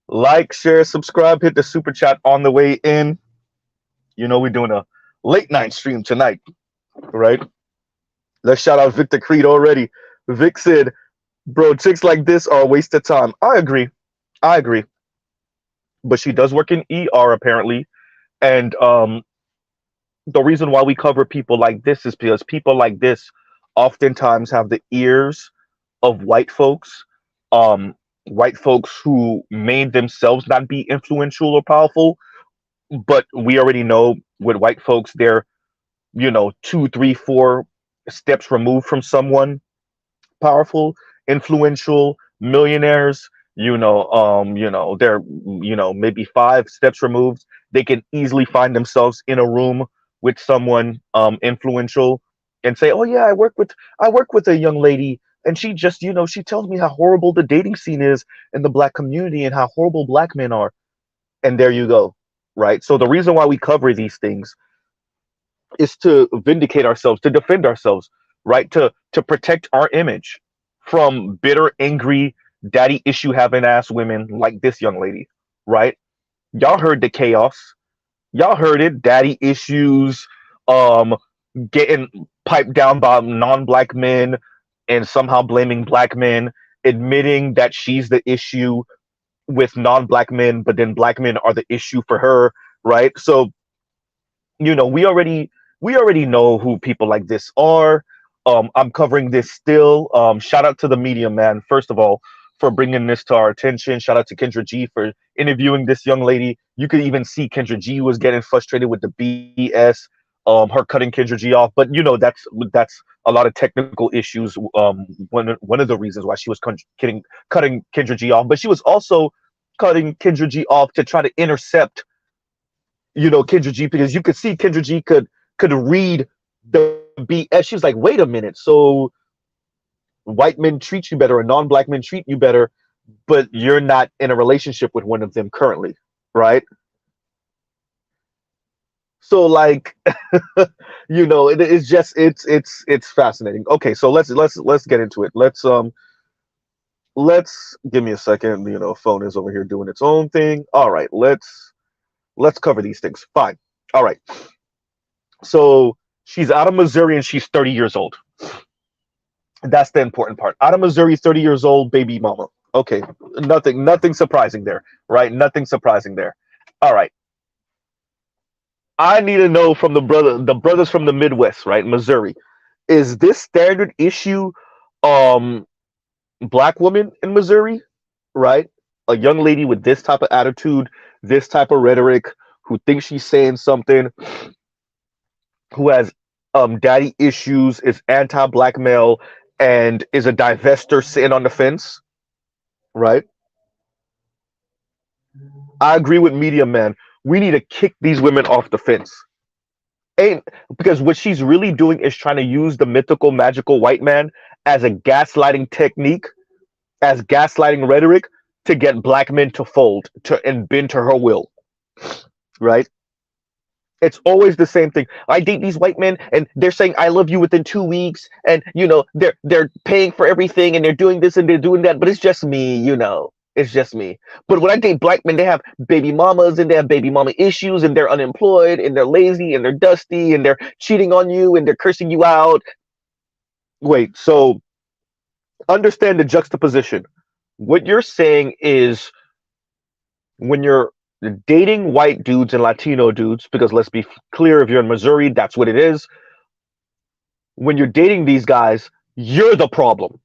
Like, share, subscribe, hit the super chat on the way in. You know we're doing a late night stream tonight, right? Let's shout out Victor Creed already. Vic said, "Bro, chicks like this are a waste of time." I agree. I agree. But she does work in ER apparently, and the reason why we cover people like this is because people like this oftentimes have the ears of white folks, um, white folks who made themselves not be influential or powerful. But we already know with white folks, they're, two, three, four steps removed from someone powerful, influential, millionaires. They're maybe five steps removed. They can easily find themselves in a room with someone influential and say, "Oh yeah, I work with a young lady, and she just she tells me how horrible the dating scene is in the black community and how horrible black men are." And there you go, right? So the reason why we cover these things is to vindicate ourselves, to defend ourselves, right? To protect our image from bitter, angry, daddy issue having ass women like this young lady, right? Y'all heard the chaos. Y'all heard it. Daddy issues, um, getting piped down by non-black men, and somehow blaming black men, admitting that she's the issue with non-black men, but then black men are the issue for her, right? So we already know who people like this are. I'm covering this still. Shout out to the media, man. First of all, for bringing this to our attention. Shout out to Kendra G for interviewing this young lady. You could even see Kendra G was getting frustrated with the BS. Her cutting Kendra G off, but that's a lot of technical issues. One of the reasons why she was cutting Kendra G off, but she was also cutting Kendra G off to try to intercept Kendra G, because you could see Kendra G could read the BS. She's like, wait a minute, so white men treat you better or non-black men treat you better, but you're not in a relationship with one of them currently, right? So like, it's fascinating. Okay, so let's get into it. Let's give me a second. Phone is over here doing its own thing. All right, let's cover these things. Fine. All right. So she's out of Missouri and she's 30 years old. That's the important part. Out of Missouri, 30 years old, baby mama. Okay. Nothing surprising there, right? Nothing surprising there. All right. I need to know from the brothers from the Midwest, right? Missouri. Is this standard issue um black woman in Missouri, right? A young lady with this type of attitude, this type of rhetoric, who thinks she's saying something, who has daddy issues, is anti-black male, and is a divestor sitting on the fence, right? I agree with Media Man. We need to kick these women off the fence. Ain't Because what she's really doing is trying to use the mythical, magical white man as a gaslighting technique, as gaslighting rhetoric to get black men to fold and bend to her will, right? It's always the same thing. I date these white men, and they're saying "I love you" within 2 weeks, and they're paying for everything, and they're doing this and they're doing that. But it's just me, It's just me. But when I date black men, they have baby mamas, and they have baby mama issues, and they're unemployed, and they're lazy, and they're dusty, and they're cheating on you, and they're cursing you out. Wait, so understand the juxtaposition. What you're saying is, when you're dating white dudes and Latino dudes, because let's be clear, if you're in Missouri, that's what it is. When you're dating these guys, you're the problem.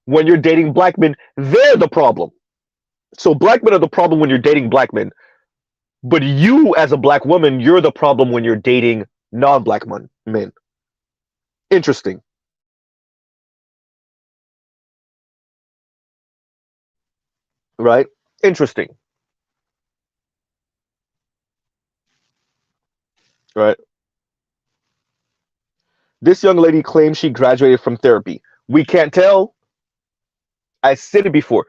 When you're dating black men, they're the problem. So black men are the problem when you're dating black men. But you, as a black woman, you're the problem when you're dating non-black men. Interesting. Right? Interesting. Right? This young lady claims she graduated from therapy. We can't tell. I said it before.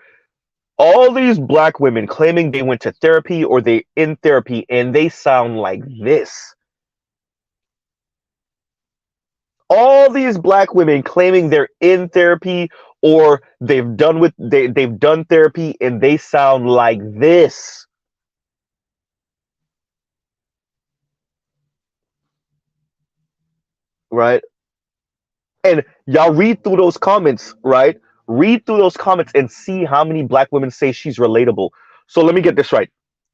All these black women claiming they went to therapy or they in therapy, and they sound like this. All these black women claiming they're in therapy or they've done therapy and they sound like this. Right? And y'all read through those comments, right? Read through those comments and see how many black women say she's relatable. So let me get this right.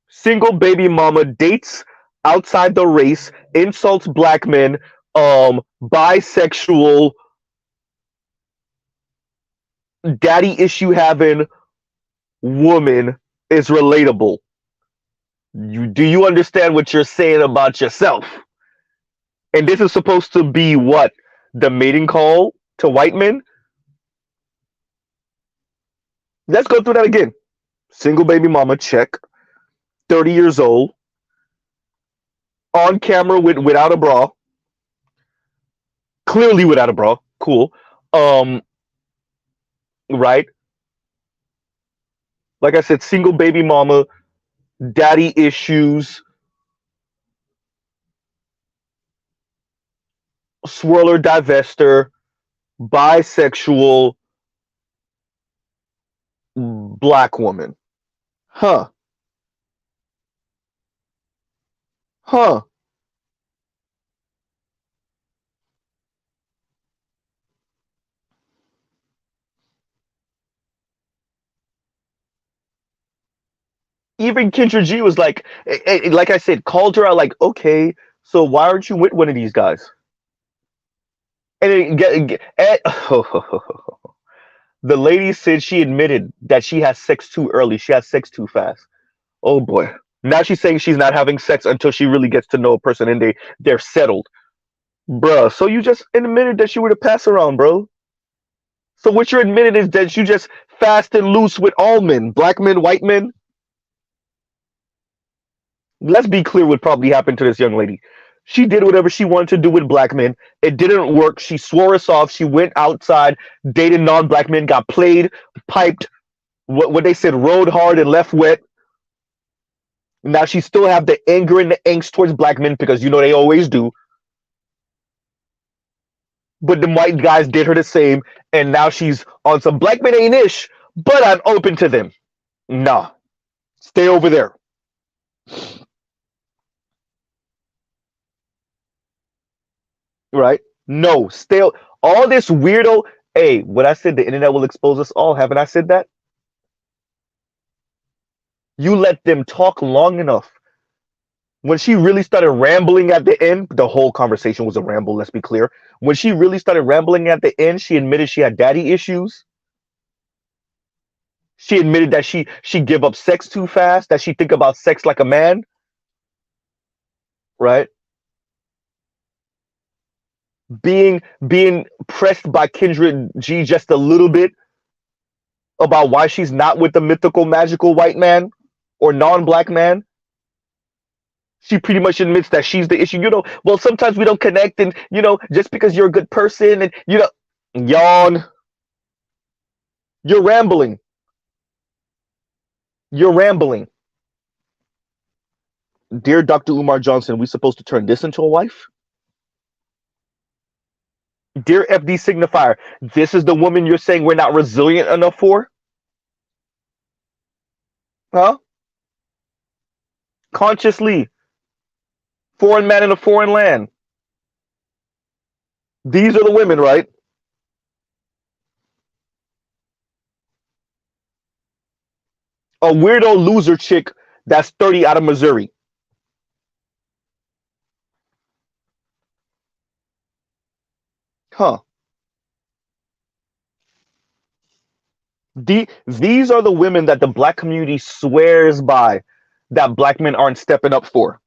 Single baby mama dates outside the race, insults black men, bisexual, daddy issue having woman is relatable. Do you understand what you're saying about yourself? And this is supposed to be what? The mating call to white men? Let's go through that again. Single baby mama, check. 30 years old. On camera without a bra. Clearly without a bra. Cool. Right? Like I said, single baby mama, daddy issues, swirler divestor, bisexual, black woman. Huh. Huh. Even Kendra G was like I said, called her out like, okay, so why aren't you with one of these guys? And the lady said she admitted that she has sex too early. She has sex too fast. Oh boy. Now she's saying she's not having sex until she really gets to know a person and they're settled. Bruh, so you just admitted that you were to pass around, bro. So what you're admitting is that you just fast and loose with all men, black men, white men. Let's be clear what probably happened to this young lady. She did whatever she wanted to do with black men. It didn't work. She swore us off. She went outside, dated non-black men, got played, piped, what they said, rode hard and left wet. Now she still have the anger and the angst towards black men because you know they always do. But the white guys did her the same, and now she's on some black men ain't ish, but I'm open to them. Nah, stay over there. Right? No, stay. All this weirdo. Hey, what I said, the internet will expose us all. Haven't I said that? You let them talk long enough. When she really started rambling at the end, the whole conversation was a ramble, let's be clear. When she really started rambling at the end, she admitted she had daddy issues. She admitted that she give up sex too fast, that she think about sex like a man. Right? Being pressed by Kendra G just a little bit about why she's not with the mythical magical white man or non-black man. She pretty much admits that she's the issue. Well, sometimes we don't connect, and just because you're a good person, and yawn. You're rambling. You're rambling. Dear Dr. Umar Johnson, we supposed to turn this into a wife? Dear FD Signifier, this is the woman you're saying we're not resilient enough for? Huh? Consciously. Foreign man in a foreign land. These are the women, right? A weirdo loser chick that's 30 out of Missouri. Huh. These are the women that the black community swears by that black men aren't stepping up for.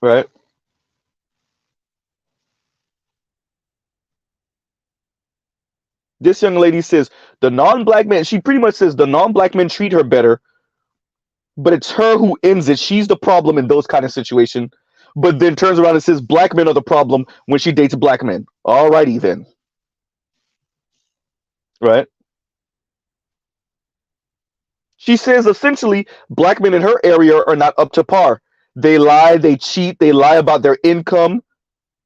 Right? This young lady says the non-black men, she pretty much says the non-black men treat her better, but it's her who ends it. She's the problem in those kind of situations. But then turns around and says black men are the problem when she dates black men. Alrighty then. Right? She says essentially black men in her area are not up to par. They lie, they cheat, they lie about their income.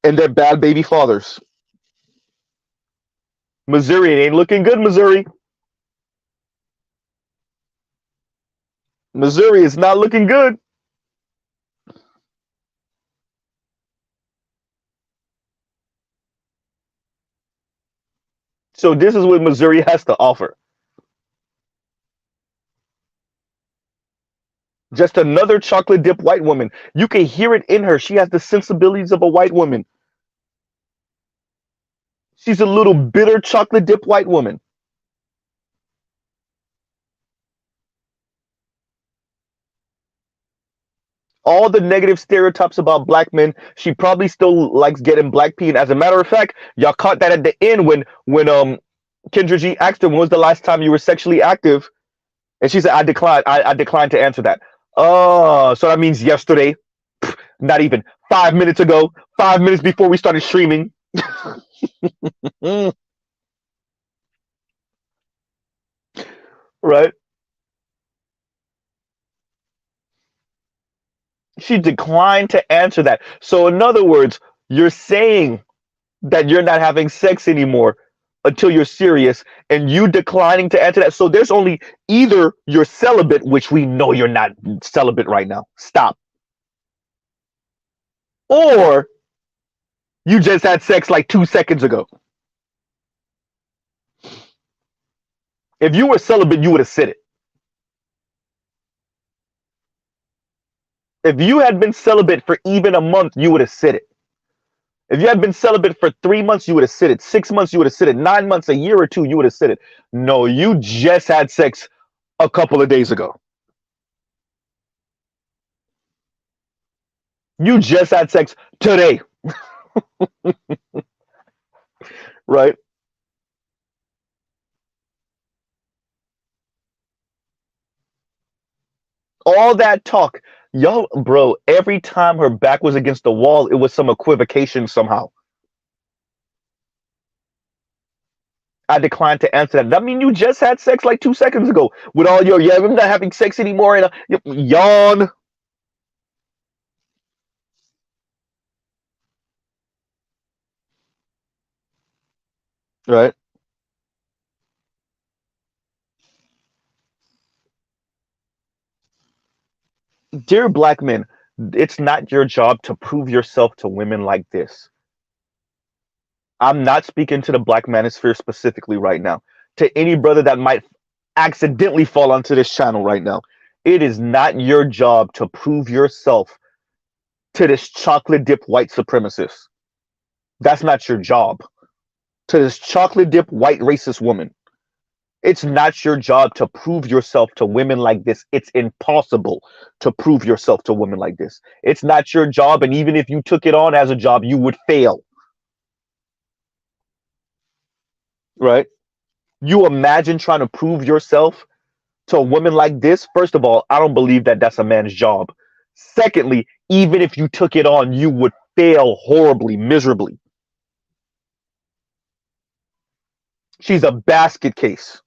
and their bad baby fathers. Missouri, it ain't looking good, Missouri. Missouri is not looking good. So this is what Missouri has to offer. Just another chocolate dip white woman. You can hear it in her. She has the sensibilities of a white woman. She's a little bitter chocolate dip white woman. All the negative stereotypes about black men, she probably still likes getting black pee. And as a matter of fact, y'all caught that at the end when Kendra G asked her when was the last time you were sexually active, and she said I declined. I declined to answer that. Oh, so that means yesterday, not even 5 minutes ago, 5 minutes before we started streaming. Right? She declined to answer that. So in other words, you're saying that you're not having sex anymore until you're serious, and you declining to answer that. So there's only either you're celibate, which we know you're not celibate right now. Stop. Or you just had sex like 2 seconds ago. If you were celibate, you would have said it. If you had been celibate for even a month, you would have said it. If you had been celibate for 3 months, you would have said it. 6 months, you would have said it. 9 months, a year or two, you would have said it. No, you just had sex a couple of days ago. You just had sex today. Right? All that talk. Yo, bro, every time her back was against the wall, it was some equivocation somehow. I declined to answer that. That mean you just had sex like 2 seconds ago with all your, yeah, I'm not having sex anymore. And yawn. Right? Dear black men, it's not your job to prove yourself to women like this. I'm not speaking to the black manosphere specifically right now. To any brother that might accidentally fall onto this channel right now, it is not your job to prove yourself to this chocolate dip white supremacist. That's not your job. To this chocolate dip white racist woman. It's not your job to prove yourself to women like this. It's impossible to prove yourself to women like this. It's not your job, and even if you took it on as a job, you would fail. Right? You imagine trying to prove yourself to a woman like this? First of all, I don't believe that that's a man's job. Secondly, even if you took it on, you would fail horribly, miserably. She's a basket case.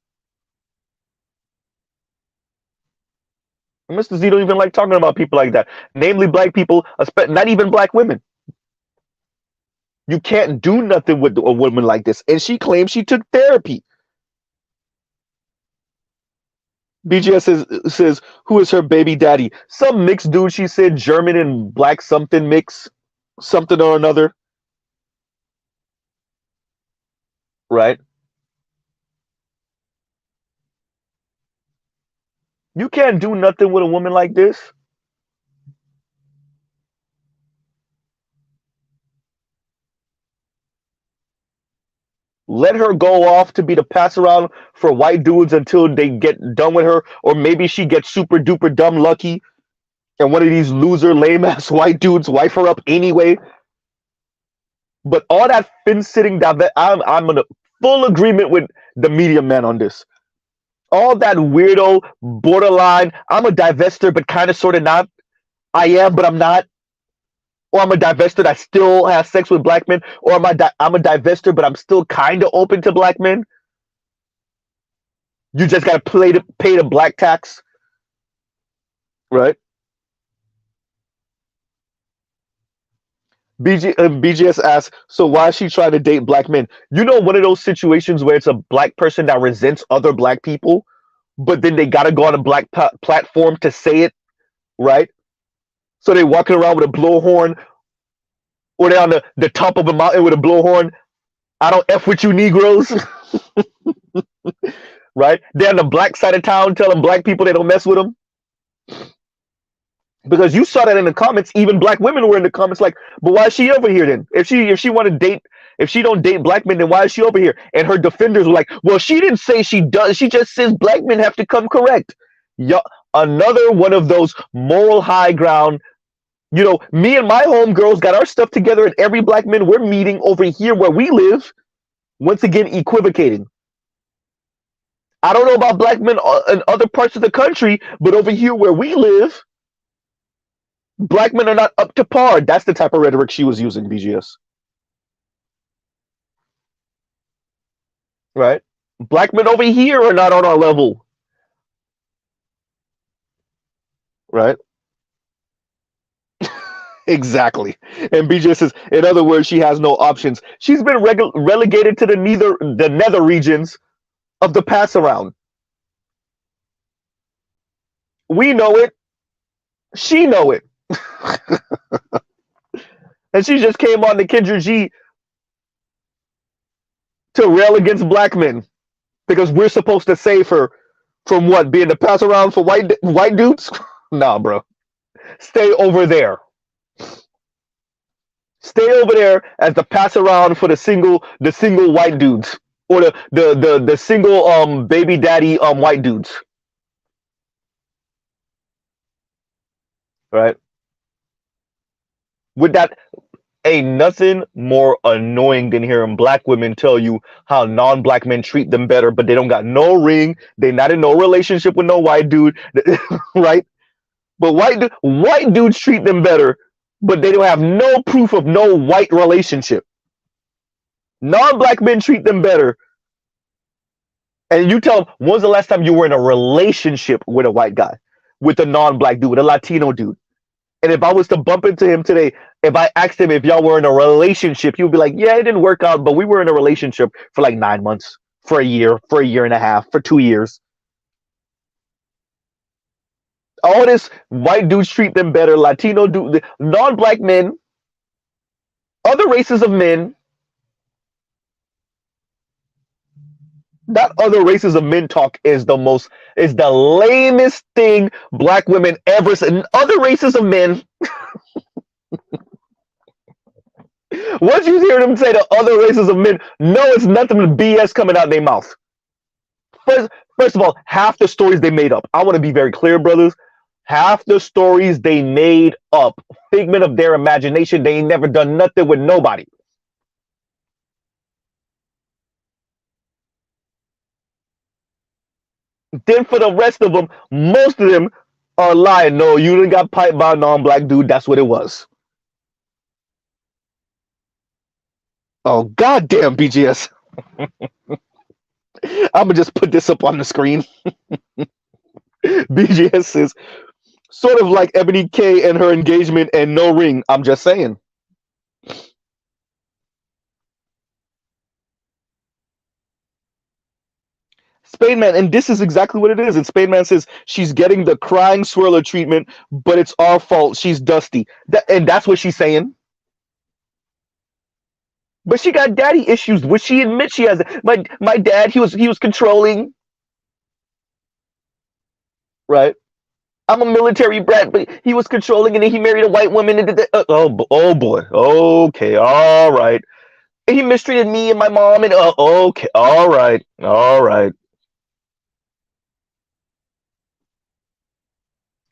Mr. Z don't even like talking about people like that, namely black people, not even black women. You can't do nothing with a woman like this. And she claims she took therapy. BGS says, who is her baby daddy? Some mixed dude, she said, German and black something mix, something or another. Right? You can't do nothing with a woman like this. Let her go off to be the pass around for white dudes until they get done with her, or maybe she gets super duper dumb lucky and one of these loser lame ass white dudes wife her up anyway. But all that fin sitting down, I'm in a full agreement with the media man on this. All that weirdo borderline, I'm a divestor but kind of sort of not. I am but I'm not. Or I'm a divestor that still has sex with black men, or I'm a divestor but I'm still kind of open to black men. You just gotta pay the black tax, right? BGS asks, so why is she trying to date black men? You know, one of those situations where it's a black person that resents other black people, but then they gotta go on a black platform to say it, right? So they walking around with a blowhorn, or they're on the top of a mountain with a blowhorn. I don't F with you Negroes, right? They're on the black side of town telling black people they don't mess with them. Because you saw that in the comments, even black women were in the comments like, but why is she over here then? If she want to date, if she don't date black men, then why is she over here? And her defenders were like, well, she didn't say she does. She just says black men have to come correct. Yeah, another one of those moral high ground. You know, me and my homegirls got our stuff together, and every black man we're meeting over here where we live, once again equivocating. I don't know about black men in other parts of the country, but over here where we live, black men are not up to par. That's the type of rhetoric she was using, BGS. Right? Black men over here are not on our level. Right? Exactly. And BGS says, in other words, she has no options. She's been relegated to the nether regions of the pass around. We know it. She know it. And she just came on to Kendra G to rail against black men because we're supposed to save her from what, being the pass around for white dudes? Nah, bro. Stay over there. Stay over there as the pass around for the single white dudes, or the single baby daddy white dudes. Right? With that, ain't nothing more annoying than hearing black women tell you how non-black men treat them better, but they don't got no ring, they not in no relationship with no white dude, right? But white dudes treat them better, but they don't have no proof of no white relationship. Non-black men treat them better. And you tell them, when's the last time you were in a relationship with a white guy, with a non-black dude, with a Latino dude? And if I was to bump into him today, if I asked him if y'all were in a relationship, he would be like, yeah, it didn't work out, but we were in a relationship for like 9 months, for a year and a half, for 2 years. All this white dudes treat them better, Latino dude, non-black men, other races of men, that other races of men talk is the lamest thing black women ever said. Other races of men. Once you hear them say the other races of men, no, it's nothing but BS coming out their mouth. First of all, half the stories they made up. I want to be very clear, brothers. Half the stories they made up, figment of their imagination. They ain't never done nothing with nobody. Then for the rest of them, most of them are lying. No, you didn't got piped by a non-black dude. That's what it was. Oh, goddamn, BGS. I'm going to just put this up on the screen. BGS says, sort of like Ebony K and her engagement and no ring. I'm just saying. Spademan, and this is exactly what it is. And Spademan says she's getting the crying swirler treatment, but it's our fault. She's dusty. And that's what she's saying. But she got daddy issues, which she admits she has. My dad, he was controlling. Right? I'm a military brat, but he was controlling, and then he married a white woman. And oh boy. Okay, all right. He mistreated me and my mom, and okay, all right.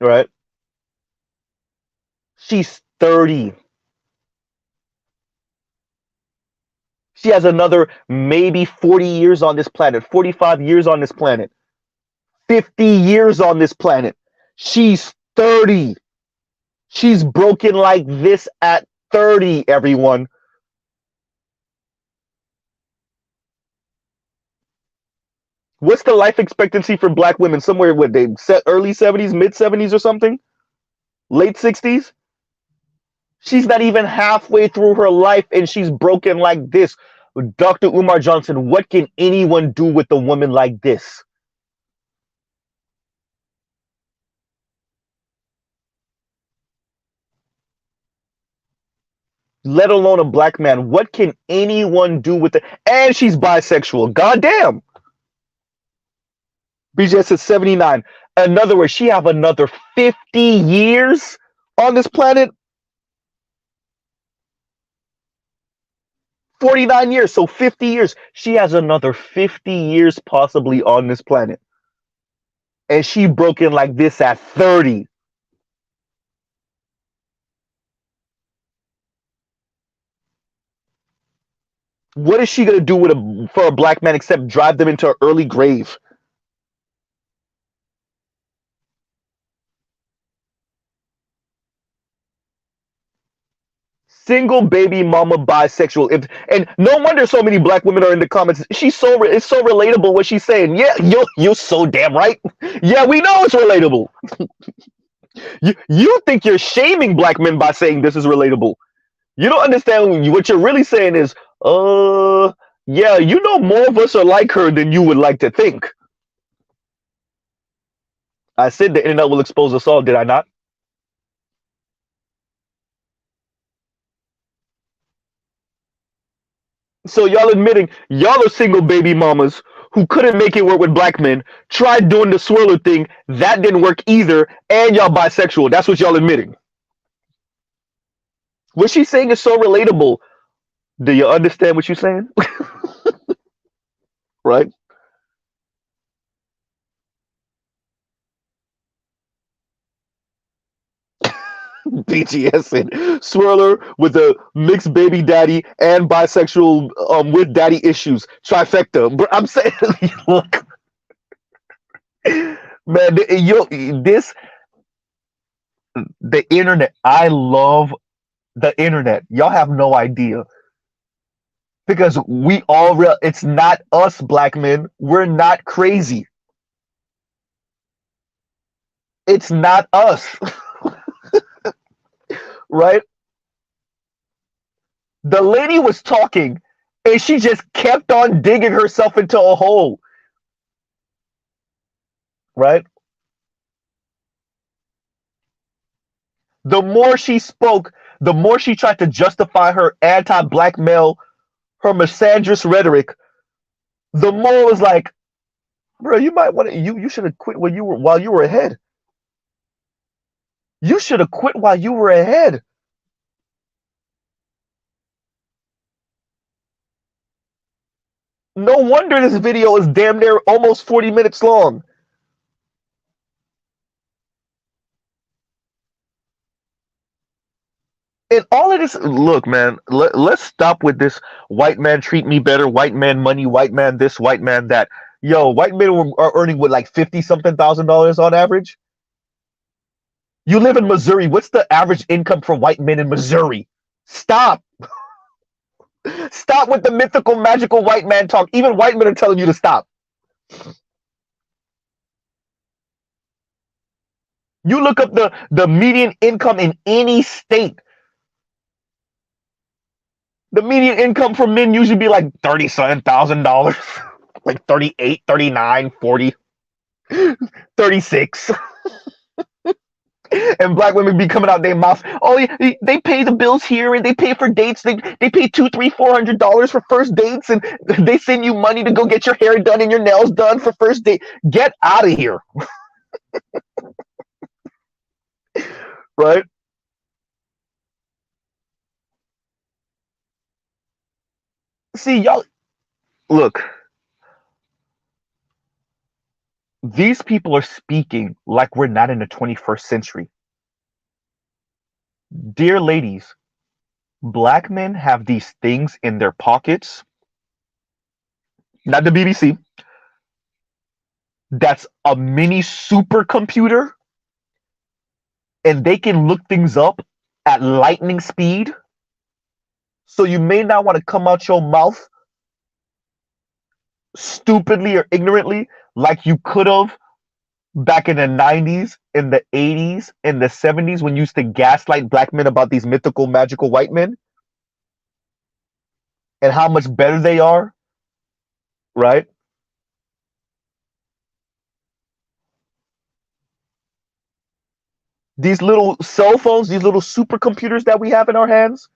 Right? She's 30. She has another maybe 40 years on this planet, 45 years on this planet, 50 years on this planet. She's 30. She's broken like this at 30, everyone. What's the life expectancy for black women? Somewhere, what, they set early 70s, mid 70s or something? Late 60s? She's not even halfway through her life and she's broken like this. Dr. Umar Johnson, what can anyone do with a woman like this? Let alone a black man. What can anyone do with it? And she's bisexual. Goddamn. BJ says 79. In other words, she have another 50 years on this planet. 49 years, so 50 years. She has another 50 years possibly on this planet. And she broke in like this at 30. What is she gonna do with for a black man except drive them into an early grave? Single baby mama bisexual. And no wonder so many black women are in the comments. It's so relatable what she's saying. Yeah, you're so damn right. Yeah, we know it's relatable. You think you're shaming black men by saying this is relatable. You don't understand what you're really saying is, yeah, you know more of us are like her than you would like to think. I said the internet will expose us all, did I not? So y'all admitting y'all are single baby mamas who couldn't make it work with black men, tried doing the swirler thing, that didn't work either, and y'all bisexual. That's what y'all admitting. What she's saying is so relatable. Do you understand what she's saying? Right? BTS and swirler with a mixed baby daddy and bisexual with daddy issues. Trifecta. I'm saying, look, man, the internet. I love the internet. Y'all have no idea. Because we all it's not us black men. We're not crazy. It's not us. Right? The lady was talking and she just kept on digging herself into a hole. Right? The more she spoke, the more she tried to justify her anti-black male, her misandrous rhetoric, the more it was like, bro, you might want to you should have quit when while you were ahead. You should have quit while you were ahead. No wonder this video is damn near almost 40 minutes long. And all of this, look, man, let's stop with this white man treat me better, white man money, white man this, white man that. Yo, white men are earning what, like 50 something thousand dollars on average? You live in Missouri. What's the average income for white men in Missouri? Stop. Stop with the mythical, magical white man talk. Even white men are telling you to stop. You look up the median income in any state. The median income for men usually be like $37,000, like 38, 39, 40, 36. And black women be coming out their mouth. Oh, yeah, they pay the bills here and they pay for dates. They pay $200, $300, $400 for first dates, and they send you money to go get your hair done and your nails done for first date. Get out of here. Right? See, y'all, look. These people are speaking like we're not in the 21st century. Dear ladies, black men have these things in their pockets, not the BBC, that's a mini supercomputer, and they can look things up at lightning speed. So you may not want to come out your mouth stupidly or ignorantly like you could have back in the 90s, in the 80s, in the 70s, when you used to gaslight black men about these mythical, magical white men and how much better they are, right? These little cell phones, these little supercomputers that we have in our hands,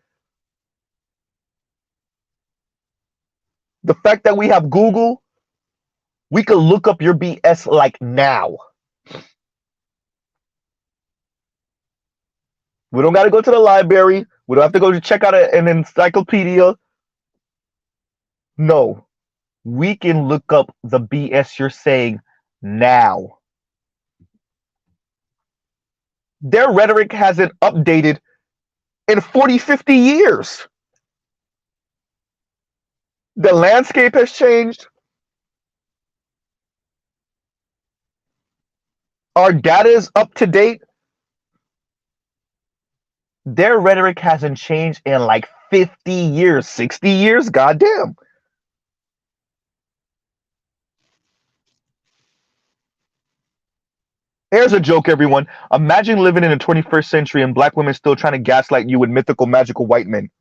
the fact that we have Google, we could look up your BS like now. We don't got to go to the library. We don't have to go to check out an encyclopedia. No, we can look up the BS you're saying now. Their rhetoric hasn't updated in 40, 50 years. The landscape has changed. Our data is up to date. Their rhetoric hasn't changed in like 50 years, 60 years. Goddamn. Here's a joke, everyone. Imagine living in the 21st century and black women still trying to gaslight you with mythical, magical white men.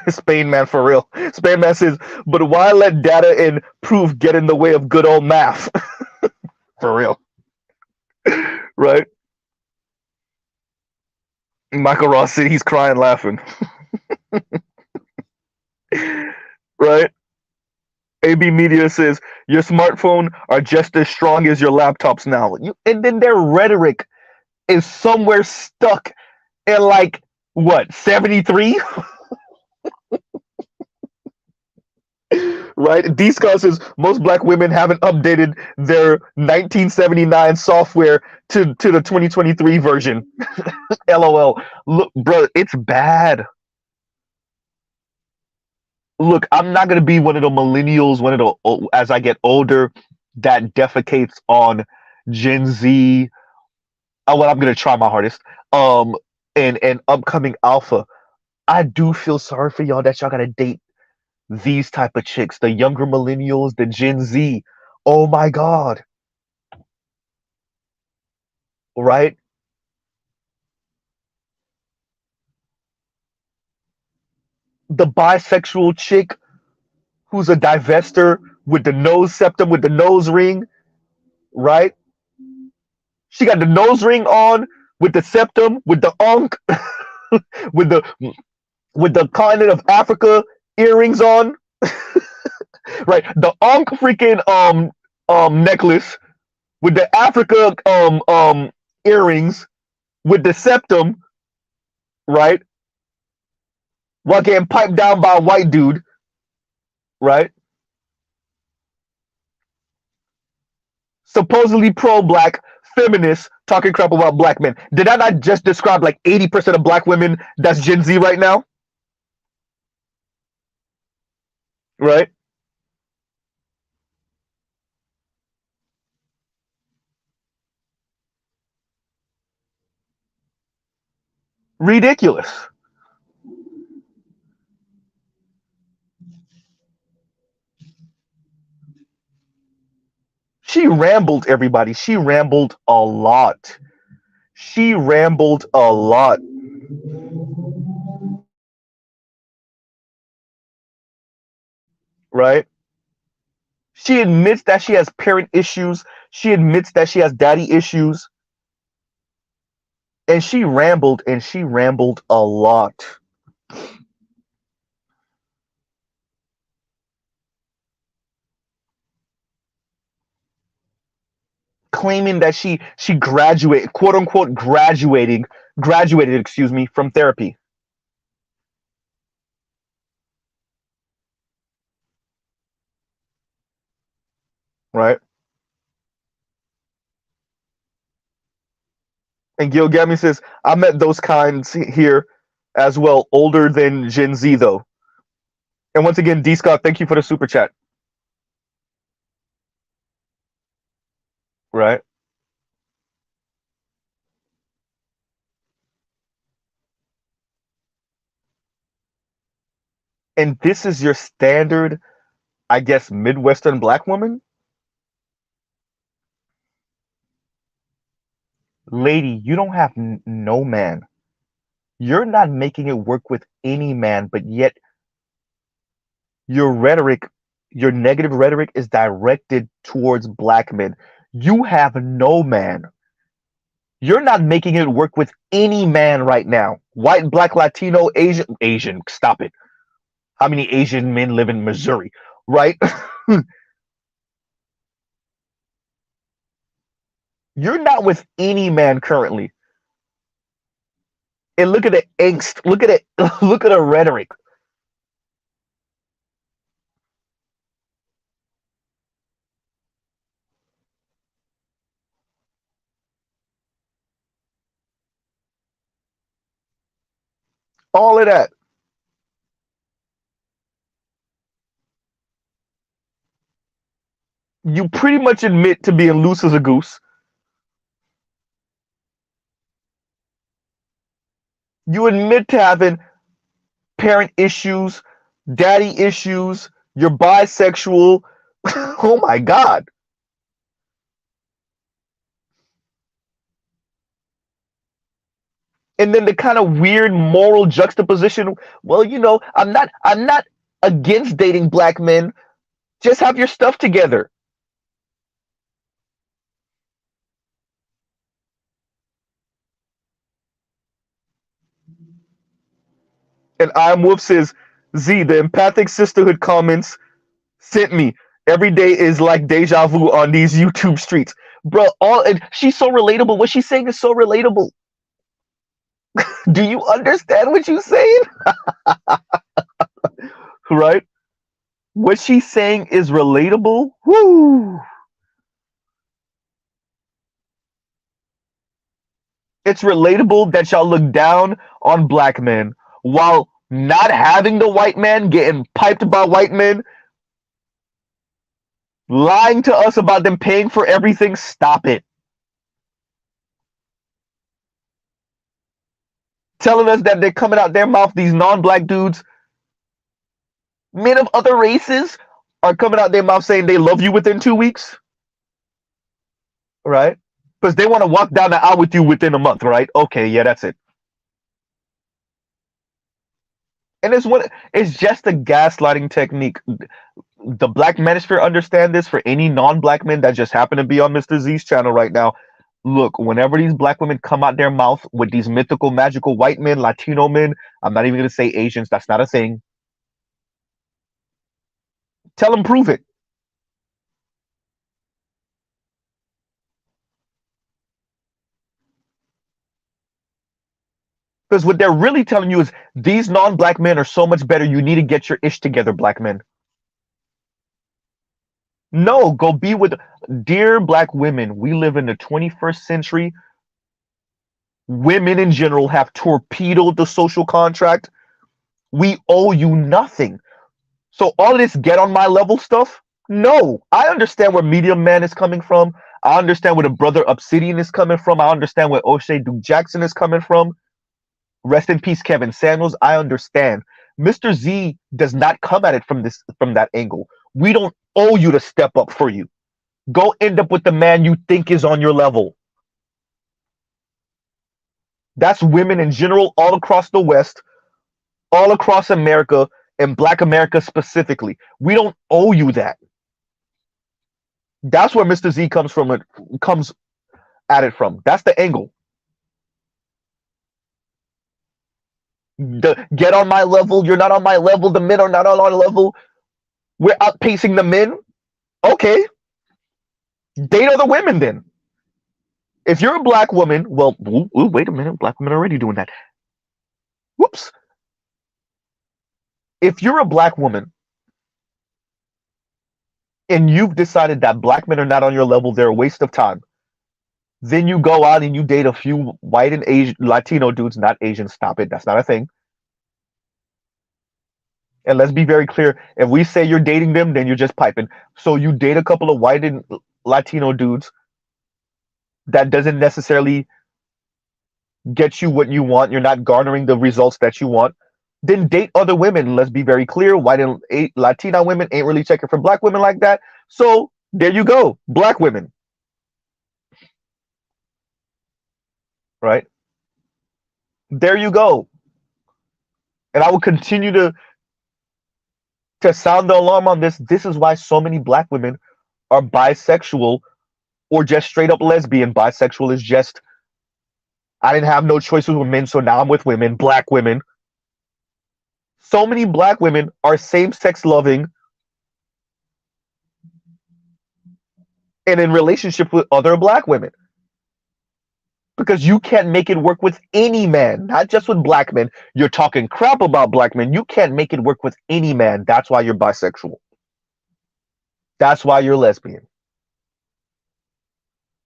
Spain man, for real. Spain man says, but why let data and proof get in the way of good old math? For real. Right? Michael Ross said he's crying laughing. Right? AB Media says your smartphone are just as strong as your laptops now. And then their rhetoric is somewhere stuck in like what 73. Right? D-Scott says most black women haven't updated their 1979 software to the 2023 version. LOL. Look, bro, it's bad. Look, I'm not gonna be one of the millennials, one of the as I get older, that defecates on Gen Z. Oh, well, I'm gonna try my hardest. And upcoming alpha. I do feel sorry for y'all that y'all gotta date these type of chicks, the younger millennials, the Gen Z. Oh my God. Right? The bisexual chick who's a divestor with the nose septum, with the nose ring, right? She got the nose ring on with the septum, with the unk, with the continent of Africa earrings on, right? The unk freaking necklace with the Africa earrings with the septum, right? While getting piped down by a white dude, right? Supposedly pro-black feminists talking crap about black men. Did I not just describe like 80% of black women that's Gen Z right now? Right? Ridiculous. She rambled, everybody. She rambled a lot. She rambled a lot. Right? She admits that she has parent issues. She admits that she has daddy issues. And she rambled a lot. Claiming that she graduated, quote unquote graduated, excuse me, from therapy. Right? And Gil Gami says, I met those kinds here as well, older than Gen Z though. And once again, D Scott, thank you for the super chat. Right? And this is your standard, I guess, Midwestern black woman? Lady, you don't have no man. You're not making it work with any man, but yet your rhetoric, your negative rhetoric is directed towards black men. You have no man. You're not making it work with any man right now. White, black, Latino, Asian, stop it. How many Asian men live in Missouri, right? You're not with any man currently. And look at the angst. Look at it. Look at the rhetoric. All of that. You pretty much admit to being loose as a goose. You admit to having parent issues, daddy issues, you're bisexual. Oh my God. And then the kind of weird moral juxtaposition. Well, I'm not against dating black men. Just have your stuff together. And I'm Wolf says, Z, the empathic sisterhood comments sent me. Every day is like deja vu on these YouTube streets. Bro, and she's so relatable. What she's saying is so relatable. Do you understand what she's saying? Right? What she's saying is relatable. Woo! It's relatable that y'all look down on black men while not having the white man, getting piped by white men, lying to us about them paying for everything. Stop it. Telling us that they're coming out their mouth, these non-black dudes, men of other races, are coming out their mouth saying they love you within 2 weeks. Right? Because they want to walk down the aisle with you within a month, right? Okay, yeah, that's it. And it's just a gaslighting technique. The black manosphere understand this. For any non-black men that just happen to be on Mr. Z's channel right now, look, whenever these black women come out their mouth with these mythical, magical white men, Latino men, I'm not even going to say Asians, that's not a thing. Tell them, prove it. Because what they're really telling you is these non-black men are so much better. You need to get your ish together, black men. No, go be with dear black women. We live in the 21st century. Women in general have torpedoed the social contract. We owe you nothing. So all this get on my level stuff, no. I understand where Medium Man is coming from. I understand where the brother Obsidian is coming from. I understand where O'Shea Duke Jackson is coming from. Rest in peace, Kevin Samuels. I understand. Mr. Z does not come at it from that angle. We don't owe you to step up for you. Go end up with the man you think is on your level. That's women in general, all across the West, all across America, and Black America specifically. We don't owe you that. That's where Mr. Z comes at it from. That's the angle. Get on my level. You're not on my level. The men are not on our level. We're outpacing the men. Okay. Date other women then. If you're a black woman, well, wait a minute. Black women are already doing that. Whoops. If you're a black woman and you've decided that black men are not on your level, they're a waste of time, then you go out and you date a few white and Asian Latino dudes, not Asian. Stop it. That's not a thing. And let's be very clear. If we say you're dating them, then you're just piping. So you date a couple of white and Latino dudes. That doesn't necessarily get you what you want. You're not garnering the results that you want. then date other women. Let's be very clear. White and Latina women ain't really checking for black women like that. So there you go, black women. Right? There you go. And I will continue to sound the alarm on this. This is why so many black women are bisexual or just straight up lesbian. Bisexual is just, I didn't have no choices with men, so now I'm with women, black women. So many black women are same-sex loving and in relationship with other black women. Because you can't make it work with any man, not just with black men. You're talking crap about black men. You can't make it work with any man. That's why you're bisexual. That's why you're lesbian.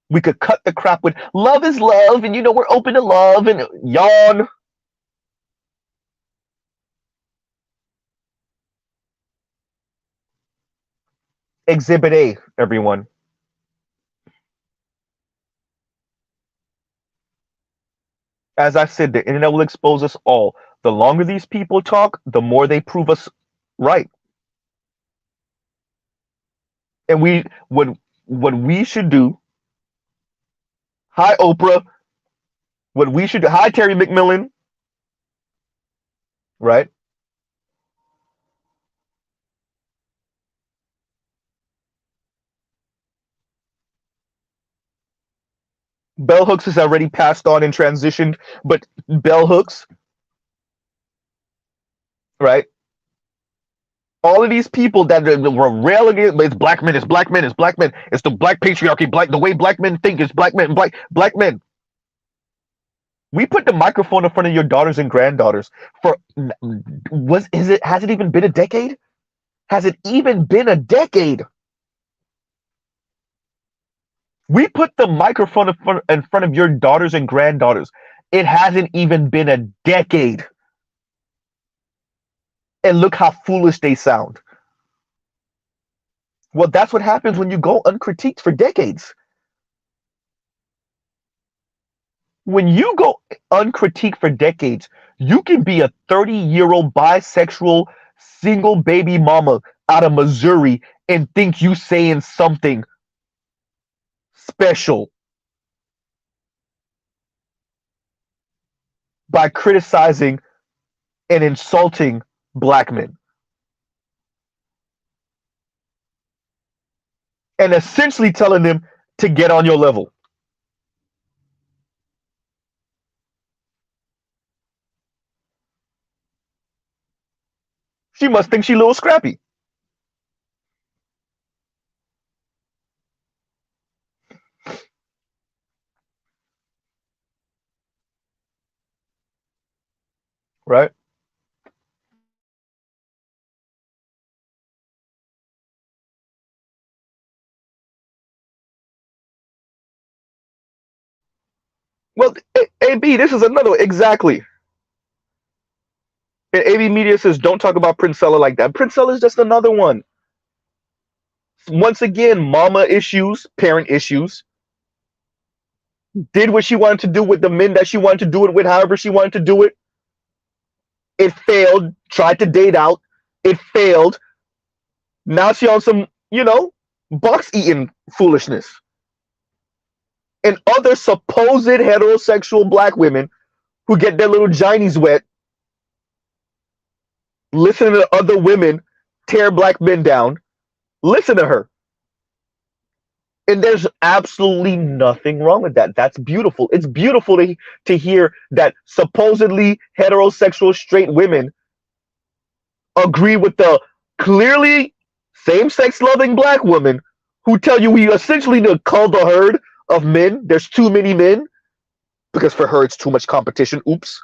We could cut the crap with love is love, and we're open to love, and yawn. Exhibit A, everyone. As I said, the internet will expose us all. The longer these people talk, the more they prove us right. And what we should do. Hi, Oprah. What we should do. Hi, Terry McMillan. Right? Bell Hooks has already passed on and transitioned, but Bell Hooks, right? All of these people that were railing it's black men, it's black men, it's black men, it's the black patriarchy, the way black men think is black men, black men. We put the microphone in front of your daughters and granddaughters for has it even been a decade? Has it even been a decade? We put the microphone in front of your daughters and granddaughters. It hasn't even been a decade. And look how foolish they sound. Well, that's what happens when you go uncritiqued for decades. When you go uncritiqued for decades, you can be a 30-year-old bisexual single baby mama out of Missouri and think you saying something special by criticizing and insulting black men. And essentially telling them to get on your level. She must think she's a little scrappy. Right? Well, AB, this is another exactly. And AB Media says, don't talk about Princella like that. Princella is just another one. Once again, mama issues, parent issues. Did what she wanted to do with the men that she wanted to do it with, however she wanted to do it. It failed. Tried to date out. It failed. Now she on some, box eating foolishness. And other supposed heterosexual black women who get their little ginies wet listening to other women tear black men down. Listen to her. And there's absolutely nothing wrong with that. That's beautiful. It's beautiful to hear that supposedly heterosexual straight women agree with the clearly same-sex loving black woman who tell you we essentially need to cull the herd of men. There's too many men because for her it's too much competition. Oops.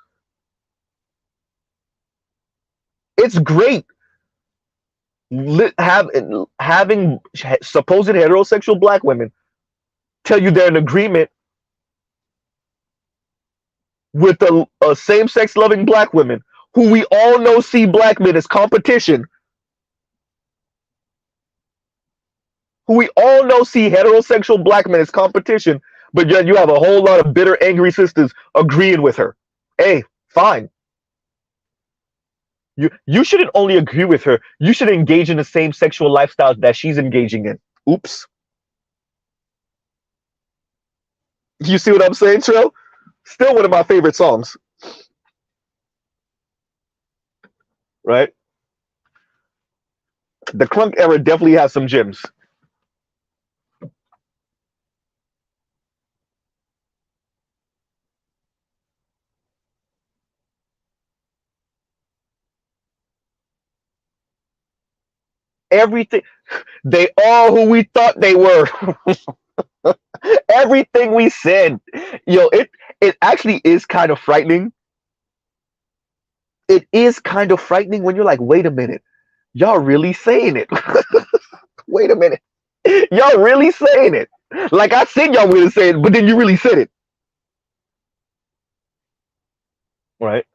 It's great having supposed heterosexual black women tell you they're in agreement with a same-sex loving black women who we all know see black men as competition, who we all know see heterosexual black men as competition, but yet you have a whole lot of bitter, angry sisters agreeing with her. Hey, fine. You shouldn't only agree with her. You should engage in the same sexual lifestyle that she's engaging in. Oops. You see what I'm saying, Trill? Still one of my favorite songs, right? The crunk era definitely has some gems. Everything, they are who we thought they were. Everything we said, it actually is kind of frightening. It is kind of frightening when you're like, wait a minute, y'all really saying it? Wait a minute, y'all really saying it? Like I said, y'all really say it, but then you really said it, right?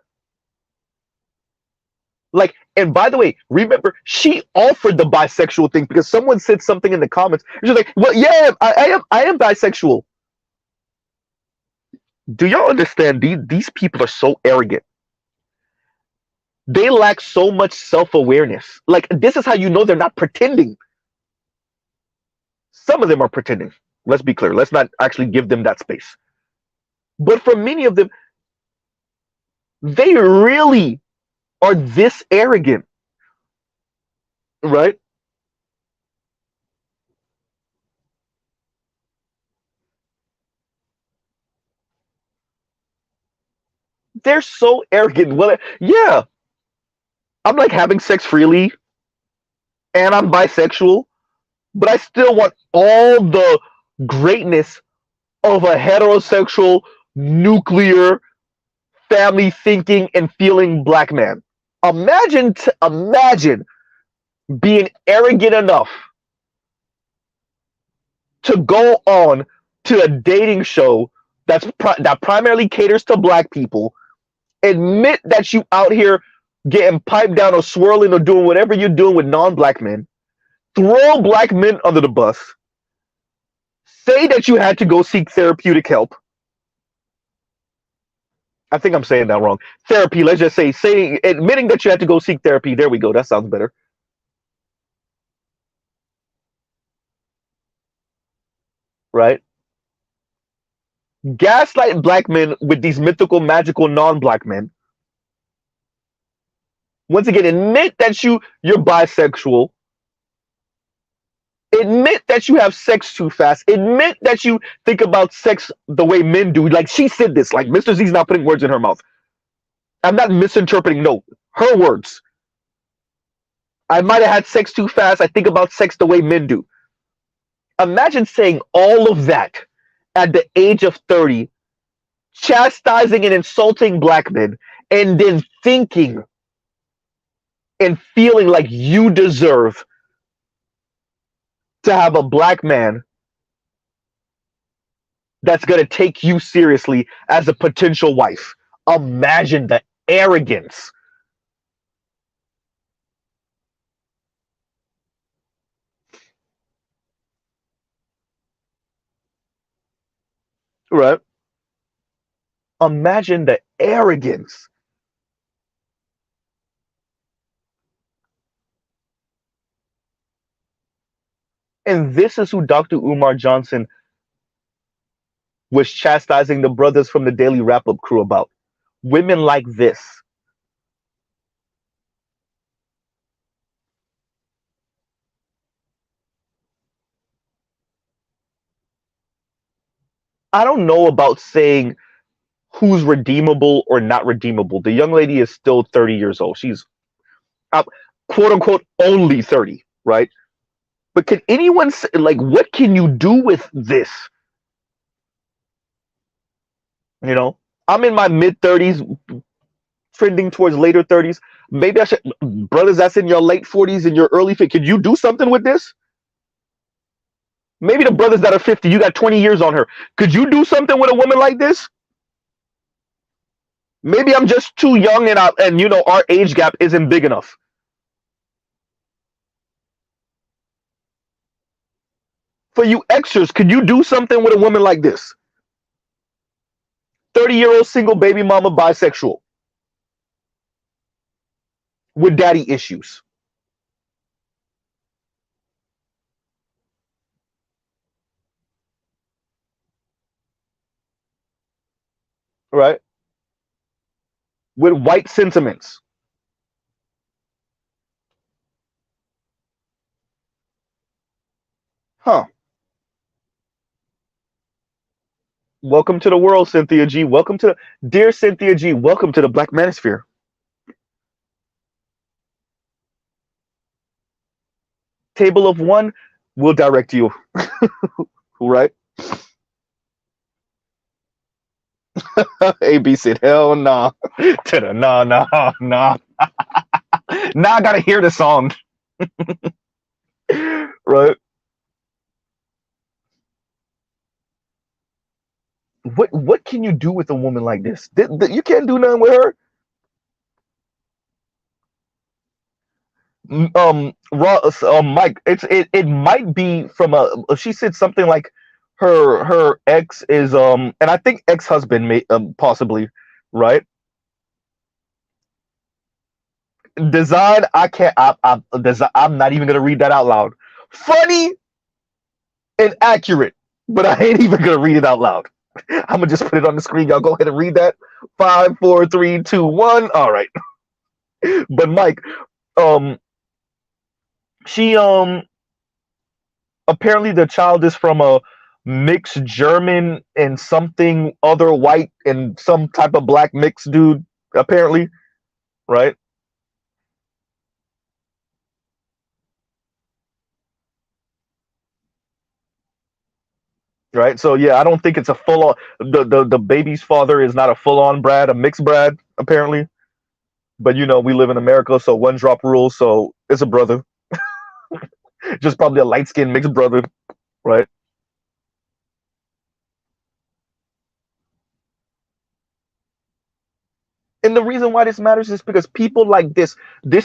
Like, and by the way, remember, she offered the bisexual thing because someone said something in the comments. She's like, well, yeah, I am bisexual. Do y'all understand? These people are so arrogant. They lack so much self-awareness. Like, this is how you know they're not pretending. Some of them are pretending. Let's be clear. Let's not actually give them that space. But for many of them, they really are this arrogant, right? They're so arrogant. Well, yeah, I'm like having sex freely and I'm bisexual, but I still want all the greatness of a heterosexual, nuclear, family thinking and feeling black man. Imagine being arrogant enough to go on to a dating show that primarily caters to black people, admit that you out here getting piped down or swirling or doing whatever you're doing with non-black men, throw black men under the bus, say that you had to go seek therapeutic help. I think I'm saying that wrong. Therapy, let's just say admitting that you had to go seek therapy. There we go. That sounds better. Right? Gaslight black men with these mythical, magical non-black men. Once again, admit that you're bisexual. Admit that you have sex too fast. Admit that you think about sex the way men do. Like she said this. Like Mr. Z's not putting words in her mouth. I'm not misinterpreting. No, her words. I might have had sex too fast. I think about sex the way men do. Imagine saying all of that at the age of 30, chastising and insulting black men, and then thinking and feeling like you deserve to have a black man that's going to take you seriously as a potential wife. Imagine the arrogance. Right? Imagine the arrogance. And this is who Dr. Umar Johnson was chastising the brothers from the Daily Wrap-Up crew about. Women like this. I don't know about saying who's redeemable or not redeemable. The young lady is still 30 years old. She's quote unquote only 30, right? But can anyone say, like, what can you do with this? You know, I'm in my mid 30s, trending towards later 30s. Maybe I should, brothers that's in your late 40s and your early 50s, could you do something with this? Maybe the brothers that are 50, you got 20 years on her. Could you do something with a woman like this? Maybe I'm just too young and you know, our age gap isn't big enough. For you Xers, could you do something with a woman like this? 30-year-old single baby mama, bisexual. with daddy issues, right? With white sentiments. Huh. Welcome to the world, Cynthia G. Welcome to dear Cynthia G. Welcome to the Black Manosphere. Table of one will direct you, right? AB said, hell nah. To the nah, nah, nah. Now I gotta hear the song, right? What can you do with a woman like this? You can't do nothing with her. Mike, it might be from a. She said something like her ex is and I think ex husband may possibly, right? Design. I can't. I'm not even gonna read that out loud. Funny and accurate, but I ain't even gonna read it out loud. I'm gonna just put it on the screen. Y'all go ahead and read that. 5, 4, 3, 2, 1. All right. But Mike, um, she apparently the child is from a mixed German and something other white and some type of black mixed dude. Apparently, right? Right. So yeah, I don't think it's a full on. The baby's father is not a full on Brad, a mixed Brad. Apparently, but we live in America, so one drop rule. So it's a brother, just probably a light skinned mixed brother, right? And the reason why this matters is because people like this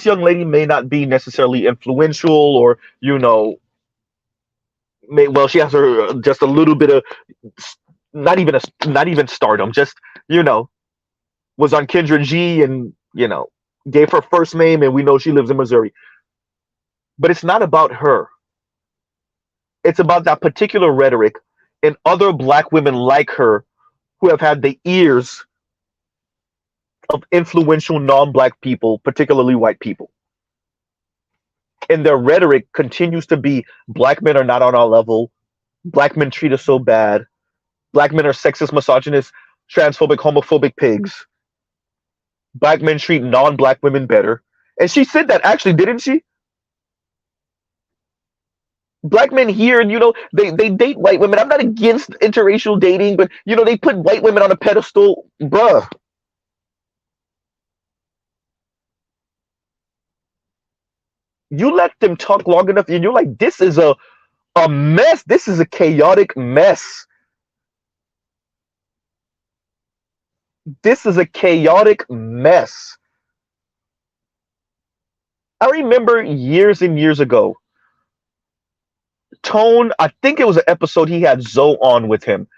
young lady may not be necessarily influential or, well, she has her just a little bit of not even stardom, just, you know, was on Kendra G and, gave her first name and we know she lives in Missouri. But it's not about her. It's about that particular rhetoric and other black women like her who have had the ears of influential non-black people, particularly white people. And their rhetoric continues to be black men are not on our level, black men treat us so bad, black men are sexist, misogynist, transphobic, homophobic pigs, black men treat non-black women better. And she said that actually, didn't she? Black men here, they date white women. I'm not against interracial dating, but they put white women on a pedestal, bruh. You let them talk long enough, and you're like, this is a mess. This is a chaotic mess. This is a chaotic mess. I remember years and years ago, Tone, I think it was an episode he had Zoe on with him.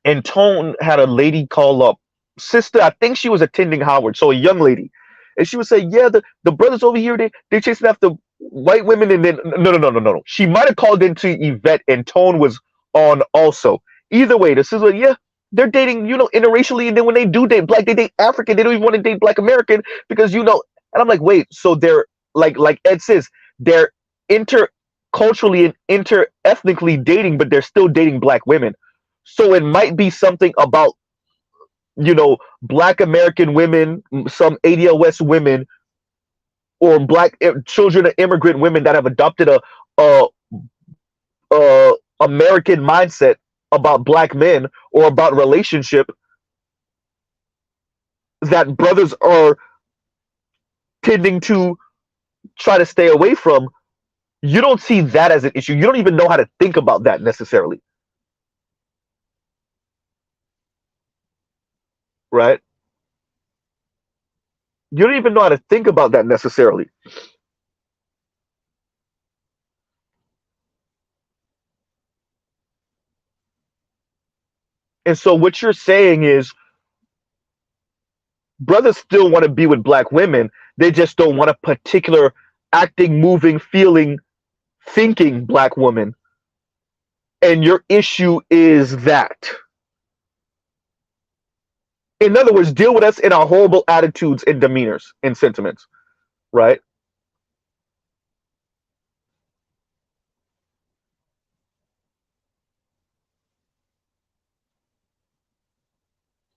And Tone had a lady call up, sister, I think she was attending Howard, so a young lady. And she would say, yeah, the brothers over here, they chasing after white women. And then, no. She might have called into Yvette and Tone was on also. Either way, the sister, yeah, they're dating, interracially. And then when they do date black, they date African. They don't even want to date black American because, and I'm like, wait, so they're like Ed says, they're interculturally and inter-ethnically dating, but they're still dating black women. So it might be something about, black American women, some ADOS women, or black children of immigrant women that have adopted a, a American mindset about black men or about relationship that brothers are tending to try to stay away from. You don't see that as an issue. You don't even know how to think about that necessarily. Right? You don't even know how to think about that necessarily. And so what you're saying is brothers still want to be with black women. They just don't want a particular acting, moving, feeling, thinking black woman. And your issue is that. In other words, deal with us in our horrible attitudes and demeanors and sentiments, right?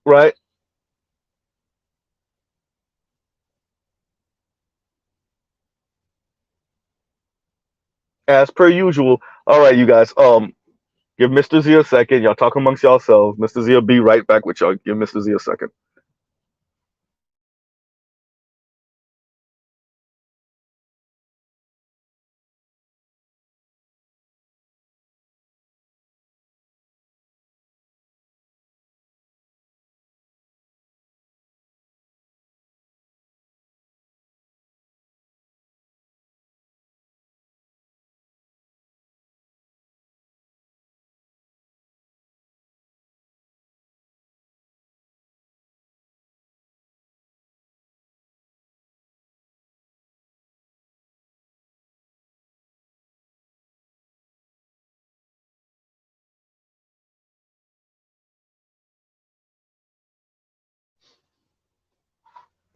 Right? As per usual. All right, you guys. Give Mr. Z a second. Y'all talk amongst yourselves. Mr. Z will be right back with y'all. Give Mr. Z a second.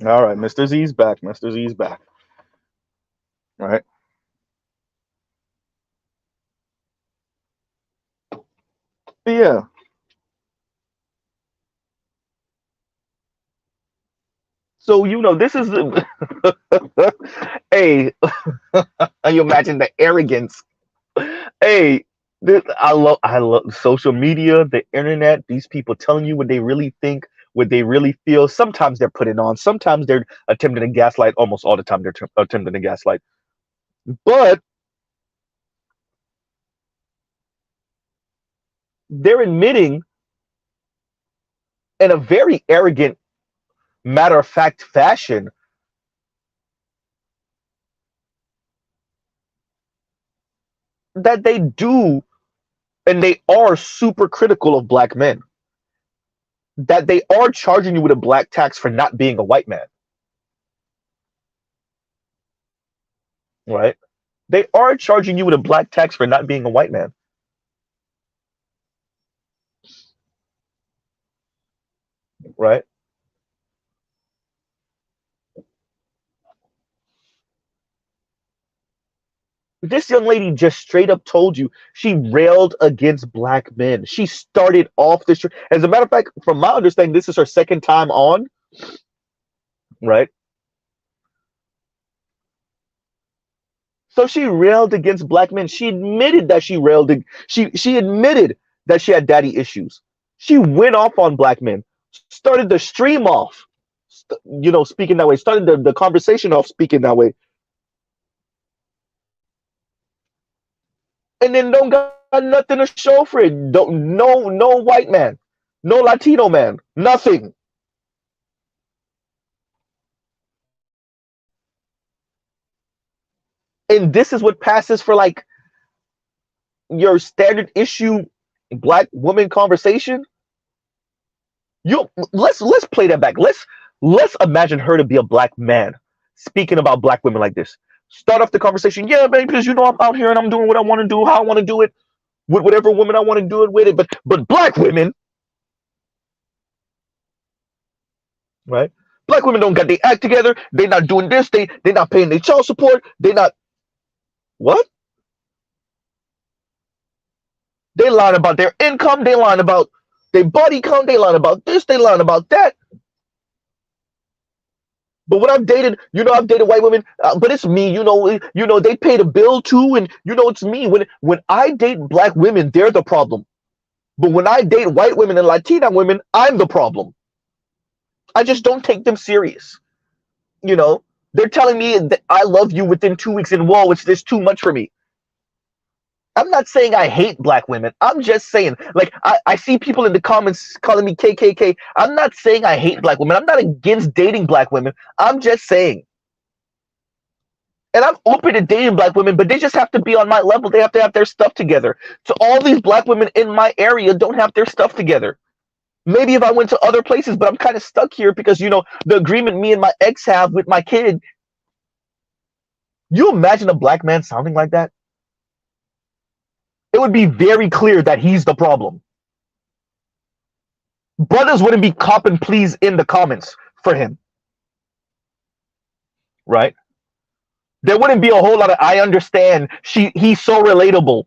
All right, Mr. Z's back. Mr. Z's back. All right. Yeah. So this is hey, you imagine the arrogance. Hey, I love social media, the internet, these people telling you what they really think, what they really feel. Sometimes they're putting on, sometimes they're attempting to gaslight, almost all the time they're attempting to gaslight. But they're admitting in a very arrogant, matter of fact fashion that they do and they are super critical of black men. That they are charging you with a black tax for not being a white man. Right? They are charging you with a black tax for not being a white man. Right? This young lady just straight up told you she railed against black men. She started off this. As a matter of fact, from my understanding, this is her second time on. Right? So she railed against black men. She admitted that she railed. She admitted that she had daddy issues. She went off on black men. Started the stream off, speaking that way. Started the conversation off speaking that way. And then don't got nothing to show for it. Don't no white man, no Latino man, nothing. And this is what passes for like your standard issue black woman conversation. Let's play that back. Let's imagine her to be a black man speaking about black women like this. Start off the conversation, yeah, baby, because I'm out here and I'm doing what I want to do, how I want to do it, with whatever woman I want to do it with it. But black women, right? Black women don't got their act together. They not doing this. They not paying their child support. They not what? They lying about their income. They lying about their body count. They lying about this. They lying about that. But when I've dated, I've dated white women, but it's me, they pay the bill too, and it's me. When I date black women, they're the problem. But when I date white women and Latina women, I'm the problem. I just don't take them serious. They're telling me that I love you within 2 weeks in whoa, it's too much for me. I'm not saying I hate black women. I'm just saying, like, I see people in the comments calling me KKK. I'm not saying I hate black women. I'm not against dating black women. I'm just saying. And I'm open to dating black women, but they just have to be on my level. They have to have their stuff together. So all these black women in my area don't have their stuff together. Maybe if I went to other places, but I'm kind of stuck here because, the agreement me and my ex have with my kid, You imagine a black man sounding like that? It would be very clear that he's the problem. Brothers wouldn't be cop and please in the comments for him, right? There wouldn't be a whole lot of I understand. He's so relatable.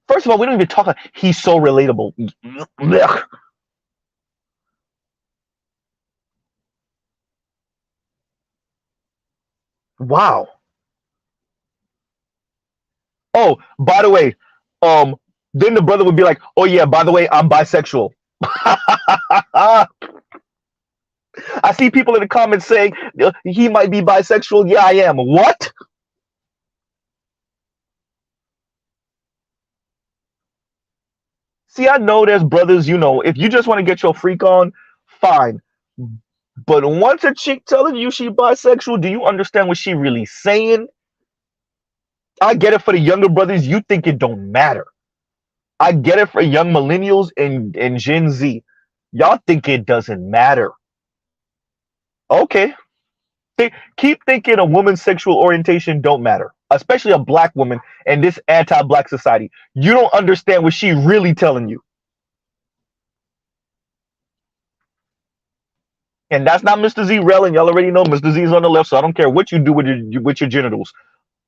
First of all, we don't even talk about he's so relatable. Wow. Oh, by the way, then the brother would be like, "Oh yeah, by the way, I'm bisexual." I see people in the comments saying he might be bisexual. Yeah, I am. What? See, I know there's brothers, if you just want to get your freak on, fine. But once a chick telling you she bisexual, do you understand what she really saying? I get it for the younger brothers. You think it don't matter. I get it for young millennials and Gen Z. Y'all think it doesn't matter. Okay. Keep thinking a woman's sexual orientation don't matter, especially a black woman in this anti-black society. You don't understand what she really telling you. And that's not Mr. Z railing. Y'all already know Mr. Z is on the left, so I don't care what you do with your genitals.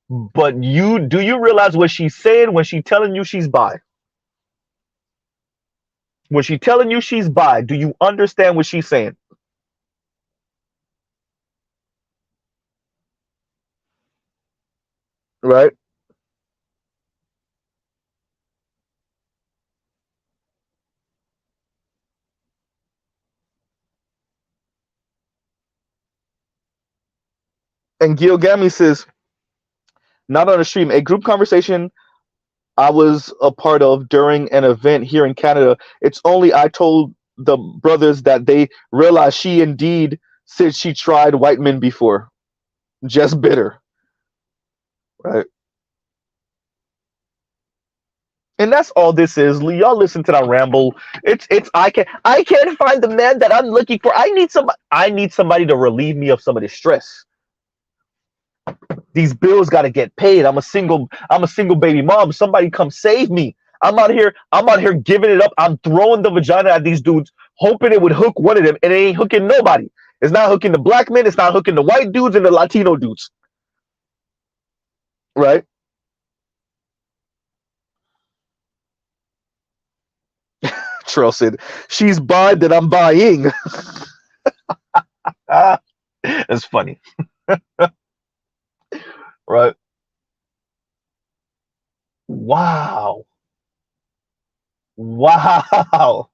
But do you realize what she's saying when she's telling you she's bi? When she's telling you she's bi, do you understand what she's saying? Right? And Gilgami says, not on a stream, a group conversation I was a part of during an event here in Canada. It's only I told the brothers that they realized she indeed said she tried white men before. Just bitter. Right? And that's all this is. Y'all listen to that ramble. It's I can't find the man that I'm looking for. I need somebody to relieve me of some of this stress. These bills got to get paid. I'm a single baby mom. Somebody come save me. I'm out here giving it up. I'm throwing the vagina at these dudes, hoping it would hook one of them, and it ain't hooking nobody. It's not hooking the black men. It's not hooking the white dudes and the Latino dudes. Right? Trail said, she's bi that I'm buying. That's funny. Right? Wow. Wow.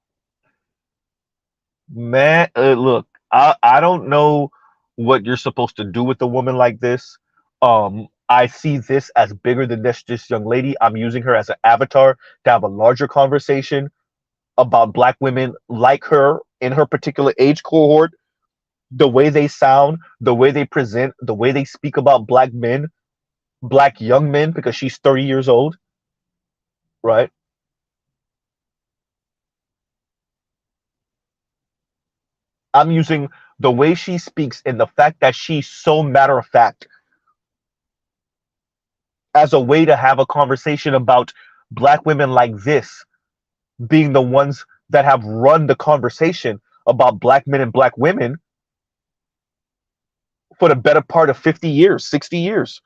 Man, look, I don't know what you're supposed to do with a woman like this. I see this as bigger than this young lady. I'm using her as an avatar to have a larger conversation about black women like her in her particular age cohort, the way they sound, the way they present, the way they speak about black men, black young men, because she's 30 years old, right? I'm using the way she speaks and the fact that she's so matter of fact as a way to have a conversation about black women like this being the ones that have run the conversation about black men and black women for the better part of 50 years, 60 years.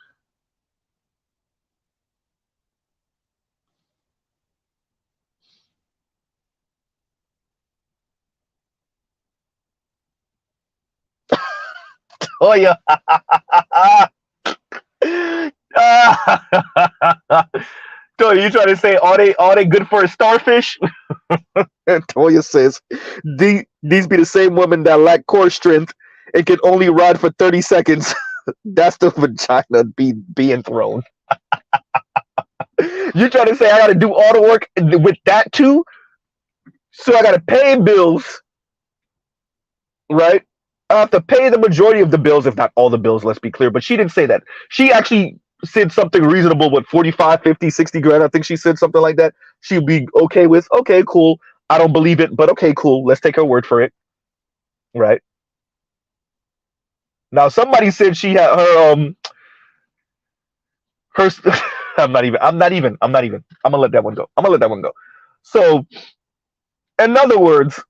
Oh yeah. So you trying to say are they good for a starfish? Toya says these be the same women that lack core strength and can only ride for 30 seconds. That's the vagina being thrown. You trying to say I gotta do all the work with that too? So I gotta pay bills, right? I have to pay the majority of the bills, if not all the bills, let's be clear. But she didn't say that. She actually said something reasonable, what, 45, 50, 60 grand? I think she said something like that. She'd be okay with, okay, cool. I don't believe it, but okay, cool. Let's take her word for it. Right. Now somebody said she had her I'm not even. I'm gonna let that one go. I'm gonna let that one go. So in other words,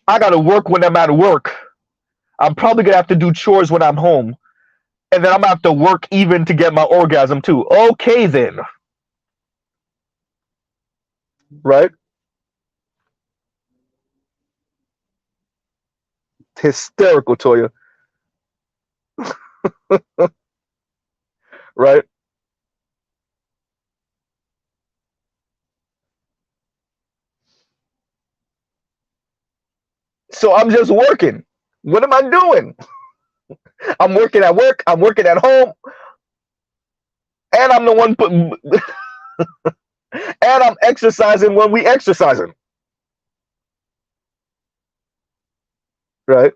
I gotta work when I'm at work. I'm probably gonna have to do chores when I'm home. And then I'm gonna have to work even to get my orgasm too. Okay then. Right? Hysterical, Toya. Right? So I'm just working. What am I doing? I'm working at work, I'm working at home, and I'm the one putting and I'm exercising when we exercising. Right?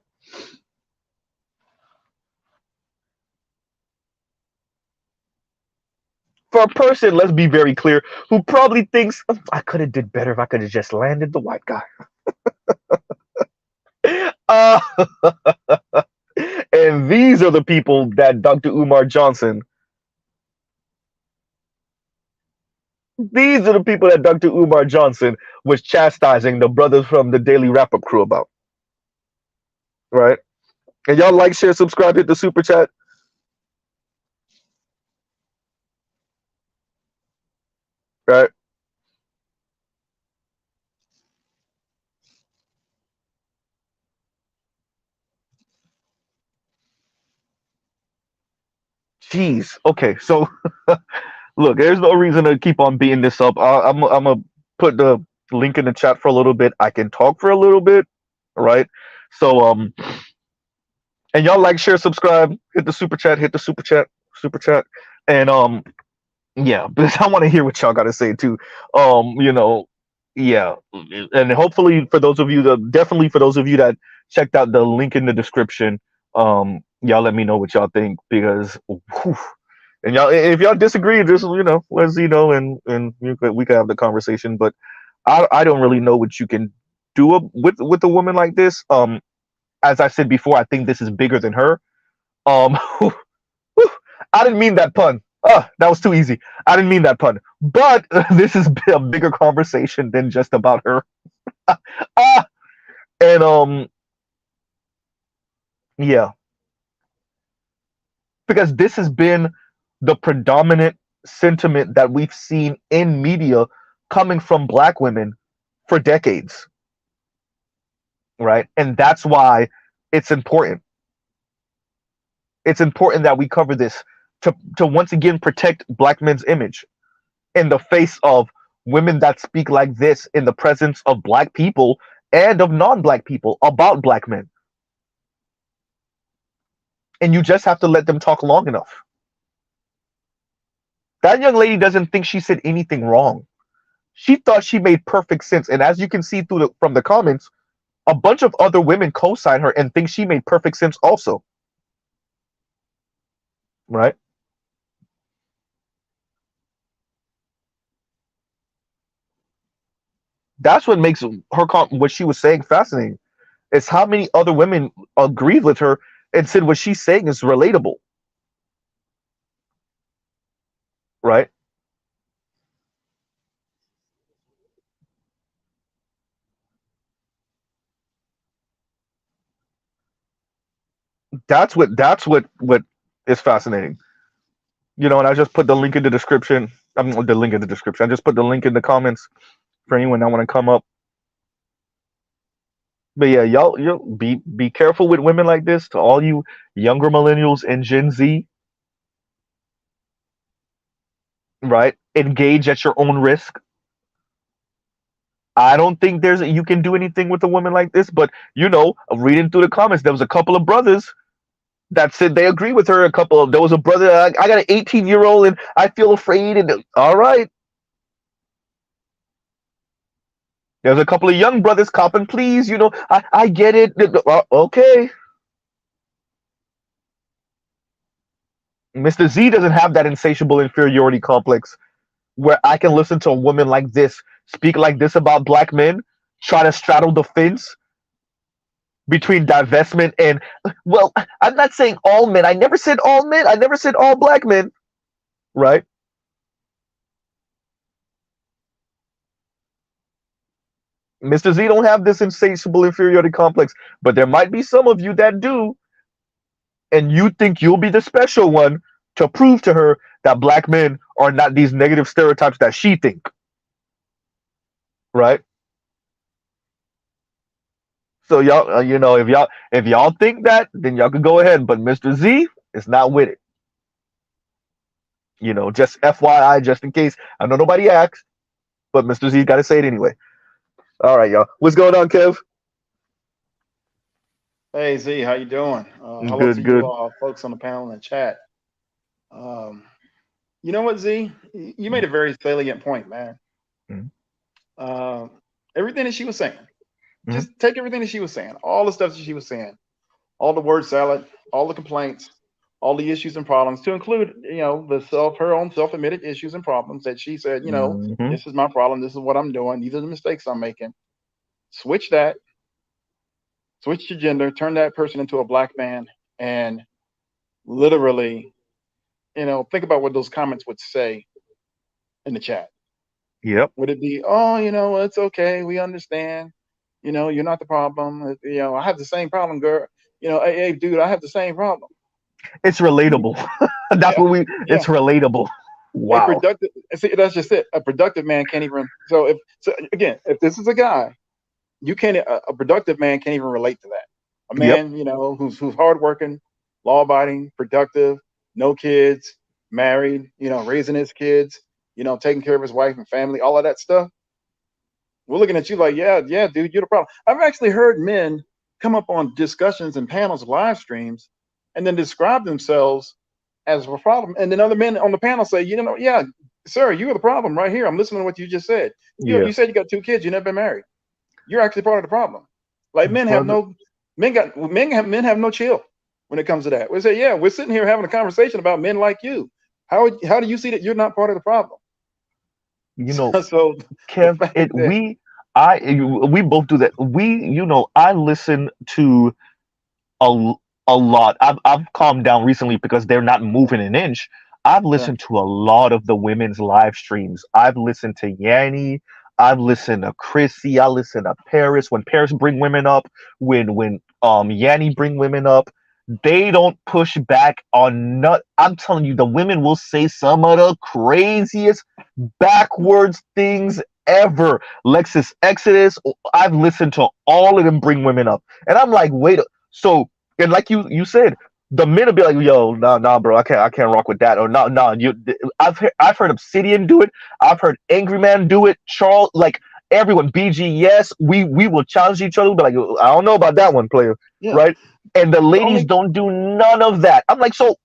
For a person, let's be very clear, who probably thinks, "Oh, I could have did better if I could have just landed the white guy." Uh, and these are the people that Dr. Umar Johnson, these are the people that Dr. Umar Johnson was chastising the brothers from the Daily Wrap Up crew about. Right? And y'all like, share, subscribe, hit the super chat. Right? Jeez. Okay, so look, there's no reason to keep on beating this up. I'm gonna put the link in the chat for a little bit. I can talk for a little bit, right? So and y'all like, share, subscribe, hit the super chat, super chat, and yeah, because I want to hear what y'all got to say too. You know, yeah, and hopefully for those of you that definitely for those of you that checked out the link in the description, y'all let me know what y'all think because. Whew, and y'all, if y'all disagree, just let's and we can have the conversation. But I don't really know what you can do with a woman like this. As I said before, I think this is bigger than her. I didn't mean that pun. That was too easy. I didn't mean that pun. But this is a bigger conversation than just about her. Ah, and yeah, because this has been the predominant sentiment that we've seen in media coming from black women for decades, right? And that's why it's important. It's important that we cover this to once again protect black men's image in the face of women that speak like this in the presence of black people and of non-black people about black men. And you just have to let them talk long enough. That young lady doesn't think she said anything wrong. She thought she made perfect sense. And as you can see from the comments, a bunch of other women co-sign her and think she made perfect sense also. Right? That's what makes what she was saying fascinating. Is how many other women agreed with her and said what she's saying is relatable. Right? That's what is fascinating. And I just put the link in the description. I mean, the link in the description. I just put the link in the comments for anyone that want to come up. But yeah, y'all be careful with women like this. To all you younger millennials and Gen Z, right? Engage at your own risk. I don't think you can do anything with a woman like this. But reading through the comments, there was a couple of brothers that said they agree with her. There was a brother. I got an 18-year-old and I feel afraid. And all right, there's a couple of young brothers copping. Please, I get it. Okay. Mr. Z doesn't have that insatiable inferiority complex where I can listen to a woman like this speak like this about black men, try to straddle the fence between divestment and, well, I'm not saying all men. I never said all men. I never said all black men, right? Mr. Z don't have this insatiable inferiority complex, but there might be some of you that do, and you think you'll be the special one to prove to her that black men are not these negative stereotypes that she think, right? So y'all, if y'all think that, then y'all can go ahead. But Mr. Z is not with it. Just FYI, just in case. I know nobody asked, but Mr. Z got to say it anyway. All right, y'all. What's going on, Kev? Hey Z, how you doing? Hello to Good, you good. folks on the panel and chat. Um, you know what, Z? You made a very salient point, man. Mhm. Uh, Everything that she was saying, Mhm. just take everything that she was saying, all the stuff that she was saying, all the word salad, all the complaints, all the issues and problems, to include, her own self-admitted issues and problems that she said, Mhm. this is my problem, this is what I'm doing, these are the mistakes I'm making. Switch that, switch your gender, turn that person into a black man, and literally, think about what those comments would say in the chat. Yep. Would it be, oh, it's okay, we understand, you're not the problem, I have the same problem, girl, hey, dude, I have the same problem. It's You- relatable. That's yeah, what we. yeah. It's relatable. A Wow. productive, see, that's just it. A productive man can't even. So again, if this is a guy, you can't. A productive man can't even relate to that. A Yep. man, who's hardworking, law abiding, productive, no kids, married, raising his kids, taking care of his wife and family, all of that stuff. We're looking at you like, yeah, yeah, dude, you're the problem. I've actually heard men come up on discussions and panels, live streams, and then describe themselves as a problem. And then other men on the panel say, yeah, sir, you're the problem right here. I'm listening to what you just said. Yeah. You said you got 2 kids, you never been married. You're actually part of the problem. Like Brother. men have no chill when it comes to that. We say, yeah, we're sitting here having a conversation about men like you. How do you see that you're not part of the problem? You know, So the Kev. fact It. that We both do that. I listen to a a lot. I've calmed down recently because they're not moving an inch. I've yeah, listened to a lot of the women's live streams. I've listened to Yanni. I've listened to Chrissy. I listen to Paris. When Paris bring women up, when Yanni bring women up, they don't push back on nut. I'm telling you, the women will say some of the craziest backwards things ever. Lexus Exodus. I've listened to all of them bring women up, and I'm like, wait. So, and like you said, the men will be like, "Yo, nah, bro, I can't rock with that." Or no, no, you. I've heard Obsidian do it. I've heard Angry Man do it. Charles, like everyone, BG, yes, we will challenge each other. But like, I don't know about that one, player, yeah. right? And the The ladies only don't do none of that. I'm like, so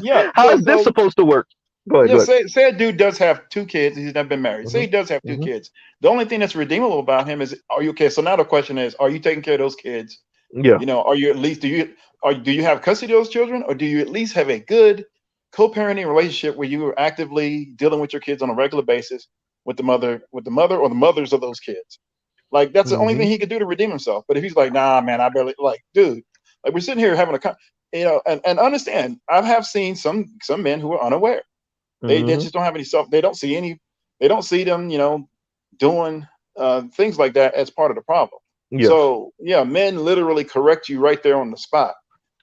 yeah. how is this supposed to work? Go ahead, Yeah, go ahead. say a dude does have 2 kids. He's never been married. Say Hmm. he does have two Hmm. kids. The only thing that's redeemable about him is, are you okay? So now the question is, are you taking care of those kids? Yeah. Are you at least do you have custody of those children, or do you at least have a good co-parenting relationship where you are actively dealing with your kids on a regular basis with the mother or the mothers of those kids? Like that's the only Hmm. thing he could do to redeem himself. But if he's like, nah, man, I barely like, dude, like we're sitting here having and understand, I have seen some men who are unaware. They Hmm. just don't have any self. They don't see them, doing things like that as part of the problem. Yes. So yeah, men literally correct you right there on the spot.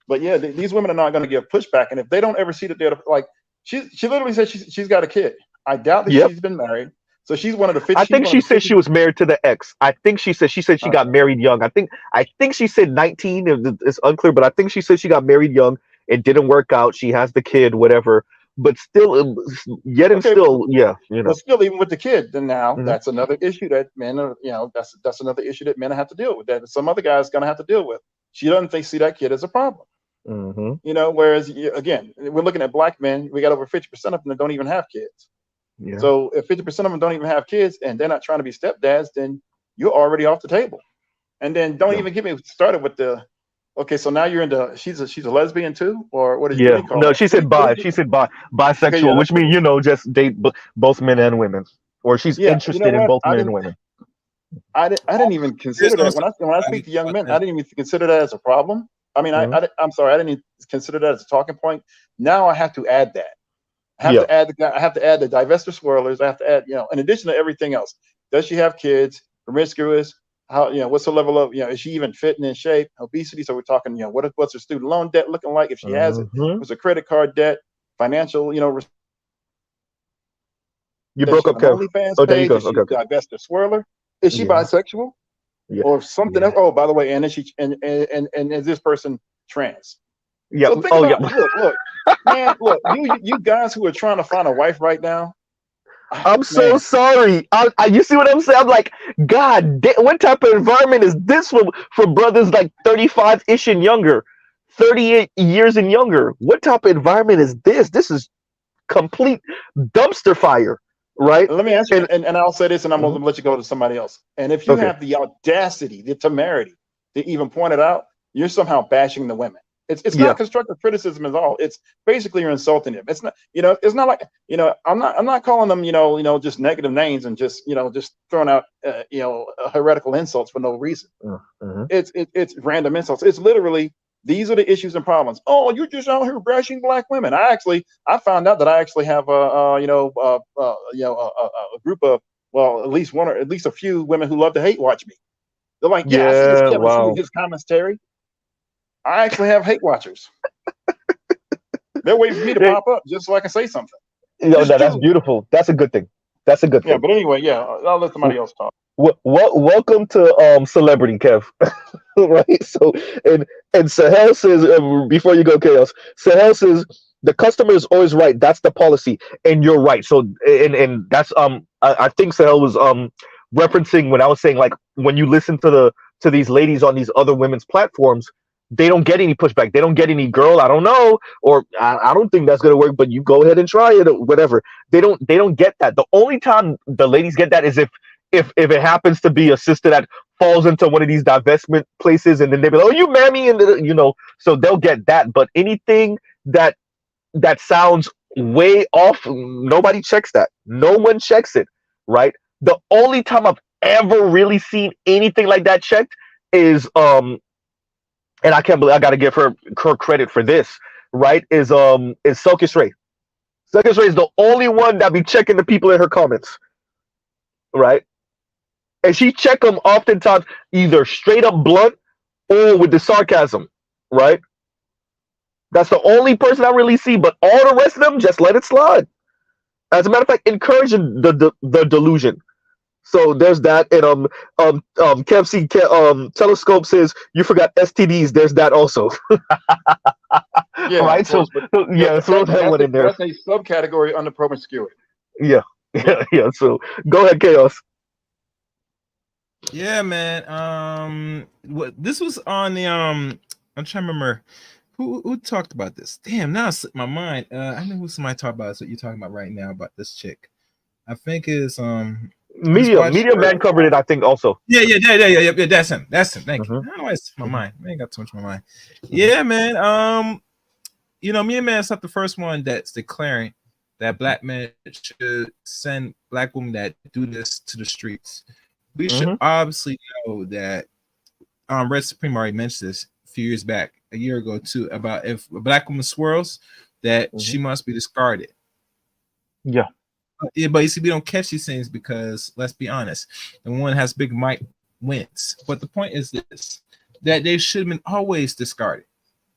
But yeah, these women are not going to give pushback, and if they don't ever see that they're like, she literally said she's got a kid. I doubt that Yep. she's been married. So she's one of the 50. I She's think one of she the said she 50. was married to the ex. I think she said she got Okay. married young. I think she said 19. It's unclear, but I think she said she got married young. It didn't work out. She has the kid, whatever. But still, yet and Okay, still, yeah, but still, even with the kid, then now Mhm. that's another issue that men are, that's another issue that men have to deal with. That some other guy's going to have to deal with. She doesn't think see that kid as a problem. Mhm. Whereas again, we're looking at black men. We got over 50% of them that don't even have kids. Yeah. So if 50% of them don't even have kids and they're not trying to be stepdads, then you're already off the table. And then don't Yeah. even get me started with the Okay, so now you're into she's a lesbian too, or what do Yeah. you call No, that? she said What bi. is it? She said bi Okay, yeah, bisexual, which that's what it means is. just date both men and women, or she's Yeah, you know interested in what? both men and women. I didn't even There's consider no that such when I speak to young men. I didn't even consider that as a problem. I mean, Mhm. I'm sorry, I didn't even consider that as a talking point. Now I have to add that. I have Yeah. to add I have to add the divestor swirlers. I have to add, in addition to everything else. Does she have kids? Promiscuous? How, what's the level of, is she even fit and in shape? Obesity. So we're talking, what's her student loan debt looking like if she has it? Hmm. What's her credit card debt? Financial, You does broke she have up, an Kev. OnlyFans Oh, there you page? go. Is she Okay. a Okay. divestor swirler? Is she Yeah. bisexual Yeah. or something Yeah. else? Oh, by the way, and is she and is this person trans? Yeah. So think Oh, yeah. about, look, man, look, you guys who are trying to find a wife right now, I'm so man, sorry. You see what I'm saying? I'm like, God, what type of environment is this for brothers like 35-ish and younger, 38 years and younger? What type of environment is this? This is complete dumpster fire, right? let me ask you, And and I'll say this, and I'm Mhm. gonna let you go to somebody else. And if you Okay. have the audacity, the temerity to even point it out, you're somehow bashing the women. It's Yeah. not constructive criticism at all. It's basically you're insulting them. It's not, it's not like, I'm not calling them, just negative names and just throwing out, heretical insults for no reason. Mm-hmm. It's random insults. It's literally, these are the issues and problems. Oh, you're just out here bashing black women. I found out that I actually have a group of, well, at least one or at least a few women who love to hate watch me. They're like, yeah, I see this Yeah. Kevin C with Wow. his commentary. I actually have hate watchers. They're waiting for me to Hey, pop up just so I can say something. no, It's that's true. beautiful. That's a good thing. That's a good Yeah, thing. but anyway, yeah, I'll let somebody else talk. Welcome to celebrity, Kev. Right. So and Sahel says, before you go, chaos. Sahel says the customer is always right. That's the policy, and you're right. So and that's I think Sahel was referencing when I was saying, like, when you listen to these ladies on these other women's platforms, they don't get any pushback. They don't get any girl, I don't know, or I don't think that's gonna work, but you go ahead and try it or whatever. They don't get that. The only time the ladies get that is if it happens to be a sister that falls into one of these divestment places, and then they be like, "Oh, you marry me," and so they'll get that. But anything that sounds way off, nobody checks that. No one checks it, right? The only time I've ever really seen anything like that checked is and I can't believe I got to give her credit for this, right? Is Selkish Ray. Selkish Ray is the only one that be checking the people in her comments, right? And she check them oftentimes either straight up blunt or with the sarcasm, right? That's the only person I really see, but all the rest of them just let it slide. As a matter of fact, encouraging the delusion. So there's that, and Kev C, Telescope says you forgot STDs. There's that also, Yeah, of right? So, course, but yeah, yeah, throw that that's one a in there. that's a subcategory under promiscuity. Yeah, Yeah. yeah. So go ahead, chaos. Yeah, man. What this was on the I'm trying to remember who talked about this. Damn, now it slipped my mind. I know who somebody talked about. Is what you're talking about right now about this chick. I think is I just watched Media her. man covered it, I think, also. Yeah. That's him. That's him. Thank you. Hmm. I don't know why it's my Hmm. mind. I ain't got too much on my mind. Hmm. Yeah, man. Me and man is not the first one that's declaring that black men should send black women that do this to the streets. We should Hmm. obviously know that Red Supreme already mentioned this a few years back, a year ago too, about if a black woman swirls, that Hmm. she must be discarded. Yeah. Yeah, but you see, we don't catch these things because, let's be honest, the one has big mic wins. But the point is this: that they should have been always discarded.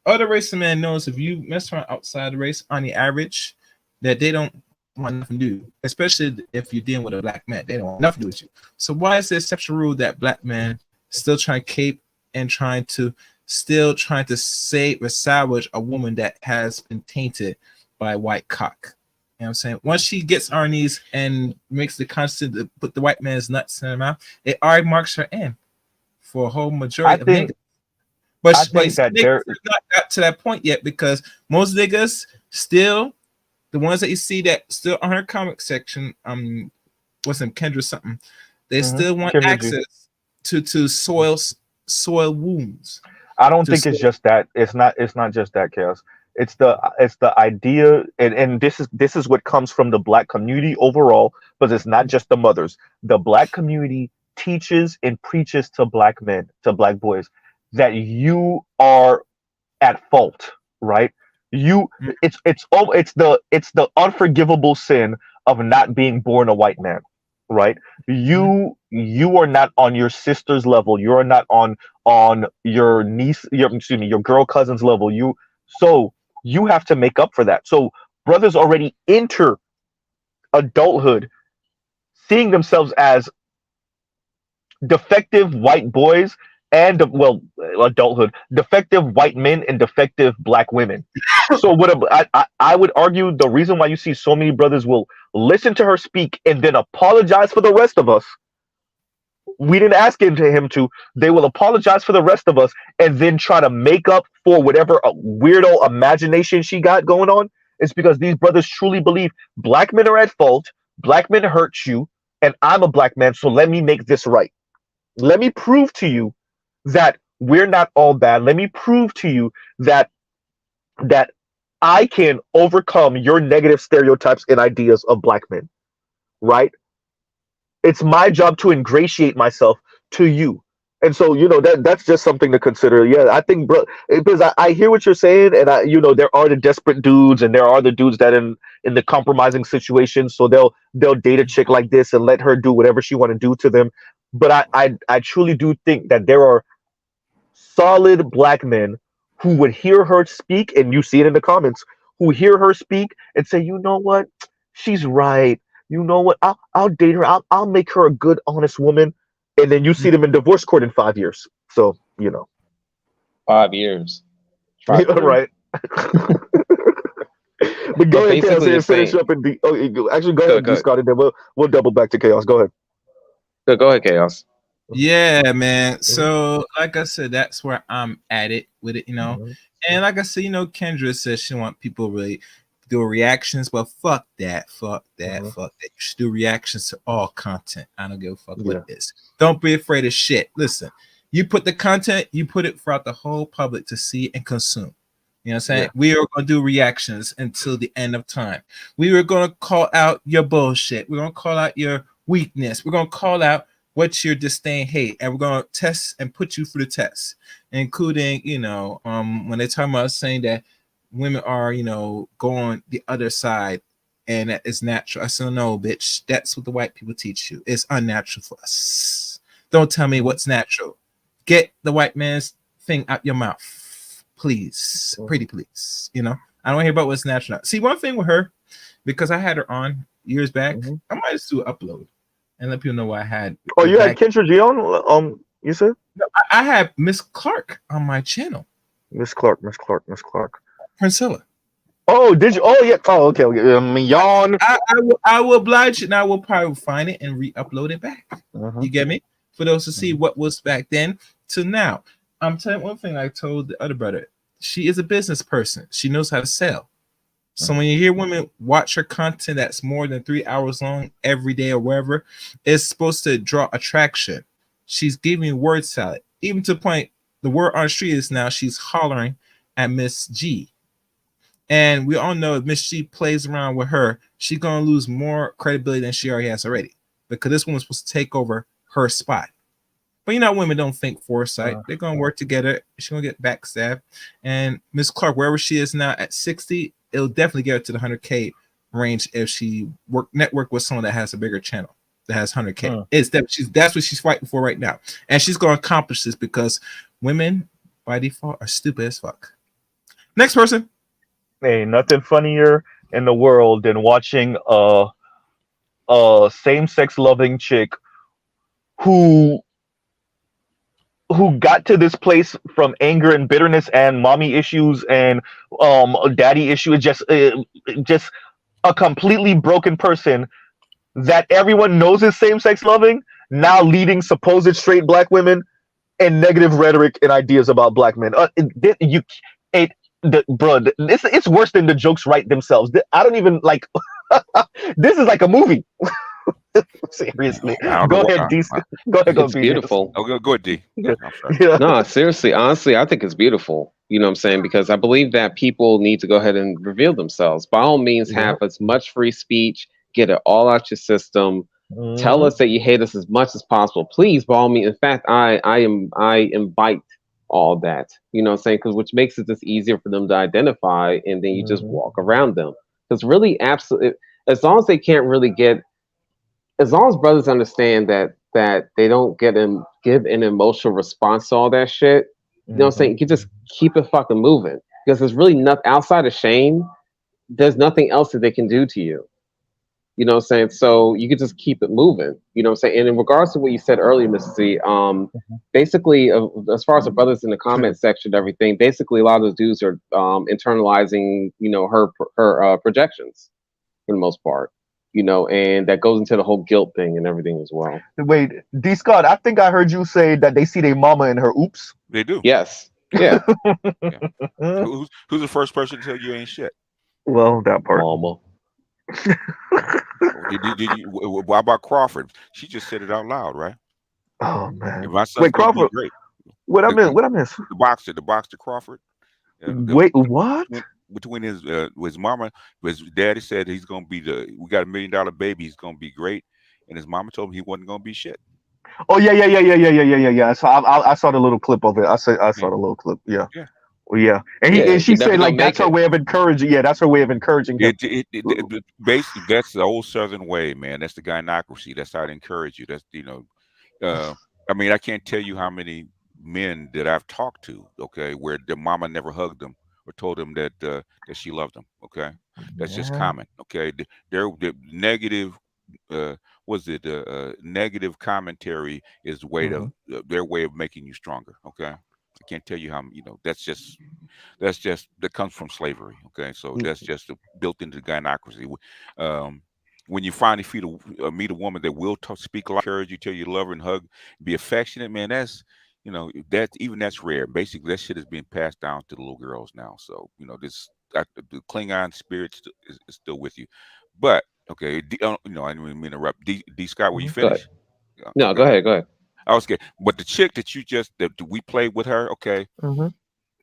Other race of man knows if you mess around outside the race, on the average, that they don't want nothing to do, especially if you're dealing with a black man. They don't want nothing to do with you. So why is the exception rule that black men still trying to cape and trying to save or salvage a woman that has been tainted by white cock? You know what I'm saying? Once she gets on her knees and makes the constant to put the white man's nuts in her mouth, it already marks her in for a whole I majority of think niggas. But I think that niggas there. have not got to that point yet because most niggas still, the ones that you see that still on her comic section, what's them, Kendra something, they Mhm. still want Kendra G. access to soil wounds. I don't to think it's say, just that. It's not just that, Chaos. It's the idea, and this is what comes from the black community overall, but it's not just the mothers. The black community teaches and preaches to black men, to black boys, that you are at fault, right? You mm, it's the unforgivable sin of not being born a white man, right? mm, You are not on your sister's level. You are not on your niece, your excuse me, your girl cousin's level. So you have to make up for that. So brothers already enter adulthood seeing themselves as defective white boys and well, adulthood, defective white men and defective black women. So I would argue the reason why you see so many brothers will listen to her speak and then apologize for the rest of us. We didn't ask him to. They will apologize for the rest of us and then try to make up for whatever weirdo imagination she got going on. It's because these brothers truly believe black men are at fault, black men hurt you, and I'm a black man, so let me make this right. Let me prove to you that we're not all bad. Let me prove to you that that I can overcome your negative stereotypes and ideas of black men, right? It's my job to ingratiate myself to you. And so, that's just something to consider. Yeah, I think, bro, because I hear what you're saying, and there are the desperate dudes, and there are the dudes that in the compromising situations, so they'll date a chick like this and let her do whatever she want to do to them. But I truly do think that there are solid black men who would hear her speak, and you see it in the comments, who hear her speak and say, you know what, she's right. You know what, I'll date her. I'll make her a good, honest woman. And then you see them in divorce court in 5 years. So 5 years. right. But go ahead, Chaos, basically and finish up in actually go ahead, Go. Scott, and then we'll double back to Chaos. Go ahead. Go ahead, Chaos. yeah, man. So, like I said, that's where I'm at it with it, Mhm. And like I said, Kendra says she want people really do reactions, but fuck that. Mhm. Fuck that. You should do reactions to all content. I don't give a fuck Yeah. what it is. Don't be afraid of shit. Listen, you put the content, you put it throughout the whole public to see and consume. You know what I'm saying? Yeah. We are going to do reactions until the end of time. We are going to call out your bullshit. We're going to call out your weakness. We're going to call out what your disdain, hate, and we're going to test and put you through the test, including, when they're talking about saying that women are, going the other side and that is natural. I said, no, bitch, that's what the white people teach you. It's unnatural for us. Don't tell me what's natural. Get the white man's thing out your mouth, please. Pretty please. I don't want to hear about what's natural. See, one thing with her, because I had her on years back, I might just do an upload and let people know what I had. Oh, you had Kendra G on, you said? No, I had Miss Clark on my channel. Miss Clark. Priscilla. Oh, did you? Oh, yeah. Oh, okay. Yawn. I will oblige you, and I will probably find it and re-upload it back. You get me? For those to see what was back then to now. I'm telling you one thing I told the other brother. She is a business person. She knows how to sell. So when you hear women watch her content that's more than 3 hours long every day or wherever, it's supposed to draw attraction. She's giving word salad. Even to the point, the word on the street is now she's hollering at Miss G. And we all know if Miss G plays around with her, she's going to lose more credibility than she already has already. Because this woman's supposed to take over her spot. But women don't think foresight. They're going to work together. She's going to get backstabbed. And Miss Clark, wherever she is now at 60, it'll definitely get her to the 100K range if she network with someone that has a bigger channel that has 100K. That's what she's fighting for right now. And she's going to accomplish this because women, by default, are stupid as fuck. Next person. Hey, nothing funnier in the world than watching a same-sex loving chick who got to this place from anger and bitterness and mommy issues and daddy issue. Just a completely broken person that everyone knows is same-sex loving, now leading supposed straight black women and negative rhetoric and ideas about black men. It's worse than the jokes write themselves. I don't even like. This is like a movie. Seriously. I don't Go know ahead, D. Go ahead, go It's BDS. beautiful. Oh, go ahead, D. Yeah. I'm sorry. Yeah. No, seriously, honestly, I think it's beautiful. You know what I'm saying? Because I believe that people need to go ahead and reveal themselves. By all means, have as much free speech, get it all out your system. Tell us that you hate us as much as possible. Please, by all means. In fact, I invite all that. You know what I'm saying? Because which makes it just easier for them to identify, and then you just walk around them. Because really, absolutely, as long as they can't really get, as long as brothers understand that they don't give an emotional response to all that shit, you know what I'm saying? You can just keep it fucking moving. Because there's really nothing outside of shame, there's nothing else that they can do to you. You know what I'm saying? So you can just keep it moving. You know what I'm saying? And in regards to what you said earlier, Mr. Z, basically, as far as the brothers in the comment section and everything, basically a lot of those dudes are internalizing, you know, her projections for the most part. You know, and that goes into the whole guilt thing and everything as well. Wait, D. Scott, I think I heard you say that they see their mama in her oops. They do. Yes. Yeah. Who's the first person to tell you ain't shit? Well, that part. Mama. Did you? Why about Crawford? She just said it out loud, right? Oh man. If my son's Wait, gonna be Crawford. great. What I miss? The boxer Crawford. Wait, what? Between his mama, his daddy said he's gonna be we got $1 million baby. He's gonna be great, and his mama told him he wasn't gonna be shit. Oh yeah. So I saw the little clip of it. I saw the little clip. Yeah. Yeah. Well, yeah. And she said like that's her way of encouraging. Yeah, that's her way of encouraging him. Basically, that's the old Southern way, man. That's the gynocracy. That's how to encourage you. That's I mean, I can't tell you how many men that I've talked to, okay, where their mama never hugged them or told them that that she loved them. Okay, that's just common. Okay, the negative. Negative commentary is the way to their way of making you stronger. Okay, I can't tell you how that's just that comes from slavery. Okay, so that's just built into the gynocracy. When you finally meet a woman that will speak a lot, encourage you, tell you love her and hug, be affectionate, man, that's that's rare. Basically, that shit is being passed down to the little girls now. So the Klingon spirit is still with you. But okay, I didn't mean to interrupt. D. Scott, were you finished? No, go ahead. I was okay, but the chick that we played with her, okay,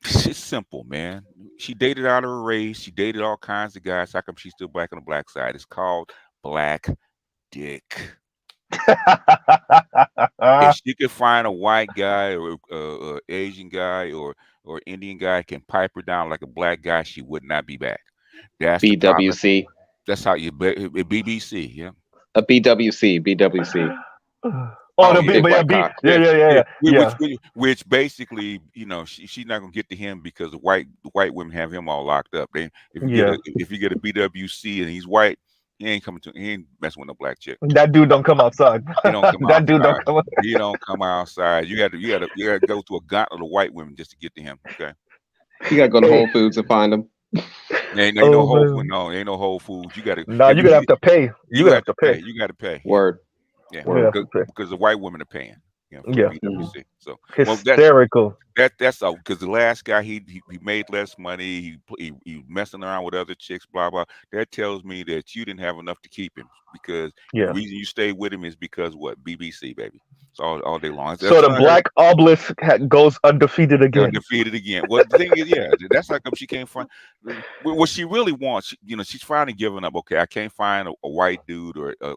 it's simple, man. She dated out of her race. She dated all kinds of guys. How come she's still black on the black side? It's called black dick. If she could find a white guy or Asian guy or Indian guy can pipe her down like a black guy, she would not be back. That's BWC. That's how you BBC, yeah. A BWC. Which basically, she's not gonna get to him because the white women have him all locked up. If you get a BWC and he's white, he ain't messing with no black chick. That dude don't come outside. He don't come outside. Dude don't come outside. He don't come outside. You gotta go through a gauntlet of white women just to get to him. Okay. You gotta go to Whole Foods and find him. Ain't no Whole Foods. No, ain't no Whole Foods. You gotta. No, you're gonna have to pay. You have to pay. You gotta pay. Word. Yeah, because the white women are paying. BWC. So hysterical. That's all because the last guy he made less money. He messing around with other chicks. Blah blah. That tells me that you didn't have enough to keep him because the reason you stayed with him is because what? BBC, baby. It's all day long. So the black obelisk goes undefeated again. Undefeated again. Well, the thing is, that's like she can't find what she really wants. She's finally giving up. Okay, I can't find a white dude or a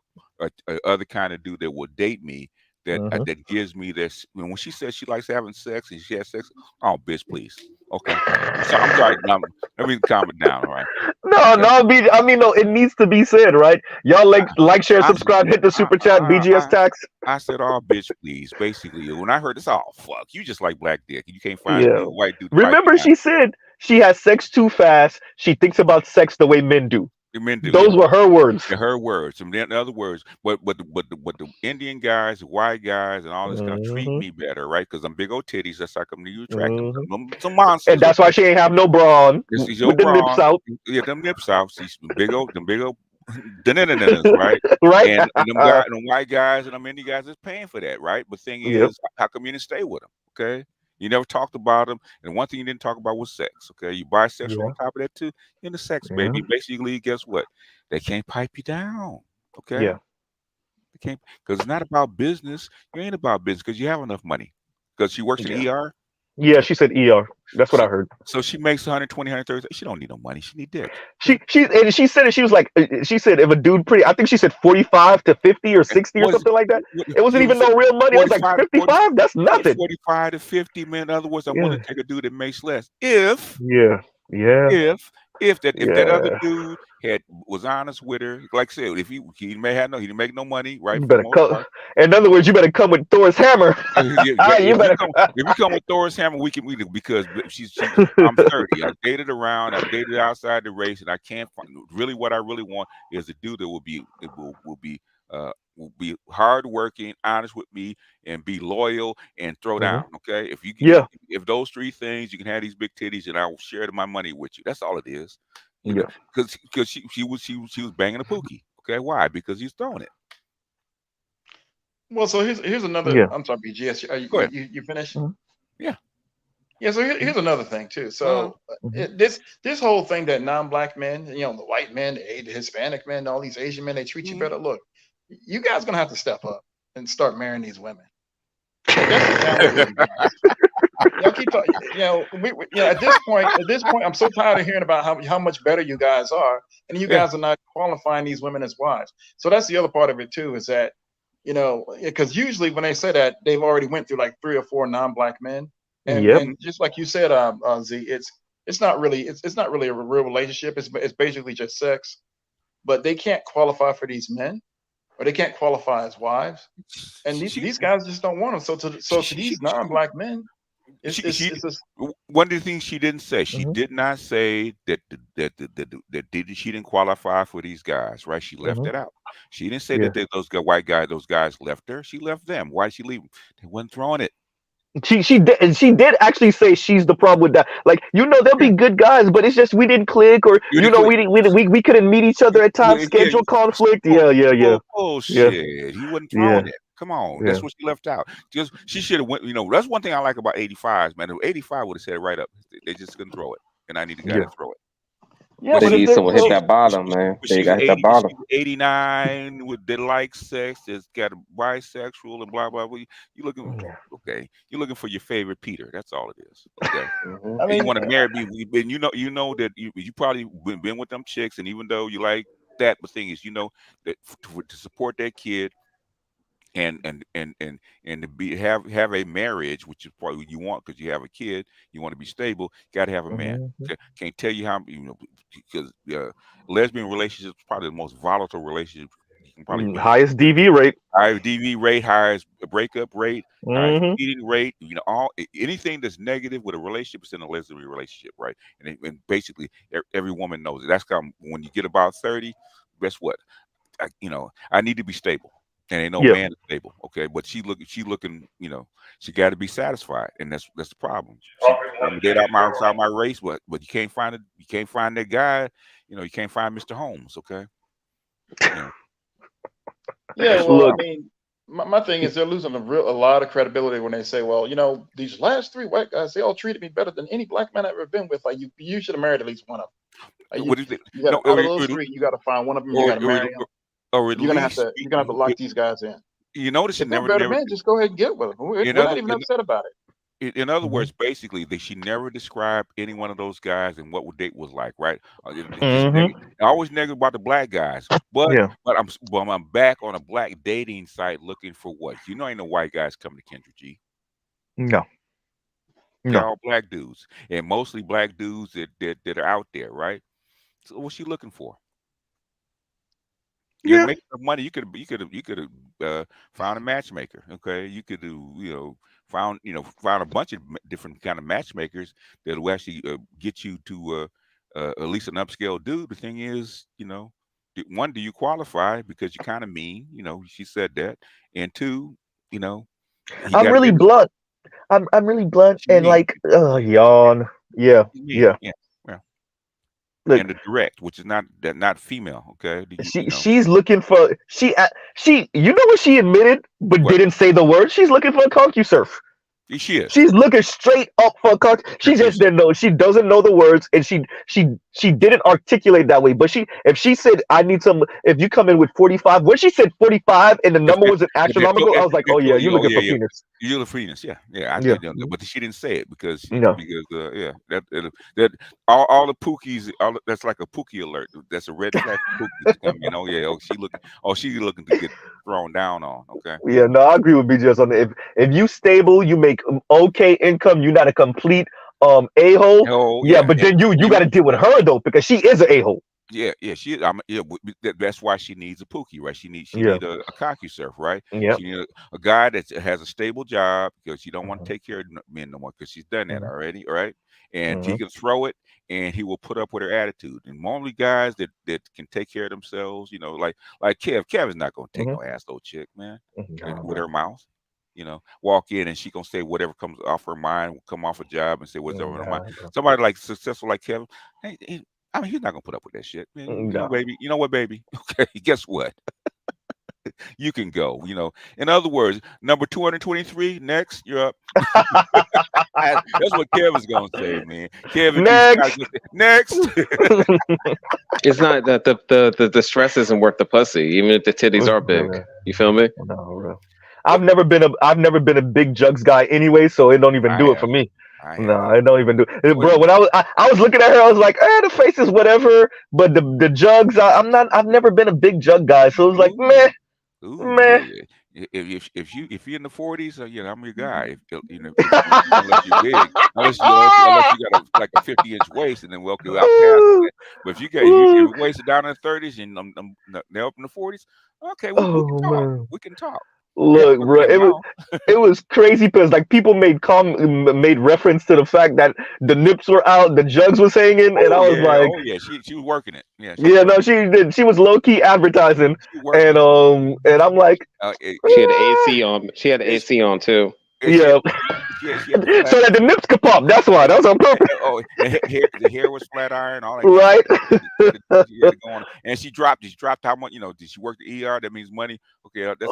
other kind of dude that will date me. That gives me this. When she says she likes having sex and she has sex, oh, bitch, please. Okay. So I'm sorry. Let me calm it down, all right? No, it needs to be said, right? Y'all like, share, subscribe, hit the super chat, BGS tax. I said, oh, bitch, please. Basically, when I heard this, oh, fuck, you just like black dick. You can't find a white dude. Remember, she said she has sex too fast. She thinks about sex the way men do. Those were her words. Her words. In other words, but the Indian guys, the white guys, and all this gonna treat me better, right? Because I'm big old titties. That's how come you attract them. Some monsters. And that's why she ain't have no bra on. With the nips out. Yeah, them nips out. She's big old, right? Right. And them white guys and them Indian guys is paying for that, right? But thing is, how come you didn't stay with them? Okay. You never talked about them, and one thing you didn't talk about was sex. Okay, you bisexual on top of that too. You're into sex, baby. Basically, guess what? They can't pipe you down. Okay. Yeah. can't, because it's not about business. You ain't about business because you have enough money. Because she works in Yeah. ER. Yeah, she said ER. That's what I She, heard. so she makes 120, 130. She don't need no money. She need dick. She said it. She was like, she said if a dude pretty, I think she said 45 to 50 or 60 or What is something like that. what, It wasn't you even no real money. I was like 45, 55. That's yeah, nothing. 45 to 50, man. In other words, I'm Yeah, willing to take a dude that makes less. If yeah, yeah, that other yeah. dude was honest with her, like I said, if he didn't make no money, right, You for the better most come. part. In other words, you better come with Thor's hammer. Yeah, You better. if you come with Thor's hammer, we can because I'm 30. I've dated around, I've dated outside the race, and I can't find really what I really want is a dude that will be hardworking, honest with me, and be loyal and throw down. Okay, if you Yeah, if those three things, you can have these big titties, and I will share my money with you. That's all it is. You know, yeah. because she was banging a pookie. Okay, why? Because he's throwing it. Well, so here's another. Yeah. I'm sorry, BGS. Are Go ahead. you finished? Yeah. Yeah. So here's another thing too. So Mhm. this whole thing that non-black men, the white men, the Hispanic men, all these Asian men, they treat you better. Look, you guys gonna have to step up and start marrying these women. Like that's the challenge for you guys. Y'all keep talking. At this point, I'm so tired of hearing about how much better you guys are, and you guys are not qualifying these women as wives. So that's the other part of it too, is that because usually when they say that, they've already went through like 3 or 4 non-black men, Yep. and just like you said, Z, it's not really a real relationship. It's basically just sex, but they can't qualify for these men, or they can't qualify as wives, and these guys just don't want them. So to these non-black men, it's just one of the things she didn't say, she Mhm. did not say that she didn't qualify for these guys, right? She left Mhm. it out. She didn't say Yeah. that those guys left her. She left them. Why did she leave them? They wasn't throwing it. She did actually say she's the problem with that. Like, they'll be good guys, but it's just we didn't click, or You didn't click. we couldn't meet each other at times, schedule conflict. Yeah. Bullshit. He wasn't Yeah. throwing it. Come on, Yeah. that's what she left out. She should have went. That's one thing I like about 85s, man. If 85 would have said it right up. They just couldn't throw it, and I need a guy Yeah. to throw it. Yeah, They but if need they someone hit so that bottom, man. But They she's got to hit that 80. bottom. She's 89 with that like sex. That's got a bisexual and blah blah blah. You looking okay? You're looking for your favorite Peter. That's all it is. Okay. Mhm. I And you mean, want to marry me, and that you probably been with them chicks, and even though you like that, the thing is, that to support that kid and to be have a marriage, which is probably what you want because you have a kid, you want to be stable, you got to have a man. Can't tell you how because lesbian relationships is probably the most volatile relationship you can probably be in. highest DV rate. Highest DV rate, highest breakup rate, highest Mhm. cheating rate. Anything that's negative with a relationship is in a lesbian relationship, right? And basically every woman knows it. That's when you get about 30. Guess what? I need to be stable. And ain't no Yeah. man is stable, okay. But she looking, she got to be satisfied, and that's the problem. She want me to date outside my race, but you can't find it. You can't find that guy. You can't find Mr. Holmes, okay. yeah. Well, Look. I mean, my thing is they're losing a lot of credibility when they say, well, these last 3 white guys, they all treated me better than any black man I've ever been with. Like you should have married at least one of them. What is it? You got No, out of those 3, you got to find one of them. You got to marry them. or at You're gonna have least to lock these guys in. you notice it If they're never better men, just go ahead and get with them. We're not even upset about it. In other words, basically, she never described any one of those guys and what date was like, right? Always negative about the black guys, but I'm back on a black dating site looking for what? Ain't no white guys coming to Kendra G. No. They're all black dudes, and mostly black dudes that are out there, right? So what's she looking for? You make enough money. You could have found a matchmaker. Okay, you could do found a bunch of different kind of matchmakers that will actually get you to at least an upscale dude. The thing is, one, do you qualify because you're kind of mean? She said that, and 2, I'm really blunt. I'm really blunt and like yawn. Yeah. Look, and the direct, which is not female. Okay, she's looking for she. You know what she admitted, but didn't say the word. She's looking for a CompuServe. She is. She's looking straight up for a car. She just didn't know. She doesn't know the words, and she didn't articulate that way. But if she said, "I need some," if you come in with 45, when she said 45 and the number was an astronomical, I was like, "Oh yeah, you're looking for penis." You're looking for penis. Yeah. I Yeah. did, but she didn't say it because No. that all the pookies, that's like a pookie alert. That's a red flag for pookies coming in. Oh yeah. She's looking to get thrown down on. Okay. Yeah, no, I agree with BGS on that. If you stable, you make okay income, you're not a complete a-hole. Oh Yeah, but then you got to deal with her though, because she is an a-hole. Yeah, she. That's why she needs a pookie, right? She needs a CompuServe, right? Yeah. She needs a guy that has a stable job because she don't want to take care of men no more because she's done that already, right? And he can throw it, and he will put up with her attitude. And normally guys that can take care of themselves, like Kev. Kev is not gonna take no asshole chick, man, with her mouth. Walk in and she gonna say whatever comes off her mind, come off a job and say whatever on her mind. Somebody like successful like Kevin, I mean, he's not gonna put up with that shit, man. You know, baby. You know what, baby? Okay, guess what? You can go. In other words, number 223. Next, you're up. That's what Kevin's gonna say, man. Kevin, next. It's not that the stress isn't worth the pussy, even if the titties are big. You feel me? No, bro. I've never been a big jugs guy anyway, so it don't even do it for me. No, I don't even do it, bro. When I was looking at her, I was like, the face is whatever, but the jugs, I've never been a big jug guy, so it was like, meh. If you're in the 40s, I'm your guy. Unless you're big, unless you got like a 50-inch waist, and then welcome you out past that. But if you're wasted down in the 30s and I'm now up in the 40s, okay, we can talk. Look, bro, it was crazy because like people made reference to the fact that the nips were out, the jugs was hanging, and I was like, she was working it. No, she did. She was low key advertising, and I'm like, she had AC on. She had AC on too. Yeah. So that the nips could pop. That's why. That was on purpose. The hair was flat iron. All that. Right. She had going. And she dropped how much? Did she work the ER? That means money. Okay, that's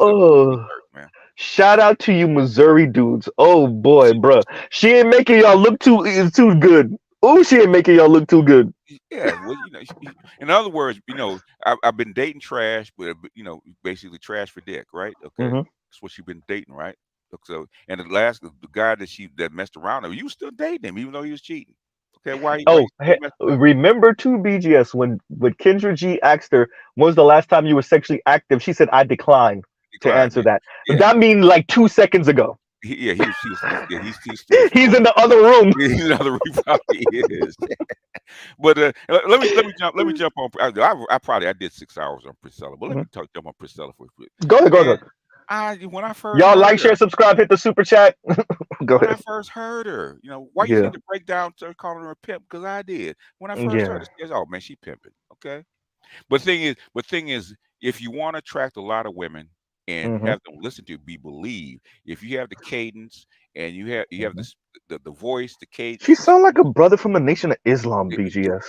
man. Shout out to you, Missouri dudes. Oh boy, bro. She ain't making y'all look too good. Oh, she ain't making y'all look too good. Yeah, well, in other words, I've been dating trash, but basically trash for dick, right? Okay, that's what you've been dating, right? So, and the guy that messed around with, you still dating him even though he was cheating. Okay, why? Remember too, BGS, when Kendra G asked her, when was the last time you were sexually active? She said, I declined to answer that. Yeah. That means like 2 seconds ago. He's in the other room. He's in the other room. Probably is. But let me jump on. I did 6 hours on Priscilla, but let me jump on Priscilla for a quick. Go ahead. When I first y'all like, share, subscribe, hit the super chat. Go ahead. When I first heard her, why you need to break down to calling her a pimp? Because I did. When I first heard her, she says, "Oh man, she pimping." Okay, but thing is, if you want to attract a lot of women and have them listen to you, be believed, if you have the cadence and you have the voice, the cadence. She sound like a brother from the Nation of Islam, BGS.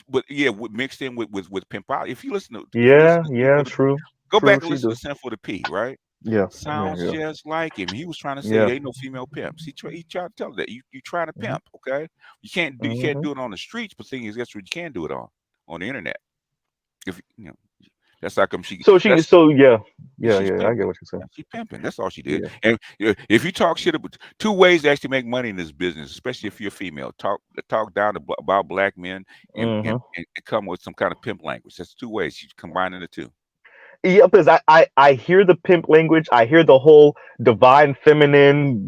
But mixed in with pimp out. If you listen to, true. Go back and listen to Sinful to P, right? Yeah. Sounds just like him. He was trying to say there ain't no female pimps. He tried to tell that you trying to pimp, okay? You can't do it on the streets, but the thing is, guess what? You can do it on the internet. If that's how come she. I get what you're saying. She pimping. That's all she did. Yeah. And if you talk shit about 2 ways to actually make money in this business, especially if you're a female, talk down about black men and come with some kind of pimp language. That's 2 ways. She's combining the 2. Yeah, because I hear the pimp language. I hear the whole divine feminine,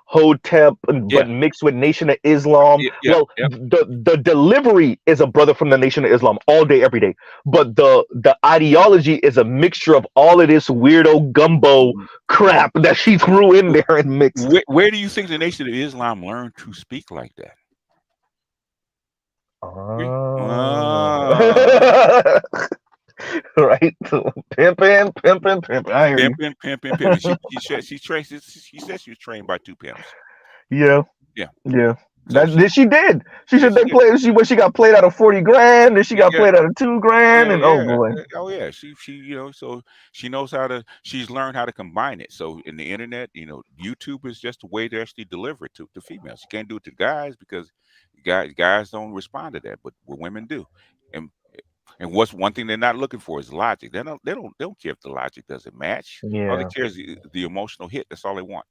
hotep, but mixed with Nation of Islam. The delivery is a brother from the Nation of Islam all day, every day. But the ideology is a mixture of all of this weirdo gumbo crap that she threw in there and mixed. Where do you think the Nation of Islam learned to speak like that? Right, pimping. I hear pimping. She said she was trained by 2 pimps. Yeah. So She did. She yeah, said they she did. played. She got played out of 40 grand, and she got Yeah, played out of 2 grand, and oh boy. oh yeah. She so she knows how to. She's learned how to combine it. So in the internet, YouTube is just a way to actually deliver it to females. You can't do it to guys because guys don't respond to that, but women do. And and what's one thing they're not looking for is logic. They don't care if the logic doesn't match. All they Yeah. care is the emotional hit. That's all they want.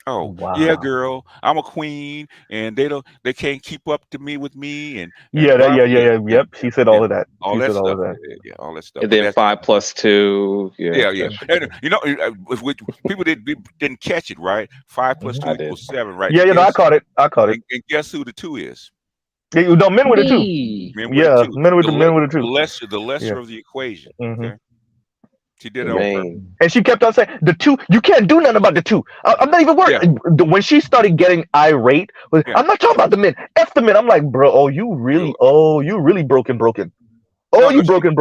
Oh yeah, Wow. girl, I'm a queen, and they can't keep up to me with me, and Yeah. blah, yeah, Yep. She said all of that. all She that said all stuff, of that. yeah, all that stuff. And But then that's 5 + 2. Yeah, yeah. gotcha. And people didn't catch it, right? 5 + 2 I did. equals 7, right? Yeah. And No, I caught it. and guess who the 2 is? Yeah, no, men with it too. Me. Men with a Yeah, 2. men with it too. The lesser Yeah. of the equation. Mhm. Okay, she did it on purpose. Man. And she kept on saying the 2. You can't do nothing about the 2. I'm not even worried. When she started getting irate, Yeah. I'm not talking about the men. F the men. I'm like, bro. Oh, you really broken. Oh, No, you broken.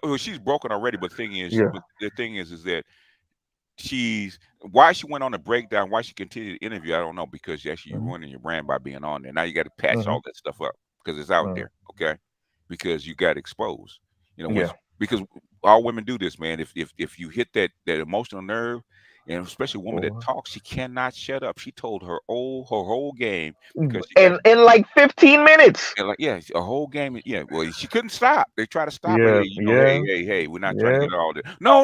no, she's broken already. But Yeah. the thing is that why she went on a breakdown, why she continued the interview, I don't know, because actually you're ruining your brand by being on there. Now you got to patch all that stuff up because it's out there, okay? Because you got exposed, because all women do this, man. If you hit that emotional nerve, and especially a woman that talks, she cannot shut up. She told her whole game because in like 15 minutes. and a whole game. Yeah, well, she couldn't stop. They try to stop Yeah, her. Hey, we're not trying to get all this. No.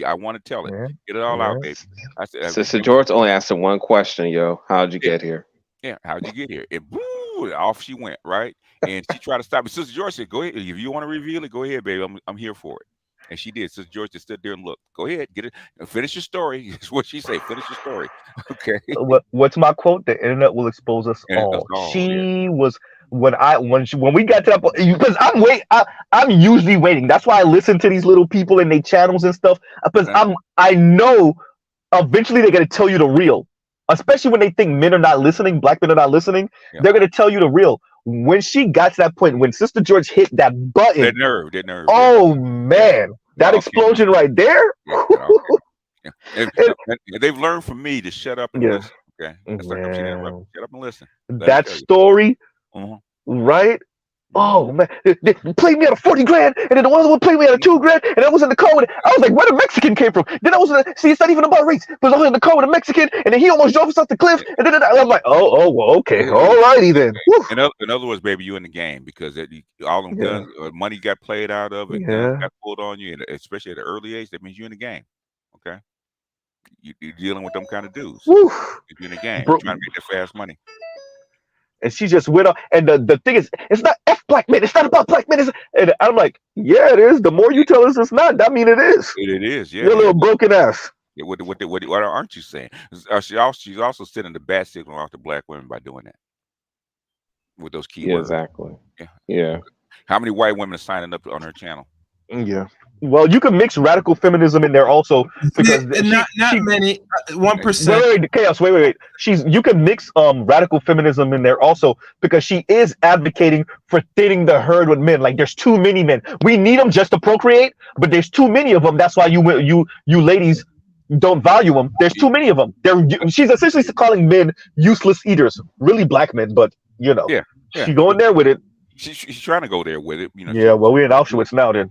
I want to tell it. Yeah, Get it all out, baby. I said, Sister George only asked her one question, yo. How'd you get here? Yeah, how'd you get here? And boo, off she went, right? And she tried to stop me. Sister George said, "Go ahead. If you want to reveal it, go ahead, baby. I'm here for it." And she did. Sister George just stood there and looked. Go ahead, get it. Finish your story. That's what she said. Finish your story. Okay. What's my quote? The internet will expose us all. She was when we got to that point, because I'm usually waiting. That's why I listen to these little people and their channels and stuff. Because I know eventually they're gonna tell you the real. Especially when they think men are not listening, black men are not listening, they're gonna tell you the real. When she got to that point, when Sister George hit that button, that nerve. Oh man, that explosion right there. And they've learned from me to shut up and listen. Okay, that's like she interrupted. Shut up and listen. That story, right? Oh man, they played me out of 40 grand, and then the other one played me out of 2 grand, and I was in the car with it. I was like, where the Mexican came from? Then I was see, it's not even about race, because I was in the car with a Mexican, and then he almost drove us off the cliff, and then I'm like, well, okay, all righty then. In other words, baby, you in the game because all them guns, money got played out of it, guns got pulled on you, and especially at an early age, that means you're in the game. Okay, you're dealing with them kind of dudes. You're in the game, you're trying to make that fast money. And she just went on. And the thing is, it's not black men. It's not about black men. And I'm like, yeah, it is. The more you tell us it's not, that mean it is. It is, yeah. You're a little broken ass. Yeah, what aren't you saying? She's also sending the bad signal out to black women by doing that. With those keywords. Yeah, exactly. Yeah. How many white women are signing up on her channel? Yeah. Well, you can mix radical feminism in there also because not many. 1%. Wait, chaos. Wait. You can mix radical feminism in there also because she is advocating for thinning the herd with men. Like there's too many men. We need them just to procreate, but there's too many of them. That's why you ladies don't value them. There's too many of them. She's essentially calling men useless eaters. Really black men, but she going there with it. She's trying to go there with it, Yeah, well, we're in Auschwitz now. Then,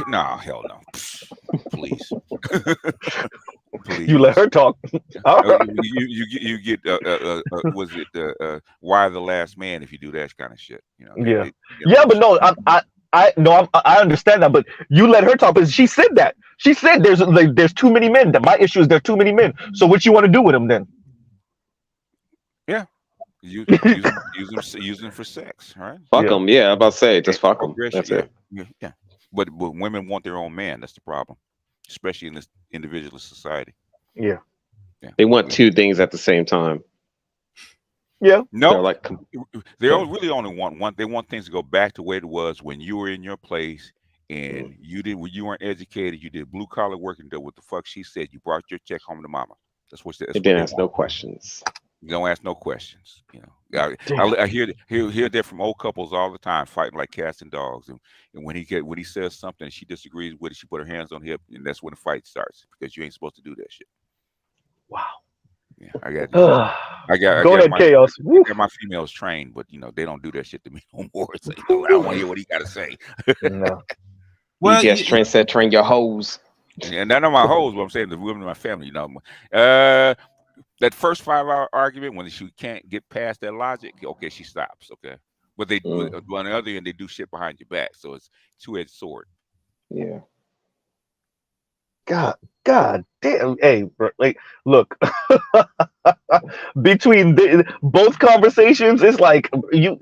no, hell no, please. Please. You let her talk. You get was it Why the Last Man if you do that kind of shit? But no, I understand that, but you let her talk because she said that. She said there's too many men. That my issue is there's too many men. So what you want to do with them then? Yeah. Use them for sex, right? Fuck them, I'm about to say, just fuck them. That's it. Yeah. But women want their own man. That's the problem, especially in this individualist society. Yeah. They want two things at the same time. Yeah. No, they really only want one. They want things to go back to where it was when you were in your place and you weren't educated. You did blue collar work and did what the fuck she said. You brought your check home to mama. That's what. It didn't ask no questions. You don't ask no questions. I hear that from old couples all the time, fighting like cats and dogs. And when he says something, she disagrees with it. She put her hands on hip, and that's when the fight starts because you ain't supposed to do that shit. Wow. Yeah, I got Go ahead, Chaos. Woo. my females trained, but they don't do that shit to me no more. So, I don't want to hear what he got to say. No. Well, EBS Trent said, train your hoes. And none of my hoes, what I'm saying, the women in my family, that first 5-hour argument when she can't get past that logic, okay, she stops, okay. But they on the other end, they do shit behind your back, so it's two-edged sword. Yeah. God damn. Hey, bro, like, look, between both conversations, it's like you.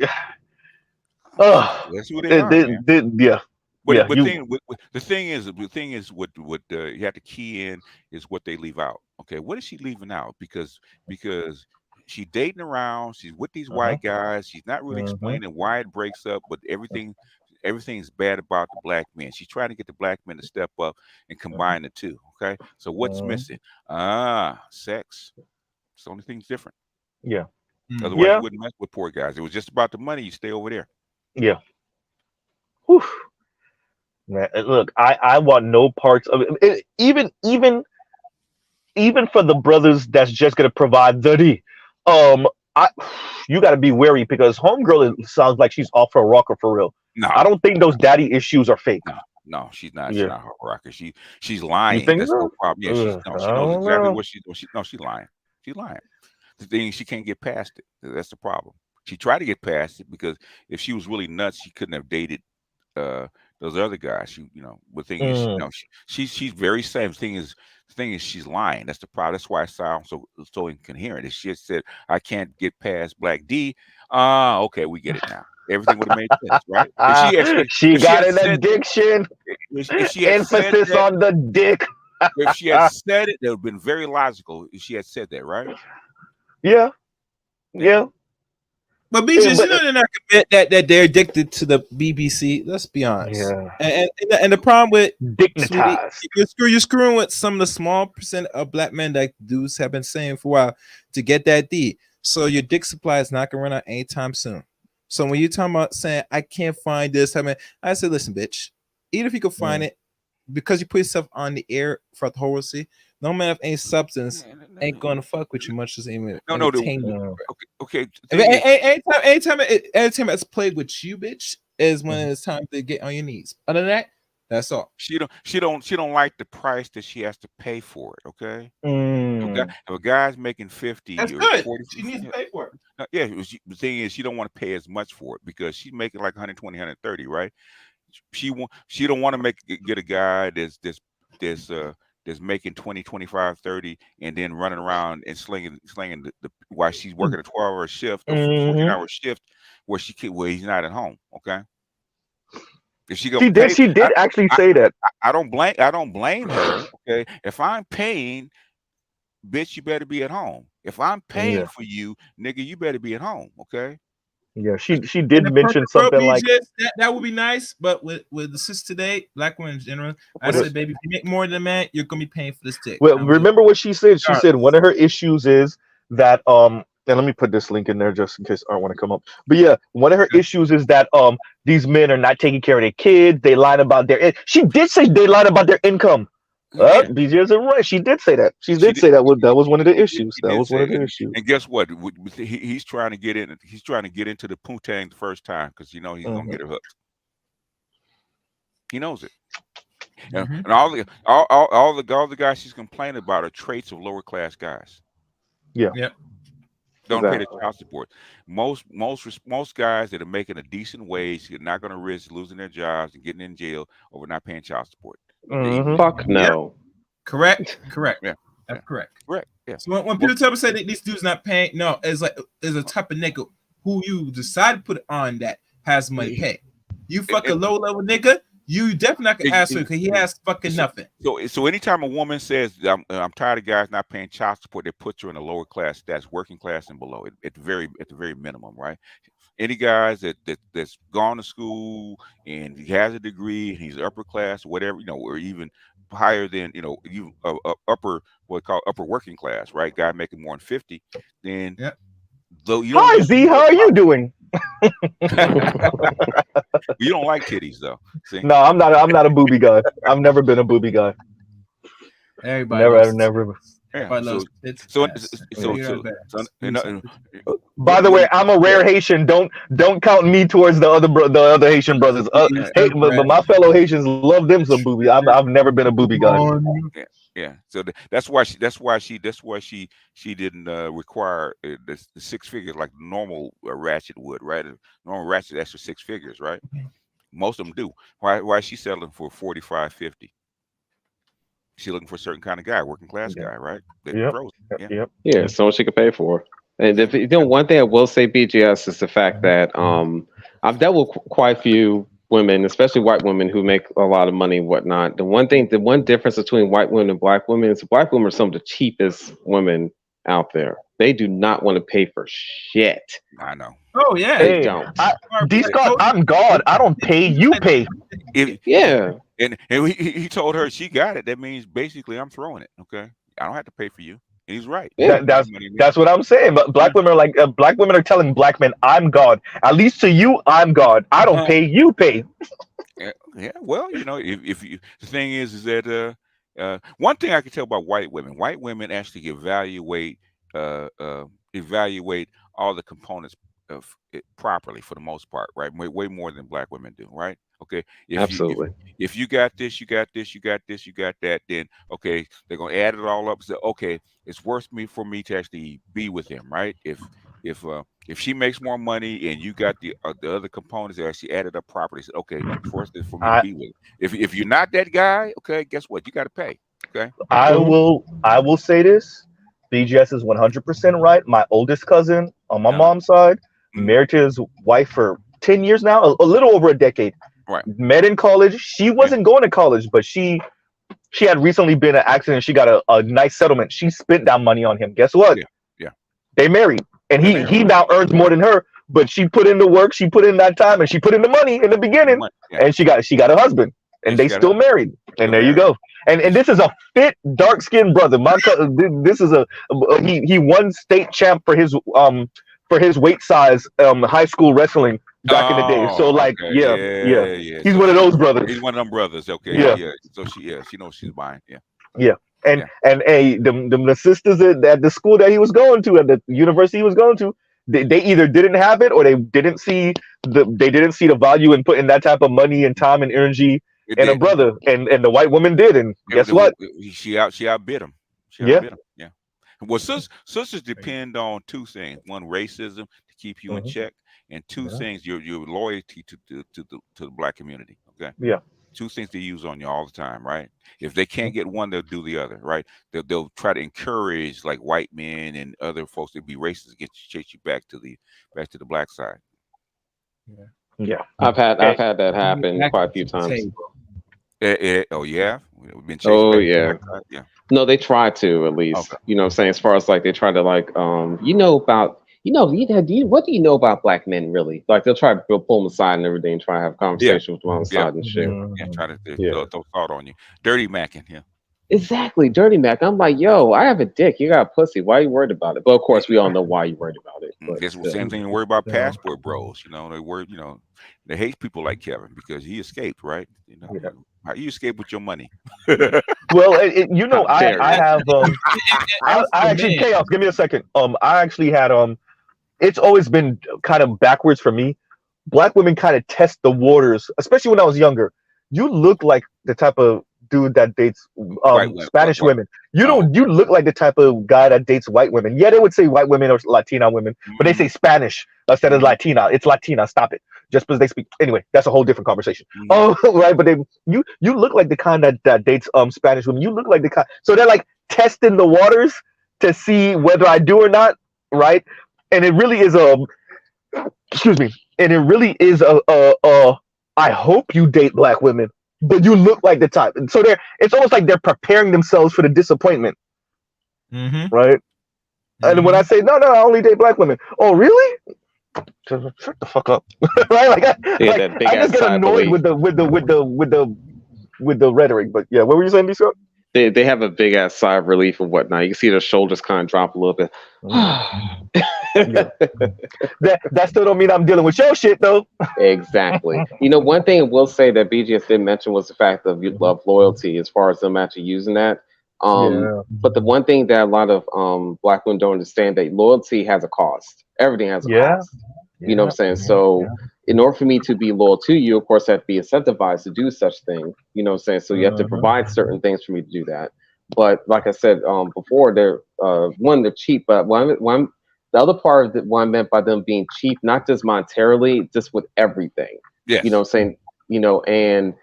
That's who they are, man. Yeah. But, yeah, the thing is, what you have to key in is what they leave out. Okay, what is she leaving out? Because she's dating around, she's with these white guys. She's not really explaining why it breaks up, but everything's bad about the black men. She's trying to get the black men to step up and combine the two. Okay, so what's missing? Sex. It's the only thing's different. Yeah. Otherwise, you wouldn't mess with poor guys. It was just about the money. You stay over there. Yeah. Whew. Man, look, I want no parts of it. Even for the brothers that's just gonna provide the you got to be wary because homegirl sounds like she's off her rocker for real. No, I don't think those daddy issues are fake. No, she's not. She's not her rocker. She's lying. You think That's so? no problem. Yeah, she knows exactly what she's doing. She's lying. She's lying. The thing, she can't get past it. That's the problem. She tried to get past it because if she was really nuts, she couldn't have dated those other guys. The thing is, she's very same. The thing is, she's lying. That's the problem. That's why I sound so incoherent. She said, "I can't get past Black D." Okay, we get it now. Everything would have made sense, right? She got an addiction. Emphasis on the dick. If she had said it, it would have been very logical if she had said that, right? Yeah. But BJ, they're not admit that they're addicted to the BBC. Let's be honest. Yeah. And the problem with dignitized, you're screwing with some of the small percent of black men that dudes have been saying for a while to get that D. So your dick supply is not gonna run out anytime soon. So when you're talking about saying I can't find this, I said, listen, bitch, even if you could find it, because you put yourself on the air for the whole world to see, no matter if any substance ain't gonna fuck with you much as even entertainment. Okay. Anytime it's played with you, bitch, is when it's time to get on your knees. Other than that, that's all. She don't like the price that she has to pay for it. Okay. If a guy's making 50, that's or good. 40, she needs to pay for it. Yeah. The thing is, she don't want to pay as much for it because she's making like 120, 130, right? She don't want to get a guy that's making 20, 25, 30 and then running around and slinging the while she's working a 12-hour shift or 14-hour shift where he's not at home. Okay. If she did actually say that. I don't blame her. Okay. If I'm paying, bitch, you better be at home. If I'm paying for you, nigga, you better be at home. Okay. Yeah, she did mention something like that would be nice, but with the sis today, black women in general, I said, baby, if you make more than a man, you're gonna be paying for this dick. Well, remember what she said? She said one of her issues is that and let me put this link in there just in case I want to come up. But yeah, one of her issues is that these men are not taking care of their kids. They lied about she did say they lied about their income. BJ is right. She did say that. She did say that was one of the issues. That was one of the issues. And guess what? He's trying to get in. He's trying to get into the poontang the first time because he's gonna get her hooked. He knows it. And all the guys she's complaining about are traits of lower class guys. Yeah. Yep. Don't pay the child support. Most guys that are making a decent wage are not going to risk losing their jobs and getting in jail over not paying child support. Fuck no. Correct. Yeah. That's correct. Yeah. So when people tell me say that these dudes not paying, no, it's a type of nigga who you decide to put on that has money pay. You fuck a low level nigga, you definitely not gonna ask him because he has fucking nothing. So anytime a woman says I'm tired of guys not paying child support, they put you in a lower class stats, working class and below, at the very minimum, right? Any guys that's gone to school and he has a degree and he's upper class, whatever, or even higher than upper working class, right? Guy making more than 50, then though you Hi Z, how are you doing? You don't like titties though. See? No, I'm not a booby guy. I've never been a booby guy. Everybody never. Yeah. Everybody So loves its so ass. so Figure so, out that. so Do something. By the way, I'm a rare Haitian. Don't count me towards the other Haitian brothers. Hey, but my fellow Haitians love them some booby. I've never been a booby guy. yeah, yeah. So that's why she didn't require the 6 figures like normal ratchet would, right? A normal ratchet extra 6 figures, right? Most of them do. Why is she settling for 45, 50? She's looking for a certain kind of guy, working class guy, right? That Yep. throws. Yeah. Yep. Yeah, someone she could pay for. And if you know, one thing I will say, BGS, is the fact that I've dealt with quite a few women, especially white women, who make a lot of money and whatnot. The one difference between white women and black women is black women are some of the cheapest women out there. They do not want to pay for shit. I know. Oh yeah. They Hey, don't. D Scott, I'm God. I don't pay. You pay. Yeah. And he told her she got it. That means basically I'm throwing it. Okay, I don't have to pay for you. And he's right. Yeah. That's what I'm saying. But black women are like black women are telling black men, "I'm God." At least to you, I'm God. I don't pay. You pay. Yeah. Well, you know, if you, the thing is that one thing I can tell about white women actually evaluate all the components of it properly for the most part, right? Way more than black women do, right? Okay. Absolutely. If you got this, you got this, you got this, you got that, then okay, they're gonna add it all up. And say, okay, it's worth for me to actually be with him, right? If she makes more money and you got the other components that actually added up properly, say, okay, it's worth it for me to be with him. If you're not that guy, okay, guess what? You got to pay. Okay. I will say this. BGS is 100% right. My oldest cousin on my mom's side, married to his wife for 10 years now, a little over a decade. Right. Met in college. She wasn't going to college, but she had recently been in an accident. She got a nice settlement. She spent that money on him. Guess what? Yeah. They married. And he now earns more than her, but she put in the work, she put in that time, and she put in the money in the beginning, and she got a husband, and they still married. And there you go. And this is a fit, dark-skinned brother. This is he won state champ for his weight size high school wrestling back in the day. So like yeah. He's one of those brothers. He's one of them brothers. Okay. Yeah. So she knows she's buying. Yeah. Yeah. And hey, the sisters at the school that he was going to, at the university he was going to, they either didn't have it or they didn't see the value in putting that type of money and time and energy in a brother, and the white woman did, and guess what? She outbid him. Yeah. Well, sisters depend on two things: one, racism to keep you in check, and two things, your loyalty to the black community. Okay. Yeah. Two things they use on you all the time, right? If they can't get one, they'll do the other, right? They'll try to encourage like white men and other folks to be racist to chase you back to the black side. Yeah. I've had that happen quite a few times. Oh yeah, we've been oh back yeah. Yeah. No, they try to at least. Okay. You know what I'm saying? As far as like they try to like what do you know about black men really? Like they'll try to pull them aside and everything, try to have a conversation with them on the side and shit. Yeah, try to throw thought on you. Dirty macking, yeah. Exactly, dirty mac. I'm like, yo, I have a dick. You got a pussy. Why are you worried about it? But of course, we all know why you're worried about it. But it's the same thing. They worry about passport bros. You know, they hate people like Kevin because he escaped, right? You know, how you escape with your money? Well, I have I actually chaos. Give me a second. I actually had it's always been kind of backwards for me. Black women kind of test the waters, especially when I was younger. You look like the type of dude that dates Spanish women. You look like the type of guy that dates white women. Yeah, they would say white women or Latina women, but they say Spanish instead of Latina. It's Latina. Stop it. Just because they speak. Anyway, that's a whole different conversation. Oh, right. But you look like the kind that dates Spanish women. You look like the kind. So they're like testing the waters to see whether I do or not. Right. And it really is excuse me. And it really is I hope you date black women, but you look like the type. And so it's almost like they're preparing themselves for the disappointment. Right. And when I say no, I only date black women. Oh, really? Shut the fuck up. Right? Like I just get annoyed with the rhetoric. But yeah, what were you saying, D-Scott? They have a big ass sigh of relief and whatnot. You can see their shoulders kind of drop a little bit. That still don't mean I'm dealing with your shit though. Exactly. You know, one thing I will say that BGS didn't mention was the fact of loyalty as far as them actually using that. But the one thing that a lot of black women don't understand, that loyalty has a cost. Everything has a cost. You know what I'm saying? So in order for me to be loyal to you, of course, I have to be incentivized to do such thing. You know what I'm saying? So you have to provide certain things for me to do that. But like I said before, they're they're cheap. But the other part of what I meant by them being cheap, not just monetarily, just with everything. Yes. You know what I'm saying? You know, and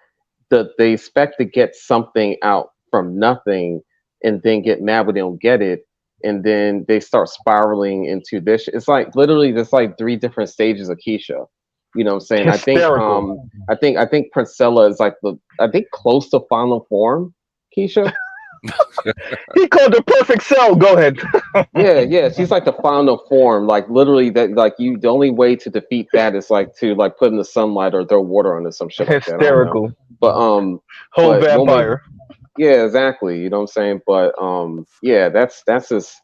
they expect to get something out from nothing, and then get mad when they don't get it, and then they start spiraling into this. It's like literally there's like 3 different stages of Keisha. You know what I'm saying? Hysterical. I think Priscilla is like close to final form, Keisha. He called the perfect cell. Go ahead. yeah, she's like the final form. Like literally that, like the only way to defeat that is like to like put in the sunlight or throw water on it, some shit like that. Hysterical. But whole but vampire. yeah, exactly. You know what I'm saying? But yeah, that's just,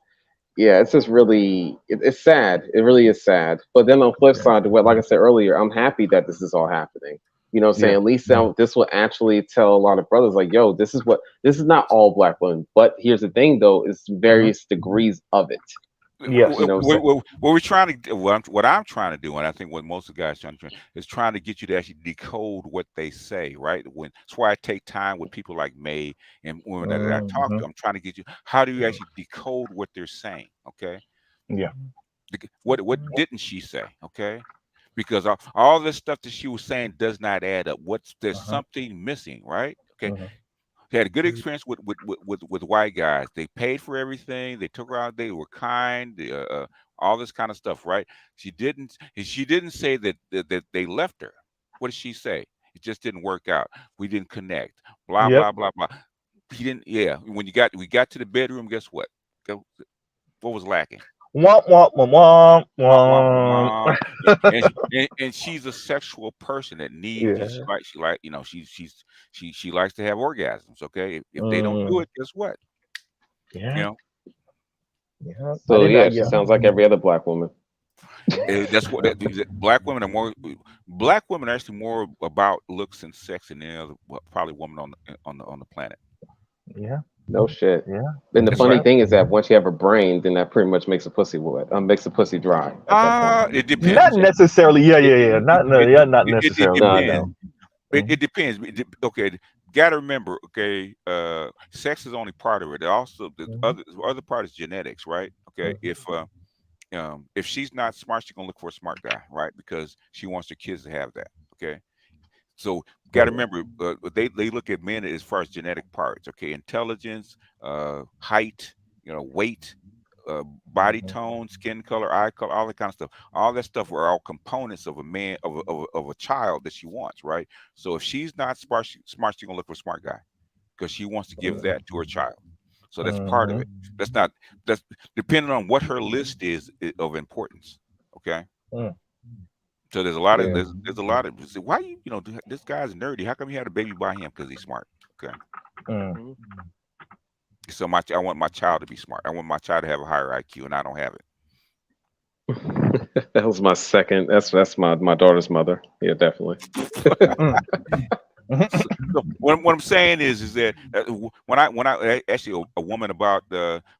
yeah, it's just really, it's sad. It really is sad. But then on the flip side, like I said earlier, I'm happy that this is all happening. You know what I'm saying? At least this will actually tell a lot of brothers like, yo, this is not all black women. But here's the thing though, it's various degrees of it. Yes. You know, what we're trying to, what I'm trying to do, and I think what most of the guys trying to do, is trying to get you to actually decode what they say, right? That's why I take time with people like May and women that I talk to. I'm trying to get you, how do you actually decode what they're saying? Okay. Yeah. What didn't she say? Okay. Because all this stuff that she was saying does not add up. There's something missing, right? Okay. She had a good experience with white guys. They paid for everything. They took her out. They were kind. All this kind of stuff, right? She didn't say that they left her. What did she say? It just didn't work out. We didn't connect. Blah blah blah blah. He didn't. Yeah. When we got to the bedroom, guess what? What was lacking? Womp womp womp womp womp. And she's a sexual person that needs. She likes to have orgasms. Okay, if they don't do it, guess what? Yeah. You know. Yeah. So yeah, she sounds like every other black woman. That's what black women are more. Black women are actually more about looks and sex than any other probably woman on the planet. Yeah. No shit. Yeah. And the funny thing is that once you have a brain, then that pretty much makes a pussy wet. Makes a pussy dry. It depends. Not necessarily. Yeah. Not necessarily. No. It depends. Okay, gotta remember. Okay, sex is only part of it. Also, the other part is genetics, right? Okay, if she's not smart, she's gonna look for a smart guy, right? Because she wants her kids to have that. Okay. So got to remember, they look at men as far as genetic parts. Okay, intelligence, height, weight, body tone, skin color, eye color, all that kind of stuff. All that stuff are all components of a man, of a child that she wants, right? So if she's not smart, she's gonna look for a smart guy because she wants to give that to her child. So that's part of it. That's depending on what her list is of importance. Okay. So there's a lot of there's a lot of why this guy's nerdy. How come you had a baby by him? Because he's smart. Okay. So I want my child to be smart. I want my child to have a higher IQ, and I don't have it. That was my second. That's my daughter's mother. Yeah, definitely. So what I'm saying is that when I actually a woman about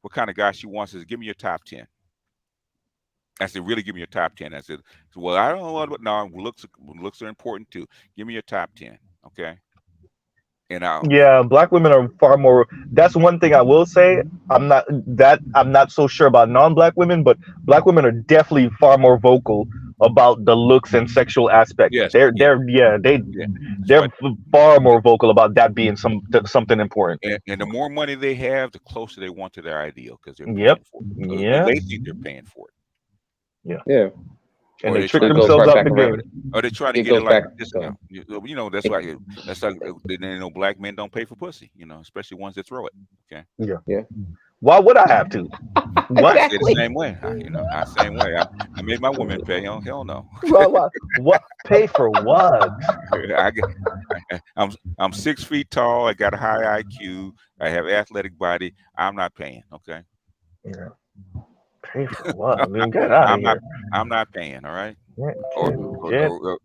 what kind of guy she wants is give me your top 10. I said, really give me your top 10. I said, well, I don't know what, no, looks are important too. Give me your top 10. Okay. And black women are far more. That's one thing I will say. I'm not so sure about non-black women, but black women are definitely far more vocal about the looks and sexual aspect. Yes, they're far more vocal about that being something important. And the more money they have, the closer they want to their ideal because they're paying for it. They think they're paying for it. Yeah. And they trick themselves out the game. Or they try to get it like a discount. That's like black men don't pay for pussy, especially ones that throw it. Okay. Yeah. Why would I have to? What? I say the same way. Same way. I made my women pay. Hell no. What? Pay for what? I'm 6 feet tall. I got a high IQ. I have athletic body. I'm not paying. Okay. Yeah. Pay for what? I mean, get out of here. I'm not paying. All right. Get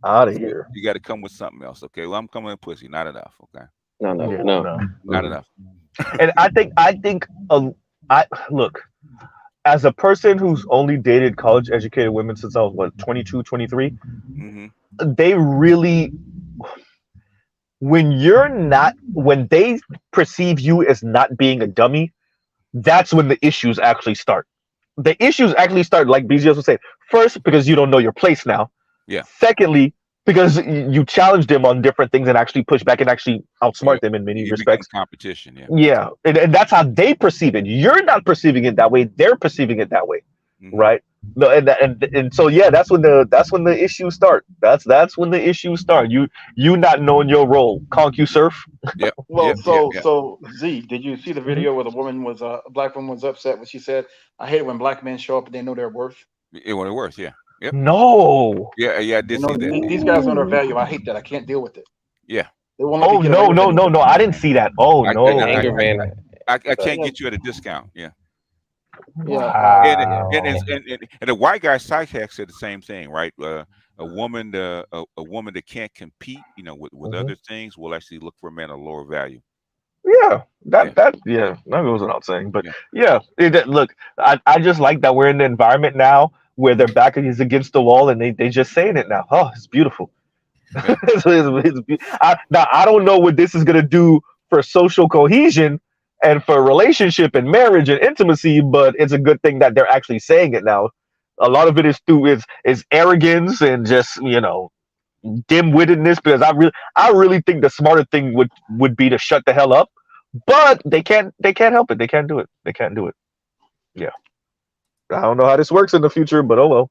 out of here. You got to come with something else. Okay. Well, I'm coming with pussy. Not enough. Okay. No. Not enough. And I think I look, as a person who's only dated college educated women since I was what 22, 23, Mm-hmm. they really, when they perceive you as not being a dummy, that's when the issues actually start. The issues actually start, like BGS was saying, first because you don't know your place now. Yeah. Secondly, because you challenge them on different things and actually push back and actually outsmart them in many You become respects. competition. Yeah. Yeah, and that's how they perceive it. You're not perceiving it that way; they're perceiving it that way, Mm-hmm. right? No, and so yeah, that's when the issues start. That's when the issues start. You not knowing your role. Conk you surf. Yeah. Well, Yeah. so Z, did you see the video where the woman was a black woman was upset when she said, "I hate when black men show up and they know their worth." It was worse. Yeah. Yep. No. Yeah. Yeah. I did You know, see that. these guys know their value. I hate that. I can't deal with it. Yeah. They won't let Oh me get away no with no anything. no no! I didn't see that. Oh I- no. Anger man. I can't get you at a discount. Yeah. Wow. And the white guy psychic said the same thing, right? A woman that can't compete, with other things will actually look for a man of lower value. Yeah, that goes without saying. But look, I just like that we're in the environment now where their back is against the wall and they just saying it now. Oh, it's beautiful. Yeah. Now I don't know what this is gonna do for social cohesion and for relationship and marriage and intimacy, but it's a good thing that they're actually saying it now. A lot of it is through is arrogance and just dim-wittedness, because I really think the smarter thing would be to shut the hell up, but they can't help it. They can't do it. Yeah, I don't know how this works in the future, but oh well.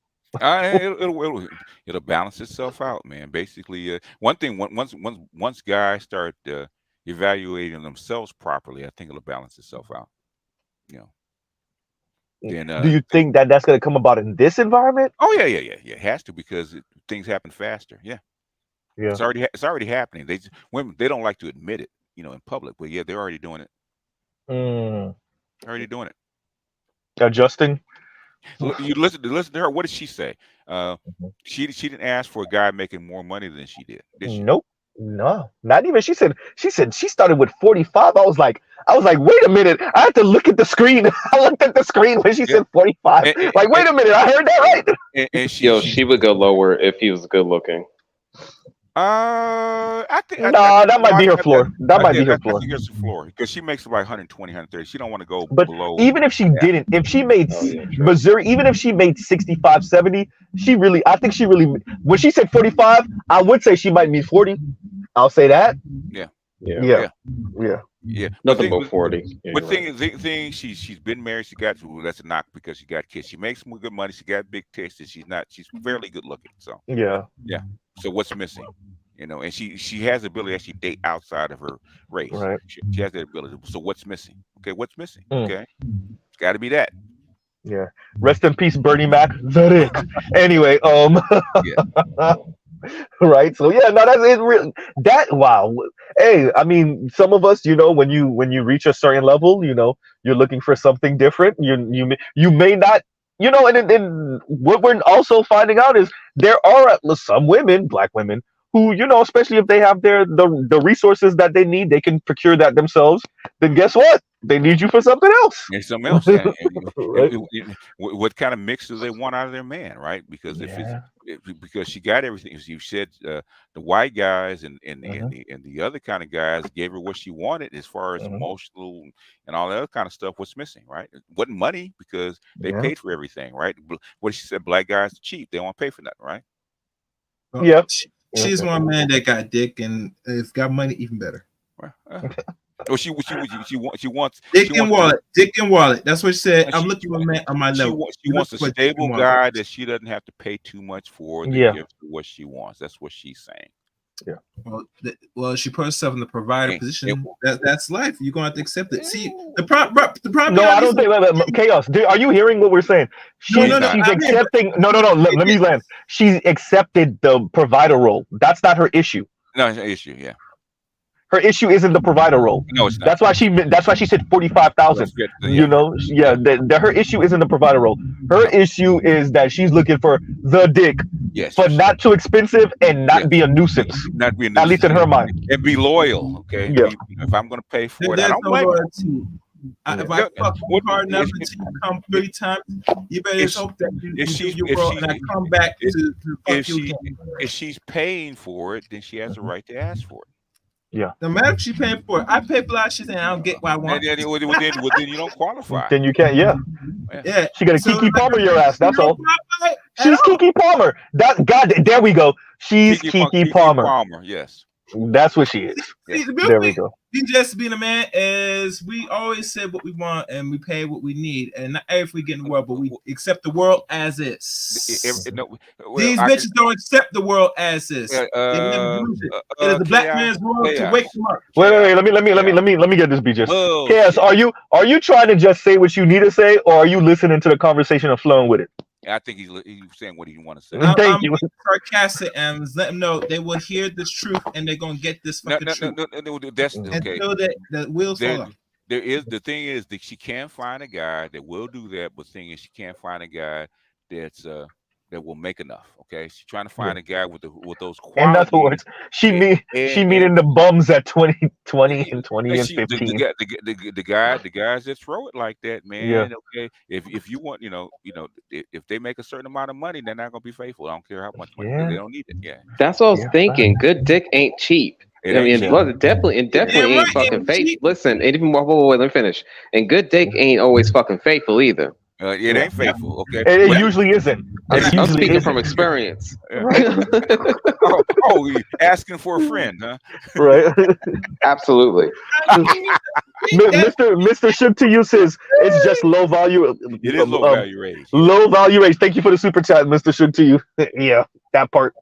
It'll balance itself out, man. Basically, one thing once guys start evaluating themselves properly, I think it'll balance itself out. Then, do you think that that's going to come about in this environment? Oh yeah. It has to, because things happen faster. Yeah. It's already happening. Women, they don't like to admit it, in public, but yeah, they're already doing it. Already doing it. Adjusting. You listen to her. What did she say? She didn't ask for a guy making more money than she did she? Nope. No, not even. She said she started with 45. I was like, wait a minute. I had to look at the screen. I looked at the screen when she said 45. Wait a minute. I heard that right. And she would go lower if he was good looking. I think that might be her floor. That might be her floor. I think it's her floor, because she makes like 120, 130. She don't want to go but below. Even if she didn't, if she made Missouri, even if she made 65, 70, I think she really, when she said 45, I would say she might mean 40. I'll say that. Yeah. Nothing but 40. But thing she's been married. She got, that's a knock, because she got kids. She makes some good money. She got big taste. She's fairly good looking. So yeah. So what's missing? And she has the ability to actually date outside of her race. Right. She has that ability. So what's missing? Okay, what's missing? Okay, it's got to be that. Yeah. Rest in peace, Bernie Mac. Anyway, right. So yeah, no, that's it. Really, that wow. Hey, I mean, some of us, when you reach a certain level, you're looking for something different. You may not. And what we're also finding out is there are some women, black women, who, especially if they have the resources that they need, they can procure that themselves. Then guess what? They need you for something else. And something else. Yeah. Right. What kind of mix do they want out of their man, right? Because because she got everything. As you said, the white guys and the other kind of guys gave her what she wanted as far as emotional and all that other kind of stuff. What's missing, right? It wasn't money, because they paid for everything, right? What she said, black guys are cheap. They don't want to pay for nothing, right? Yeah. She's one man that got dick, and if got money, even better. She wants dick and wallet. That's what she said. I'm looking for a man on my level. She wants a stable guy that she doesn't have to pay too much for. Gives what she wants. That's what she's saying. Yeah. Well, she put herself in the provider position. That's life. You're gonna have to accept it. See, the problem. No, I don't think. Chaos. Are you hearing what we're saying? She's accepting. No. Let me land. She's accepted the provider role. That's not her issue. No, it's an issue. Yeah. Her issue isn't the provider role. No, it's not. That's why she said 45,000. You know, her issue isn't the provider role. Her issue is that she's looking for the dick, Yes. but not too expensive and not be a nuisance. Not be a nuisance. At least in her mind. And be loyal. Okay. Yeah. If I'm going to pay for it, I There's don't no blame her. loyalty. If I fuck you hard enough until you come 3 times, you better just hope that you do your role and I come back to fuck you again. If she's paying for it, then she has a right to ask for it. Yeah. No matter if she paying for it, I pay for a lot of shit and I don't get what I want. Then you don't qualify. Then you can't. Yeah. She got to Kiki Palmer your ass. That's all. She's Kiki Palmer. God, there we go. She's Kiki Palmer. Yes. That's what she is. See, There we go. Just being a man is we always say what we want and we pay what we need, and not everything we get in the world, but we accept the world as is. These bitches don't accept the world as is. They never use it. It is the black man's world to wake them up. Wait. Let me get this, BJ. Chaos, are you trying to just say what you need to say, or are you listening to the conversation and flowing with it? I think he's saying what he want to say. Thank you. Sarcastic and let them know they will hear this truth and they're gonna get this fucking truth. No, that's okay. And know that the wheels fall off. The thing is that she can't find a guy that will do that, but the thing is she can't find a guy that's that will make enough. Okay, she's trying to find a guy with those qualities. In other words, she meaning the bums at 20 and 20 and 15. The guys that throw it like that, man. Yeah. Okay, if you want, if they make a certain amount of money, they're not gonna be faithful. I don't care how much money they don't need it. Yeah, that's what I was thinking. Good dick ain't cheap. It definitely ain't fucking faithful. Listen, and even wait, let me finish. And good dick ain't always fucking faithful either. It ain't faithful, okay? It usually isn't. I'm speaking from experience. Asking for a friend, huh? Right. Absolutely. Mr. Shook to you says it's just low value. It is low value rage. Low value rage. Thank you for the super chat, Mr. Shook to you. Yeah, that part.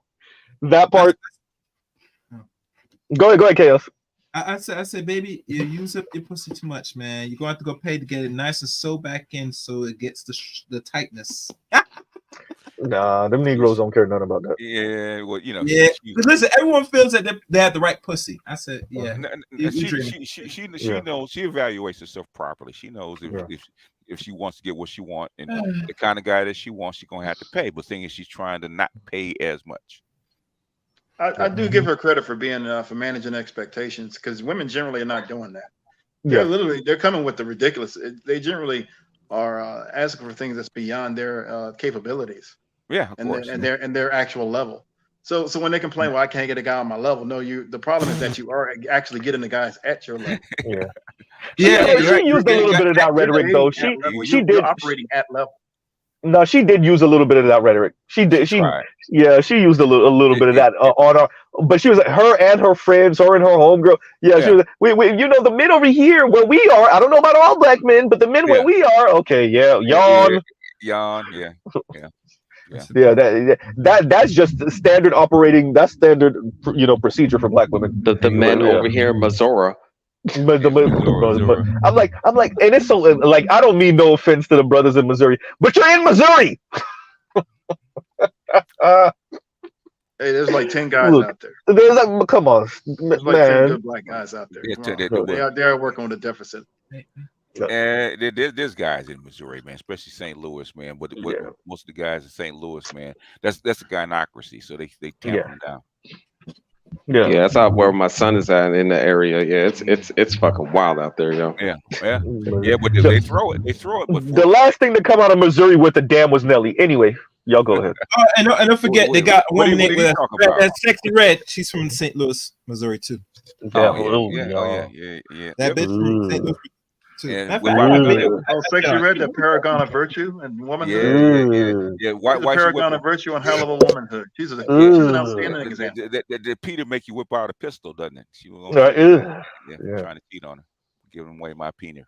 Go ahead, Chaos. I said, baby, you use up your pussy too much, man. You're gonna have to go pay to get it nice and sew back in so it gets the tightness. Nah, them Negroes don't care nothing about that. Yeah, well, Yeah, listen, everyone feels that they have the right pussy. I said, yeah. She knows. She evaluates herself properly. She knows if she wants to get what she wants and the kind of guy that she wants, she's gonna have to pay. But the thing is, she's trying to not pay as much. I do give her credit for being for managing expectations, because women generally are not doing that. They're coming with the ridiculous. They generally are asking for things that's beyond their capabilities. Yeah, of course. And their actual level. So when they complain, well, I can't get a guy on my level. No, the problem is that you are actually getting the guys at your level. She used a little bit of that rhetoric though. She did operating at level. No, she did use a little bit of that rhetoric. She did. She used a little bit of that on her. But she was like, her and her friends, her and her homegirl. Yeah, she was like, we the men over here where we are. I don't know about all black men, but the men where we are. Okay, yawn. That's just standard operating. That's standard, procedure for black women. The men over here in Missouri. But I'm like, and it's so like, I don't mean no offense to the brothers in Missouri, but you're in Missouri. Hey, there's like 10 guys out there. There's like, come on, there's like 10 good black guys out there. They are working on the deficit. There's guys in Missouri, man, especially St. Louis, man. But most of the guys in St. Louis, man, that's a gynocracy. So they tamp them down. Yeah, that's out where my son is at in the area. Yeah, it's fucking wild out there, yo. Yeah. But they throw it. The last thing to come out of Missouri with the dam was Nelly. Anyway, y'all go ahead. And don't forget, they got one woman with that sexy red. She's from St. Louis, Missouri too. Yeah. That bitch from St. Louis. Sexy red, the paragon of virtue and womanhood. Why paragon of virtue and hell of a womanhood. She's an outstanding example. Did Peter make you whip out a pistol, doesn't it? She was trying to cheat on her, giving away my penis.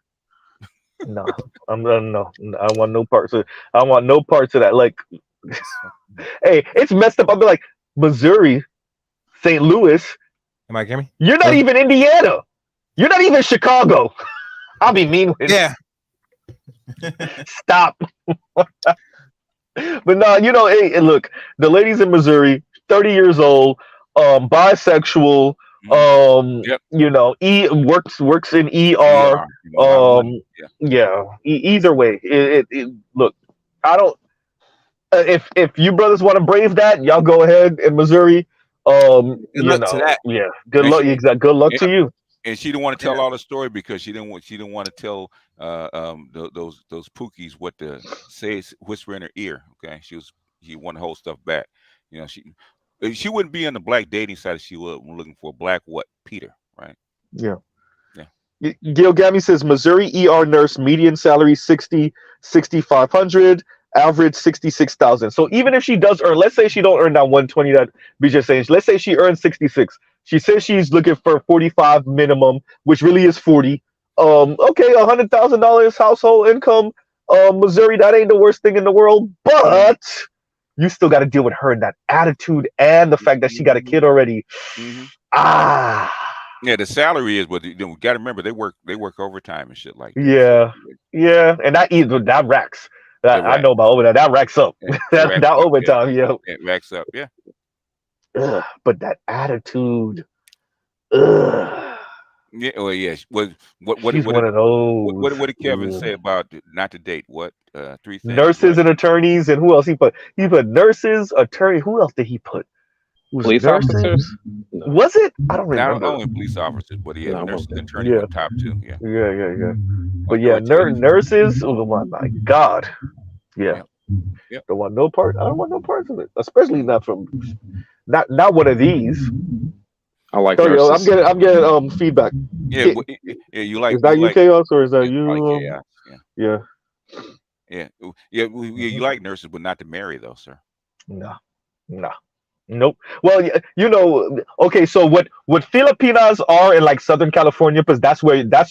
No, I want no parts of that. Like, hey, it's messed up. I'll be like, Missouri, St. Louis. Am I hearing me? You're not even Indiana. You're not even Chicago. I'll be mean with you. Stop. But no, hey, look, the ladies in Missouri, 30 years old, bisexual, Yep. You know, works in ER, ER. you know, a lot of money. Yeah. Yeah. Either way, look, I don't. If you brothers want to brave that, y'all go ahead in Missouri. Good You luck to know, that. yeah. Good And luck. she, Exact. Good luck yeah, to you. and she didn't want to tell Yeah. all the story because she didn't want to tell those pookies what to say, whisper in her ear. Okay, she wanted to hold stuff back. You know, she wouldn't be on the black dating site if she was looking for a black Peter, right? Yeah. Yeah. Gil Gammy says Missouri ER nurse median salary 6,500, average 66,000. So even if she does earn, let's say she don't earn that 120 that BJ saying, let's say she earns 66. She says she's looking for 45 minimum, which really is 40. Okay, $100,000 household income. Missouri, that ain't the worst thing in the world, but you still got to deal with her and that attitude and the fact that she got a kid already. Ah. Yeah, the salary is, but you know, we got to remember they work overtime and shit like that. Yeah, yeah, and that racks. I know about overtime. That racks up. That overtime, yeah. It racks up, yeah. Ugh, but that attitude. Ugh. Yeah, well, yes. What She's one of those. What did Kevin say about not to date? What 3 things? Nurses and attorneys, and who else he put? He put nurses, attorney. Who else did he put? Police officers? No. Was it? I don't remember. Not only police officers, but yeah, nurses and attorneys were top 2. Yeah. Yeah. But yeah, nurses. Oh my God. Yeah. Don't want no part. I don't want no parts of it, especially not from not one of these. I like nurses. I'm getting feedback. Yeah, you like. Is that you, Chaos, or is that you? Yeah. You like nurses, but not to marry, though, sir. No. Nope. Well, you know, okay. So what Filipinas are in like Southern California, because that's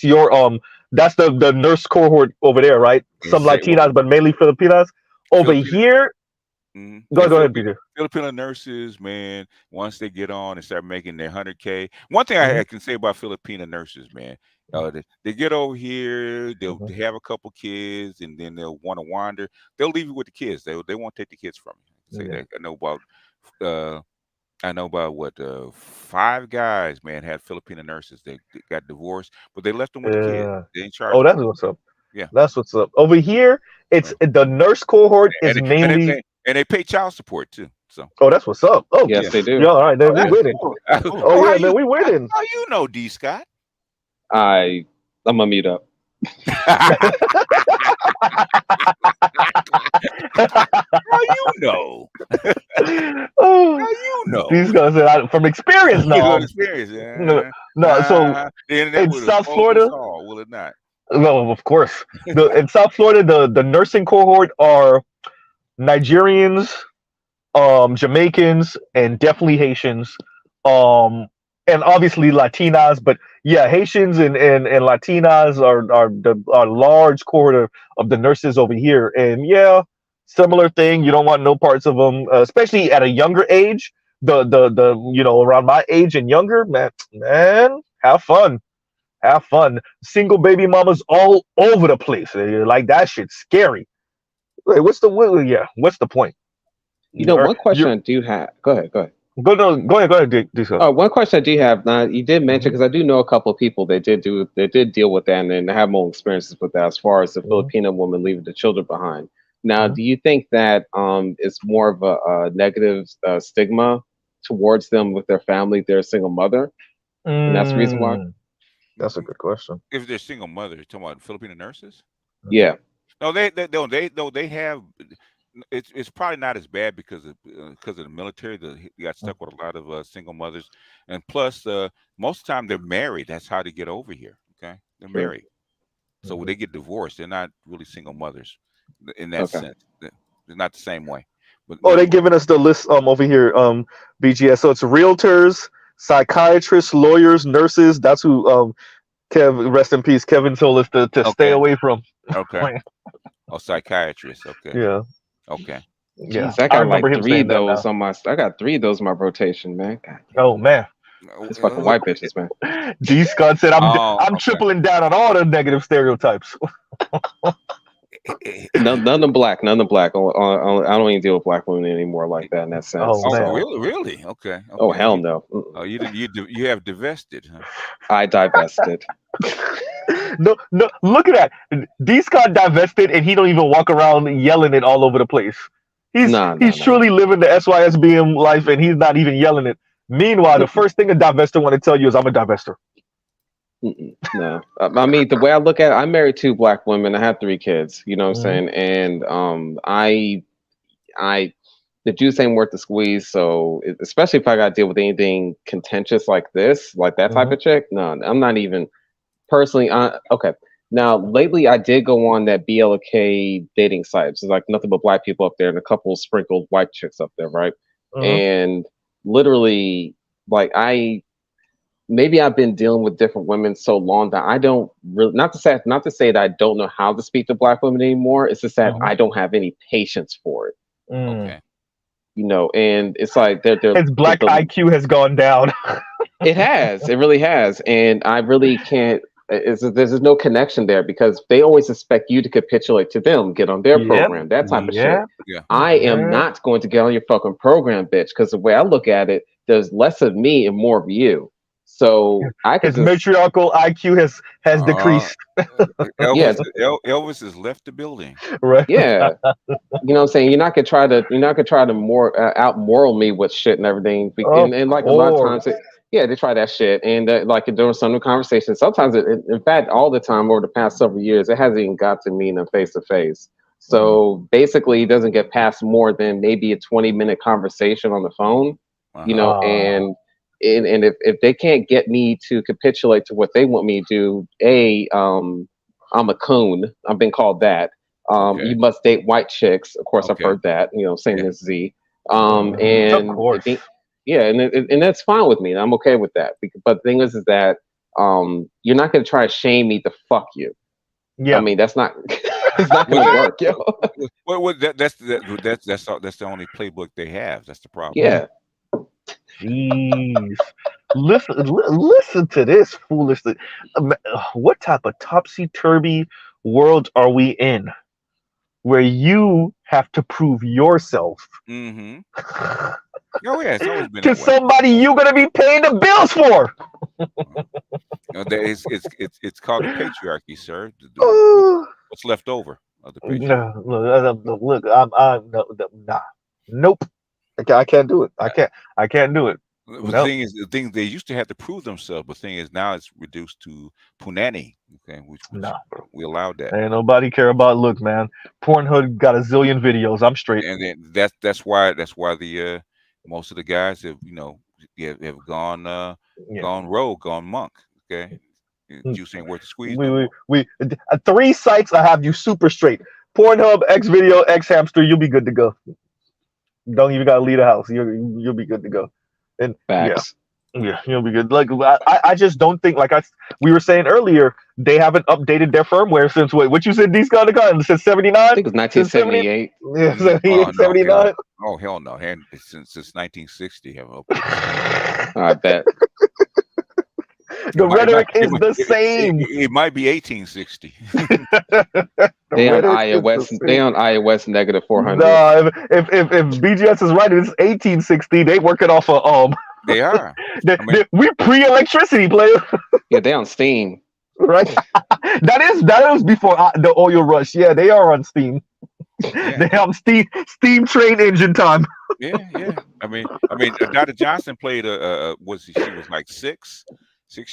your that's the nurse cohort over there, right? Some Latinas, but mainly Filipinas. Over here, go ahead, Peter. Filipino nurses, man, once they get on and start making their 100K. One thing I can say about Filipino nurses, man, they get over here, they'll have a couple kids, and then they'll want to wander. They'll leave you with the kids. They won't take the kids from you. Say that. I know about what 5 guys, man, had Filipino nurses. They got divorced, but they left them with the kids. They ain't charged. Oh, that's what's up. Yeah, that's what's up. Over here, it's the nurse cohort is mainly, and they pay child support too. So, that's what's up. Oh, yes, they do. Yeah, all right, then we winning. Then we winning. How you know, D. Scott? I'm gonna meet up. How you know? How you know? These guys said from experience now. Experience, No. So in South Florida, will it not? No, of course. In South Florida, the nursing cohort are Nigerians, Jamaicans, and definitely Haitians, and obviously Latinas. But yeah, Haitians and Latinas are large cohort of the nurses over here. And yeah, similar thing. You don't want no parts of them, especially at a younger age. The around my age and younger, man, have fun. Have fun. Single baby mamas all over the place. Like that shit's scary. Wait, what's the point? One question I do have. Go ahead. Go ahead. Do so. One question I do have. Now you did mention, because I do know a couple of people that did deal with that, and have more experiences with that as far as the Filipino woman leaving the children behind. Now, do you think that it's more of a negative stigma towards them with their family, their single mother, and that's the reason why? That's a good question. If they're single mother, you're talking about Filipino nurses? Yeah. No, they have. It's probably not as bad because of the military. They got stuck with a lot of single mothers, and plus, most of the time they're married. That's how they get over here. Okay, they're married, so when they get divorced, they're not really single mothers in that sense. They're not the same way. But they're giving us the list over here, BGS. So it's realtors, psychiatrists, lawyers, nurses. That's who Kev, rest in peace, Kevin told us to stay away from. Okay. Psychiatrists. Okay. Yeah. Okay. Yeah. Jeez, I got like 3 of those on my. I got 3 of those in my rotation, man. God. Oh man. It's fucking white bitches, man. D. Scott said, "I'm tripling down on all the negative stereotypes." None of black. I don't even deal with black women anymore like that in that sense. Oh, man. Oh, really? Okay. Oh, Okay. hell no. Oh, you have divested, huh? I divested. No, look at that. D Scott divested, and he don't even walk around yelling it all over the place. He's truly living the SYSBM life, and he's not even yelling it. Meanwhile, the first thing a divestor want to tell you is, I'm a divestor. No, I mean, the way I look at it, I'm married to black women. I have 3 kids. You know what I'm saying? And the juice ain't worth the squeeze. So especially if I got to deal with anything contentious like this, like that type of chick, no, I'm not even personally. Okay. Now, lately, I did go on that BLK dating site. So like nothing but black people up there and a couple of sprinkled white chicks up there, right? And literally, like maybe I've been dealing with different women so long that I don't really, not to say that I don't know how to speak to black women anymore. It's just that I don't have any patience for it. Okay. You know, and it's like his black IQ has gone down. It has. It really has. And I really can't. There's no connection there because they always expect you to capitulate to them, get on their program, that type of shit. Yeah. I am not going to get on your fucking program, bitch, because the way I look at it, there's less of me and more of you. So I could his matriarchal IQ has decreased. Elvis has left the building. Right. Yeah. You know what I'm saying? You're not gonna try to more out moral me with shit and everything. And like a lot of times they try that shit. And like during some of the conversations, sometimes in fact, all the time over the past several years, it hasn't even got to me in a face to face. So basically it doesn't get past more than maybe a 20-minute conversation on the phone, you know, and if they can't get me to capitulate to what they want me to do, I'm a coon. I've been called that. You must date white chicks. Of course, I've heard that. You know, same as Z. And of course. And that's fine with me. I'm okay with that. But the thing is that you're not going to try to shame me to fuck you. Yeah. I mean, that's not. It's not going to work, yo. Well, that's the only playbook they have. That's the problem. Yeah. Jeez. Listen to this foolishness. What type of topsy-turvy world are we in where you have to prove yourself Oh yeah, it's always been to somebody you're gonna be paying the bills for? It's called the patriarchy, sir. What's left over of the patriarchy? Look, nah. Nope. I can't do it. I can't do it. The thing they used to have to prove themselves, but the thing is now it's reduced to punani. Okay, which we allowed that. Ain't nobody care about. Look, man, Pornhub got a zillion videos. I'm straight. And then that's why the most of the guys have have gone rogue, gone monk. Okay, juice ain't worth the squeeze. We 3 sites. I have you super straight. Pornhub, X Video, X Hamster. You'll be good to go. Don't even gotta leave the house. You'll be good to go. And facts. Yeah, you'll be good. Like I just don't think, like we were saying earlier, they haven't updated their firmware since what you said, these kind of since 79? I think it was 1978. Yeah, 78, 79. Oh hell no, since 1960 have I bet. The rhetoric is the same. It might be 1860. They on iOS. They on iOS negative 400. No, if BGS is right, it's 1860. They working off of They are. We pre-electricity, player. Yeah, they on Steam. Right. that is before the oil rush. Yeah, they are on Steam. Yeah. They have steam train engine time. Yeah. I mean, Dr. Johnson played she was like 6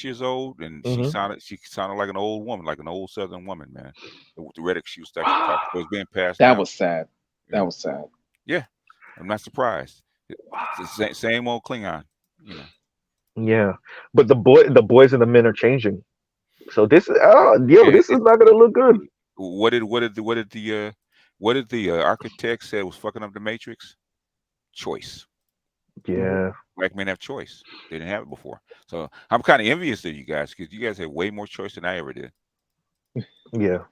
years old, and she sounded like an old woman, like an old Southern woman, man. With the rhetoric she was talking, it was being passed down. That was sad. That was sad. Yeah, I'm not surprised. It's the same old Klingon, you know. Yeah, but the boys and the men are changing. So this is this is not gonna look good. What did the architect say was fucking up the Matrix? Choice. Yeah. Black men have choice. They didn't have it before. So I'm kind of envious of you guys because you guys have way more choice than I ever did. Yeah.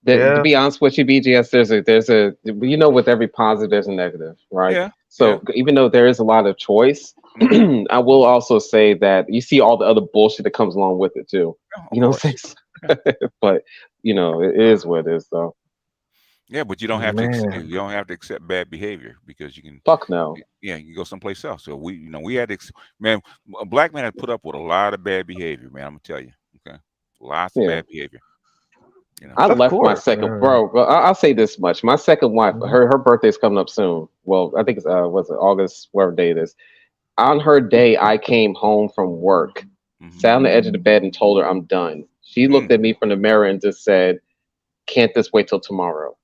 To be honest with you, BGS, there's a with every positive there's a negative, right? Yeah. So even though there is a lot of choice, I will also say that you see all the other bullshit that comes along with it too. You know what I'm saying? But it is what it is, though. Yeah, but you don't have to. You don't have to accept bad behavior because you can. Fuck no. Yeah, you can go someplace else. So we had to. Man, a black man had put up with a lot of bad behavior, man. I'm gonna tell you. Okay, lots of bad behavior. You know. I left my second, bro. Well, I'll say this much: my second wife, her birthday's coming up soon. Well, I think it's was it August, whatever day it is. On her day, I came home from work, sat on the edge of the bed, and told her I'm done. She looked at me from the mirror and just said, "Can't this wait till tomorrow?"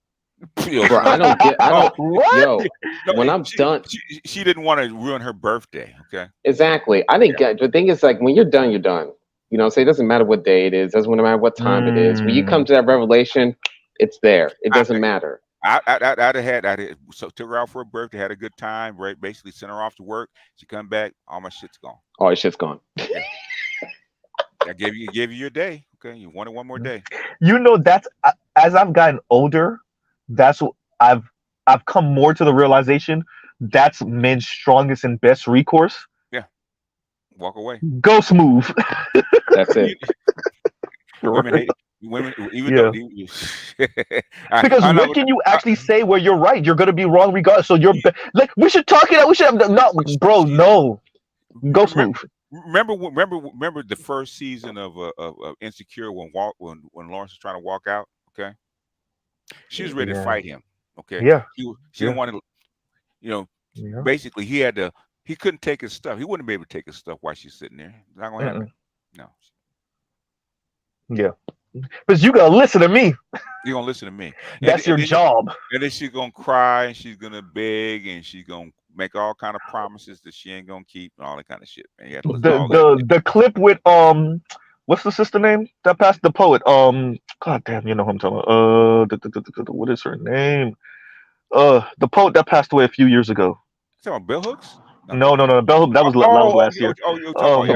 Bro, I don't get. I don't. What? Yo, when I'm done, she didn't want to ruin her birthday. Okay. Exactly. I didn't get. The thing is, like, when you're done, you're done. You know, so it doesn't matter what day it is. Doesn't matter what time it is. When you come to that revelation, it's there. It doesn't matter. So took her out for her birthday, had a good time, right? Basically sent her off to work. She come back, all my shit's gone. All your shit's gone. Yeah. I gave you your day. Okay, you wanted one more day. You know, that's as I've gotten older, that's what I've come more to the realization that's men's strongest and best recourse. Yeah. Walk away. Ghost move. That's it. Women, even though because what can you actually say where you're right? You're gonna be wrong regardless. So you're like, we should talk it out. We should have bro. No, ghost move. Remember the first season of Insecure when Lawrence was trying to walk out. Okay, she was ready to fight him. Okay, yeah, she didn't want to. You know, basically he had to. He couldn't take his stuff. He wouldn't be able to take his stuff while she's sitting there. It's not gonna happen. No. Yeah. Because you gotta listen to me. You're gonna listen to me. That's your job. And then she's gonna cry and she's gonna beg and she's gonna make all kind of promises that she ain't gonna keep and all that kind of shit. Man, you have to listen to all that. The clip with what's the sister name that passed, the poet? God damn, you know who I'm talking about. What is her name? The poet that passed away a few years ago. You talking about Bell Hooks? No. Bell Hooks, that was last year.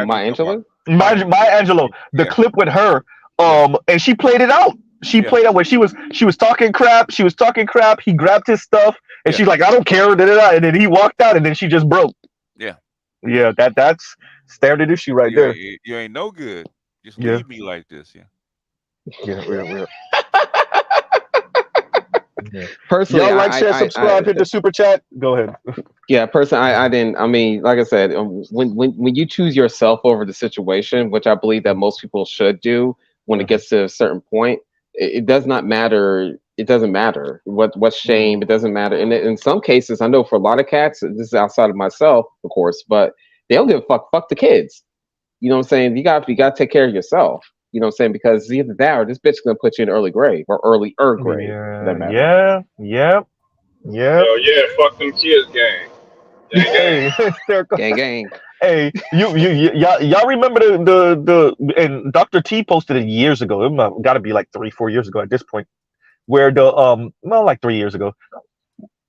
Maya Angelou? Maya Angelou. The clip with her. And she played it out. She played out where she was talking crap. She was talking crap. He grabbed his stuff, and she's like, "I don't care." And then he walked out, and then she just broke. Yeah. That's standard issue right there. You ain't no good. Just leave me like this. Yeah. Personally, y'all like, share, subscribe, hit the super chat. Go ahead. Yeah, personally, I didn't. I mean, like I said, when you choose yourself over the situation, which I believe that most people should do. When it gets to a certain point, it does not matter. It doesn't matter what's shame. It doesn't matter. And in some cases, I know for a lot of cats, this is outside of myself, of course, but they don't give a fuck. Fuck the kids. You know what I'm saying? You got to take care of yourself. You know what I'm saying? Because either that or this bitch is gonna put you in early grave or early grave. Yeah. Fuck them kids, gang. Gang. Hey, y'all remember the and Dr. T posted it years ago. It got to be like 3-4 years ago at this point, where like 3 years ago.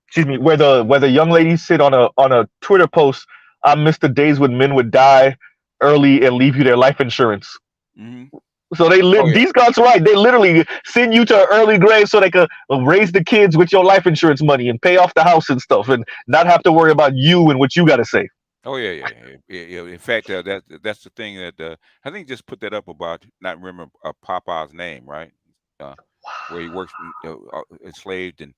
Excuse me, where the young ladies sit on a Twitter post. I miss the days when men would die early and leave you their life insurance. Mm-hmm. So these guys, right? They literally send you to an early grave so they could raise the kids with your life insurance money and pay off the house and stuff, and not have to worry about you and what you got to say. Oh yeah. In fact, that's the thing that I think just put that up about not remember Papa's name, right? Where he works enslaved and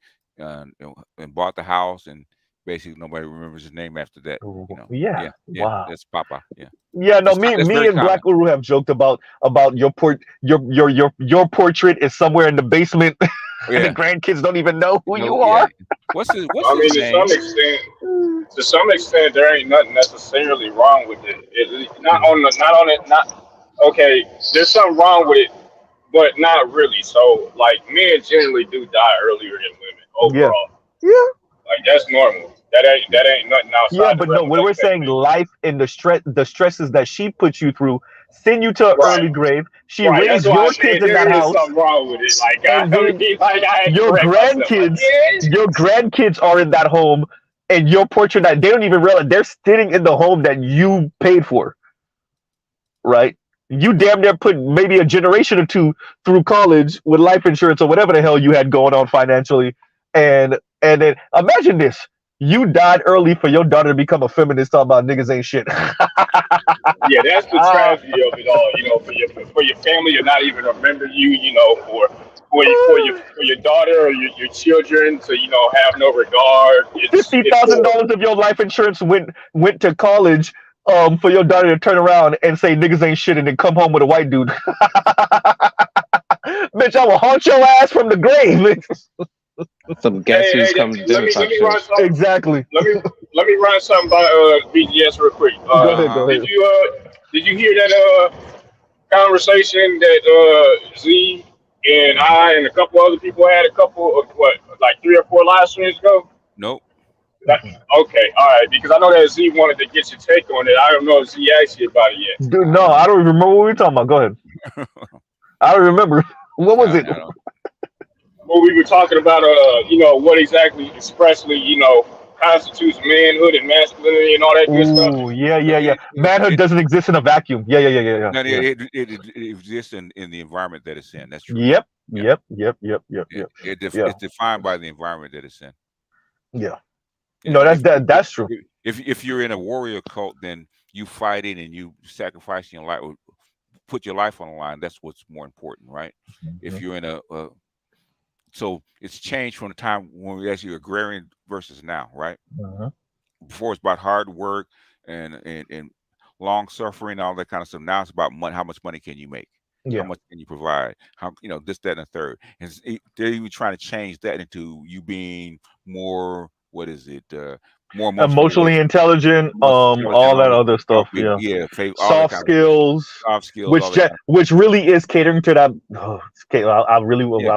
bought the house, and basically nobody remembers his name after that. You know? Yeah. Wow. That's Papa. Yeah. Yeah. No, me and Black Uru have joked about your portrait is somewhere in the basement. And the grandkids don't even know who you are. What's his name? To some extent, there ain't nothing necessarily wrong with it. Okay. There's something wrong with it, but not really. So, like, men generally do die earlier than women overall. Yeah. Like, that's normal. That ain't nothing outside. Yeah, but no, when we're saying life and the stresses that she puts you through, send you to an early grave. She raised your kids in that house. Something wrong with it. Your grandkids are in that home, and your portrait that they don't even realize they're sitting in the home that you paid for. Right? You damn near put maybe a generation or two through college with life insurance or whatever the hell you had going on financially, and then imagine this. You died early for your daughter to become a feminist talking about niggas ain't shit. Yeah, that's the tragedy of it all. You know, for your family to not even remember you, you know, for for your daughter or your children to have no regard. $50,000 of your life insurance went to college for your daughter to turn around and say niggas ain't shit and then come home with a white dude. Bitch, I will haunt your ass from the grave. Some guess who's coming to dinner type shit. Exactly. Let me run something by BGS real quick. Go ahead. Did you hear that conversation that Z and I and a couple other people had like 3 or 4 live streams ago? Nope. Okay, all right, because I know that Z wanted to get your take on it. I don't know if Z asked you about it yet. Dude, no, I don't even remember what we were talking about. Go ahead. I don't remember. What was it? Well, we were talking about what exactly expressly constitutes manhood and masculinity and all that good stuff. Oh, yeah. Manhood doesn't exist in a vacuum. Yeah. No, it exists in the environment that it's in. That's true. Yep. It's defined by the environment that it's in. Yeah. No, that's true. If you're in a warrior cult, then you fighting and you sacrificing your life, put your life on the line. That's what's more important, right? Mm-hmm. If you're in so it's changed from the time when we actually agrarian versus now, right? Before it's about hard work and long suffering, all that kind of stuff. Now it's about money. How much money can you make? How much can you provide? How this, that, and the third. And they're even trying to change that into you being more. What is it? More emotionally intelligent, all that other stuff. Soft skills, which really is catering to that. I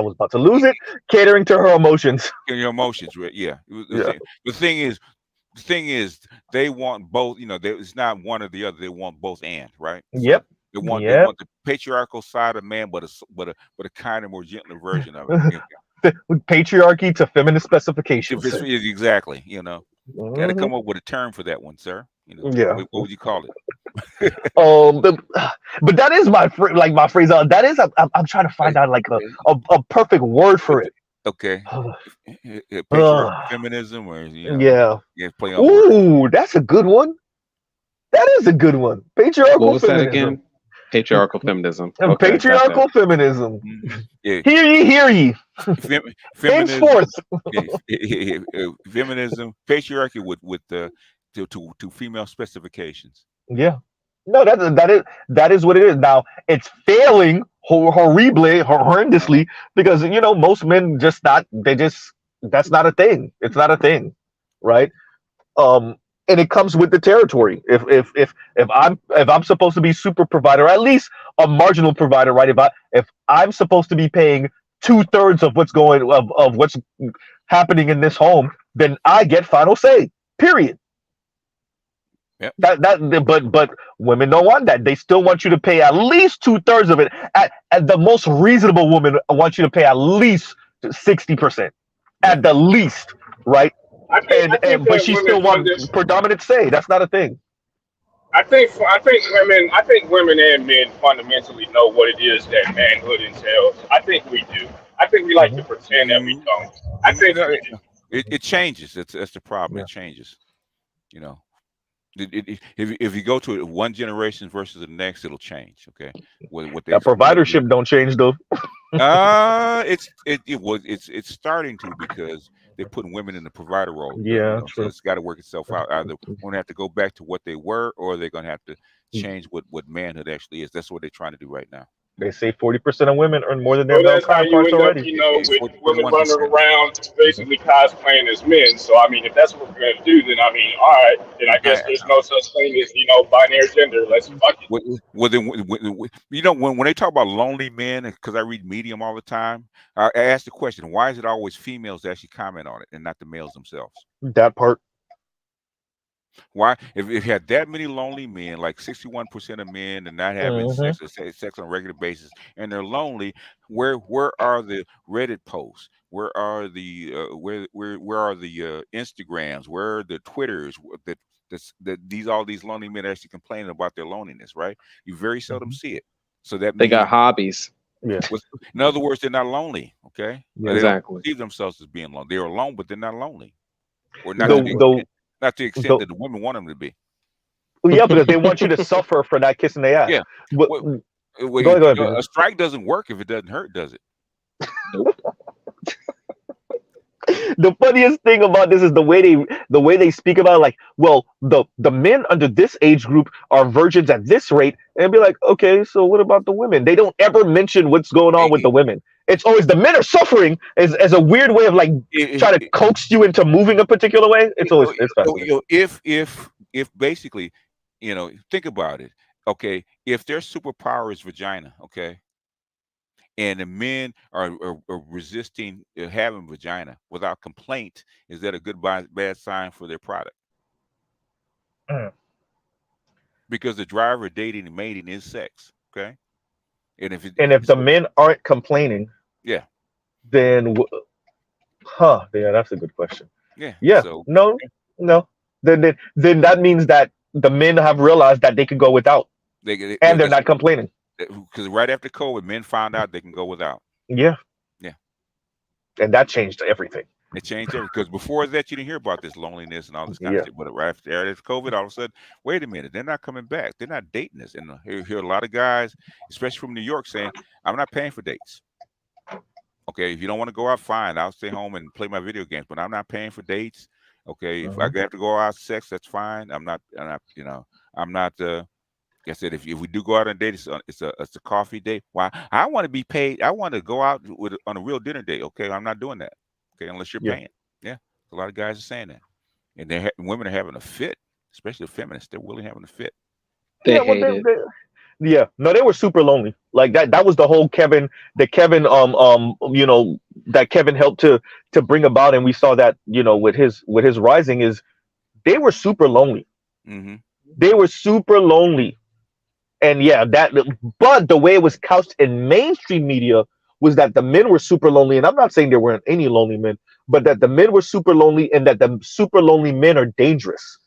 was about to lose it. Catering to her emotions. Your emotions, right? Yeah. The thing is, they want both. It's not one or the other. They want both and, right? Yep. They want the patriarchal side of man, but a kind of more gentler version of it. Patriarchy to feminist specifications. Exactly. Got to come up with a term for that one, sir. What would you call it? But that is my phrase. That is I'm trying to find out like a perfect word for it. Okay. Patriarchal feminism, or play on ooh, that's a good one. That is a good one. Patriarchal what was feminism. That again? Patriarchal feminism. Okay, patriarchal feminism. Yeah. Hear ye. Feminism. Feminism, patriarchy with to female specifications. Yeah. No, that is what it is. Now it's failing horrendously because most men that's not a thing. It's not a thing, right? And it comes with the territory. If I'm supposed to be super provider, or at least a marginal provider, right? If I'm supposed to be paying 2/3 of what's happening in this home, then I get final say. Period. Yep. But women don't want that. They still want you to pay at least 2/3 of it. At the most reasonable woman wants you to pay at least 60%, at the least, right? But she still wants predominant say. That's not a thing. I think women and men fundamentally know what it is that manhood entails. I think we do. I think we like to pretend that we don't. I think it changes. That's the problem. It changes. If you go to one generation versus the next, it'll change. Okay, what that providership don't change though. It's starting to, because they're putting women in the provider role. Yeah, so it's got to work itself out. Either we're going to have to go back to what they were, or they're going to have to change what manhood actually is. That's what they're trying to do right now. They say 40% of women earn more than their male counterparts already. With women running around basically cosplaying as men. So I mean, if that's what we're going to do, then I mean, all right, then I guess there's no such thing as binary gender. Let's fuck it. Well, then when they talk about lonely men, because I read Medium all the time, I ask the question: why is it always females that actually comment on it and not the males themselves? That part. Why, if you had that many lonely men, like 61% of men, and not having sex on a regular basis, and they're lonely, where are the Reddit posts? Where are the where are the Instagrams? Where are the Twitters that all these lonely men are actually complaining about their loneliness? Right? You very seldom see it. So that they got hobbies. Yeah. In other words, they're not lonely. Okay. Yeah, exactly. They don't see themselves as being lonely. They're alone, but they're not lonely, or not. Not to the extent that the women want them to be. Yeah, because they want you to suffer for not kissing their ass. Yeah. Go ahead. A strike doesn't work if it doesn't hurt, does it? the funniest thing about this is the way they speak about it, like, well, the men under this age group are virgins at this rate, and be like, okay, so what about the women? They don't ever mention what's going on with the women. It's always the men are suffering as a weird way of like trying to coax you into moving a particular way. It's always it's fascinating. If basically, think about it. Okay, if their superpower is vagina, okay, and the men are resisting having vagina without complaint, is that a good bad sign for their product? Because the driver dating and mating is sex, okay? And if the men aren't complaining, yeah, then yeah, that's a good question. Yeah. So, no. Then that means that the men have realized that they can go without, and they're not complaining. Because right after COVID, men found out they can go without. Yeah. Yeah. And that changed everything. It changed everything. Because before that, you didn't hear about this loneliness and all this kind of shit. But right after COVID, all of a sudden, wait a minute, they're not coming back. They're not dating us. And hear a lot of guys, especially from New York, saying, I'm not paying for dates. Okay, if you don't want to go out, fine. I'll stay home and play my video games, but I'm not paying for dates. Okay, if I have to go out sex, that's fine. I'm not. Like I said, if we do go out on a date, it's a coffee date. Why? I want to be paid. I want to go out on a real dinner date. Okay, I'm not doing that. Okay, unless you're paying. Yeah, a lot of guys are saying that, and women are having a fit, especially the feminists. They're really having a fit. They hate it. No, they were super lonely. Like that was the whole Kevin that Kevin helped to bring about, and we saw that with his rising is they were super lonely. Mm-hmm. They were super lonely, and but the way it was couched in mainstream media was that the men were super lonely, and I'm not saying there weren't any lonely men, but that the men were super lonely, and that the super lonely men are dangerous.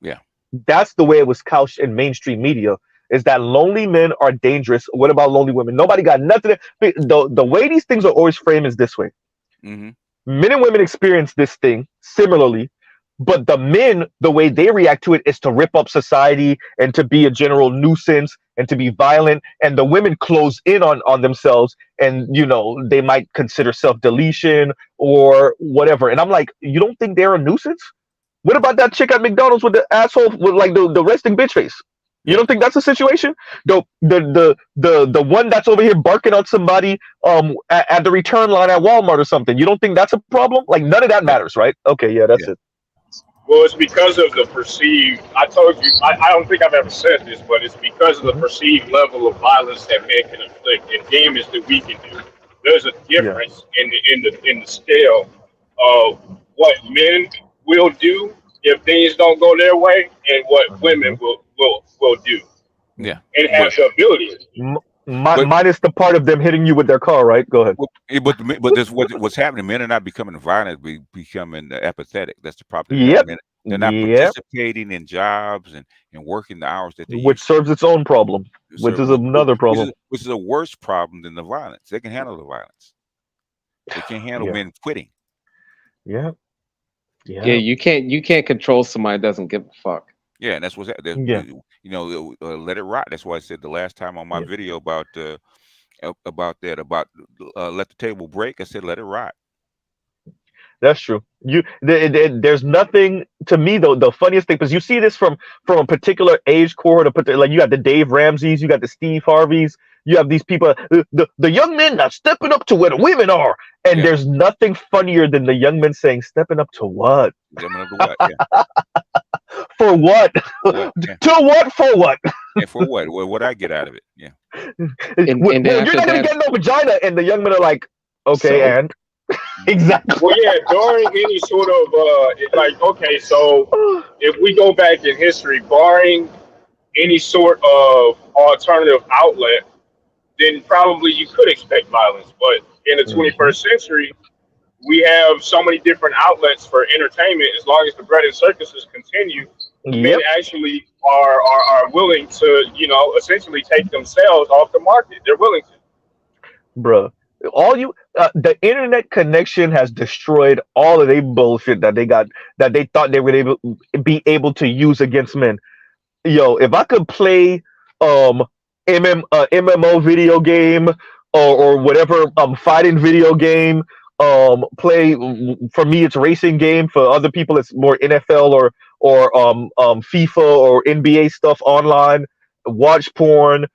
Yeah, that's the way it was couched in mainstream media. Is that lonely men are dangerous? What about lonely women? Nobody got nothing. The way these things are always framed is this way. Mm-hmm. Men and women experience this thing similarly, but the men, the way they react to it is to rip up society and to be a general nuisance and to be violent. And the women close in on themselves, and they might consider self-deletion or whatever. And I'm like, you don't think they're a nuisance? What about that chick at McDonald's with the asshole with like the resting bitch face? You don't think that's a situation? The one that's over here barking on somebody at the return line at Walmart or something. You don't think that's a problem? Like none of that matters, right? Okay, that's it. Well, it's because of the perceived. I told you. I don't think I've ever said this, but it's because of the perceived level of violence that men can inflict and damage that we can do. There's a difference in the scale of what men will do if things don't go their way, and what women will do. Yeah, and have the ability. Minus the part of them hitting you with their car, right? Go ahead. But this what's happening. Men are not becoming violent; becoming apathetic. That's the problem. Yep. They're not participating in jobs and working the hours that they which serves its own problem, which is another problem. Which is a worse problem than the violence. They can handle the violence. They can't handle men quitting. Yeah. You can't control somebody that doesn't give a fuck. Yeah, and that's what's happening. Let it rot. That's why I said the last time on my video about let the table break. I said let it rot. That's true. There's nothing to me though. The funniest thing, because you see this from a particular age cohort, like you got the Dave Ramseys, you got the Steve Harveys, you have these people, the young men not stepping up to where the women are, and there's nothing funnier than the young men saying, "Stepping up to what? Stepping up to what? Yeah. For what? To what? For what? Yeah, for what? What I get out of it? Yeah. And you're not gonna get no vagina, and the young men are like, okay, and exactly. Well, during any sort of so if we go back in history, barring any sort of alternative outlet, then probably you could expect violence. But in the 21st century, we have so many different outlets for entertainment. As long as the bread and circuses continue, men actually are willing to, essentially take themselves off the market. They're willing to. Bruh, the internet connection has destroyed all of their bullshit that they got, that they thought they would be able to use against men. Yo, if I could play MMO video game or whatever fighting video game play. For me, it's racing game. For other people, it's more NFL or FIFA or NBA stuff online. Watch porn,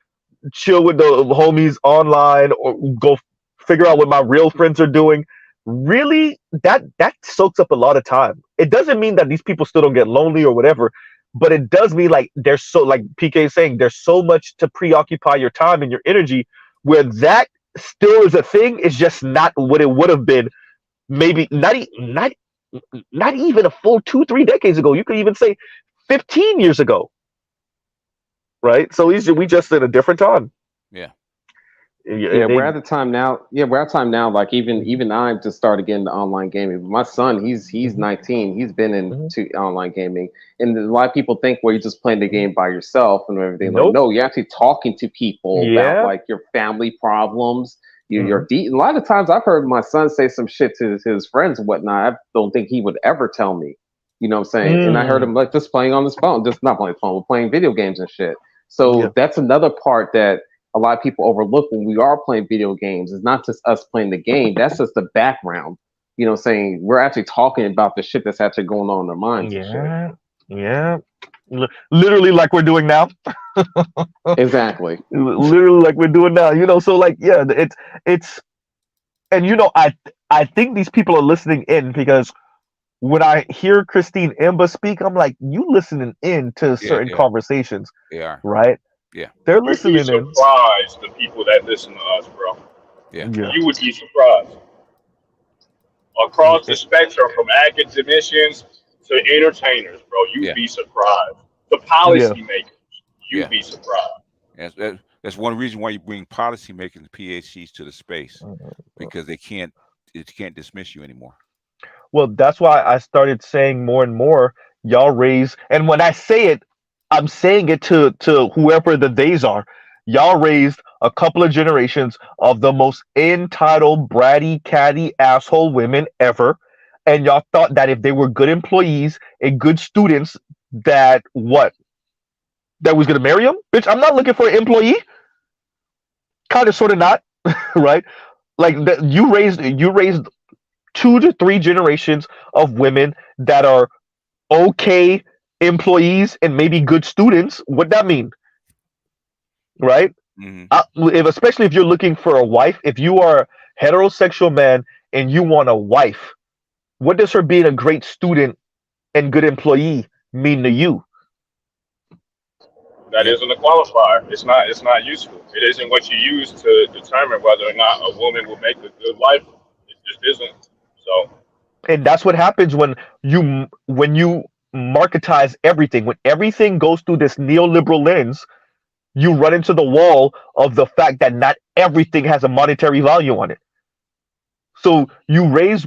chill with the homies online, or go figure out what my real friends are doing. Really, that soaks up a lot of time. It doesn't mean that these people still don't get lonely or whatever, but it does mean like there's so, like PK is saying, there's so much to preoccupy your time and your energy, where that still is a thing. It's just not what it would have been. Maybe not even a full 2-3 decades ago. You could even say 15 years ago, right? So we just in a different time. Yeah. Yeah, we're at the time now. Yeah, we're at time now. Like even I just started getting into online gaming. My son, he's 19. He's been into online gaming, and a lot of people think, well, you're just playing the game by yourself and everything. Nope. Like, no, you're actually talking to people about like your family problems. Your a lot of times I've heard my son say some shit to his friends and whatnot. I don't think he would ever tell me. You know what I'm saying? And I heard him like just playing on his phone, just not playing phone, but playing video games and shit. So that's another part that a lot of people overlook when we are playing video games. It's not just us playing the game. That's just the background. You know what I'm saying? We're actually talking about the shit that's actually going on in our minds. Yeah. Literally like we're doing now. Exactly. Literally like we're doing now. You know, so like, yeah, it's and you know, I think these people are listening in because when I hear Christine Imba speak, I'm like, you listening in to certain conversations. Yeah. Right? Yeah. They're listening in. You'd be surprised the people that listen to us, bro. Yeah. You would be surprised. Across the spectrum, from academicians to entertainers, bro, you'd be surprised. The policymakers, you'd be surprised. That's one reason why you bring policymakers and PhDs to the space, because they can't dismiss you anymore. Well, that's why I started saying more and more, y'all raise, and when I say it, I'm saying it to whoever the theys are. Y'all raised a couple of generations of the most entitled, bratty, catty, asshole women ever. And y'all thought that if they were good employees and good students, that was going to marry them? Bitch, I'm not looking for an employee. Kind of, sort of not, right? Like you raised 2 to 3 generations of women that are okay employees and maybe good students. What that mean, right? Especially if you're looking for a wife, if you are a heterosexual man and you want a wife, what does her being a great student and good employee mean to you? That isn't a qualifier. It's not useful. It isn't what you use to determine whether or not a woman will make a good wife. It just isn't. So, and that's what happens when you marketize everything. When everything goes through this neoliberal lens, you run into the wall of the fact that not everything has a monetary value on it. So you raise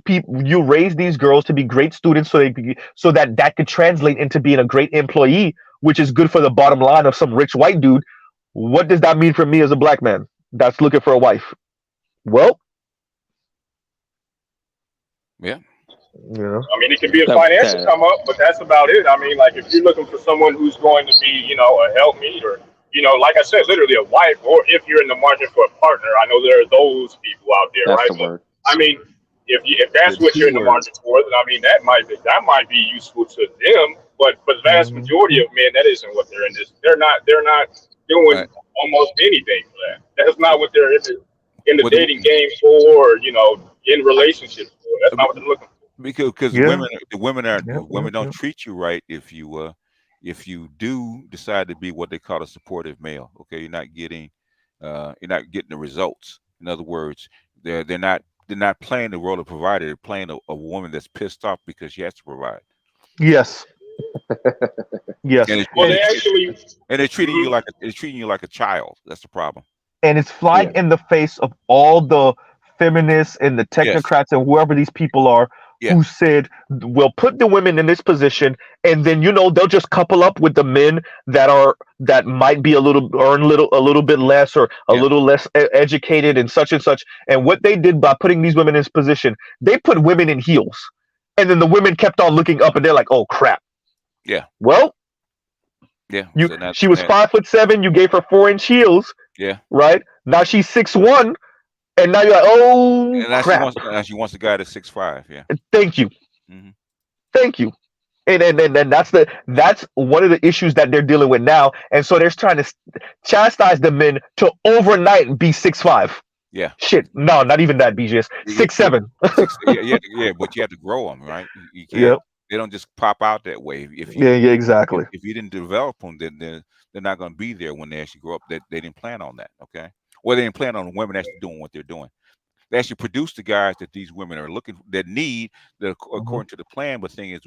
these girls to be great students, so that could translate into being a great employee, which is good for the bottom line of some rich white dude. What does that mean for me as a black man that's looking for a wife? Well, yeah. Yeah. I mean, it could be a financial come up, but that's about it. I mean, like if you're looking for someone who's going to be, a helpmeet, or, like I said, literally a wife, or if you're in the market for a partner, I know there are those people out there, that's right? The word. I mean, if that's what you're in the market for, then I mean that might be useful to them, but for the vast majority of men, that isn't what they're in this. They're not doing almost anything for that. That's not what they're in the dating game for, or in relationships for. That's not what they're looking for. Because women don't treat you right if you do decide to be what they call a supportive male. Okay, you're not getting the results. In other words, they're not playing the role of provider. They're playing a woman that's pissed off because she has to provide. Yes. Yes. And they're treating you like a child. That's the problem. And it's flying in the face of all the feminists and the technocrats and whoever these people are who said, we'll put the women in this position, and then they'll just couple up with the men that might be a little bit less, or a little less educated and such. And what they did by putting these women in this position, they put women in heels, and then the women kept on looking up, and they're like, oh crap. Yeah. Well, she was 5'7". You gave her 4-inch heels. Yeah. Right now she's 6'1". And now you're like, oh And now crap. she wants a guy that's 6'5". Yeah. Thank you. Mhm. Thank you. And that's one of the issues that they're dealing with now. And so they're trying to chastise the men to overnight be 6'5". Yeah. Shit, no, not even that. BJS Yeah, 6'7". yeah, but you have to grow them, right? You can't. Yep. They don't just pop out that way. If Yeah, exactly. if you didn't develop them, then they're not going to be there when they actually grow up. They didn't plan on that. Okay. Well, they didn't plan on women actually doing what they're doing. They actually produce the guys that these women are looking that need that according to the plan. But the thing is,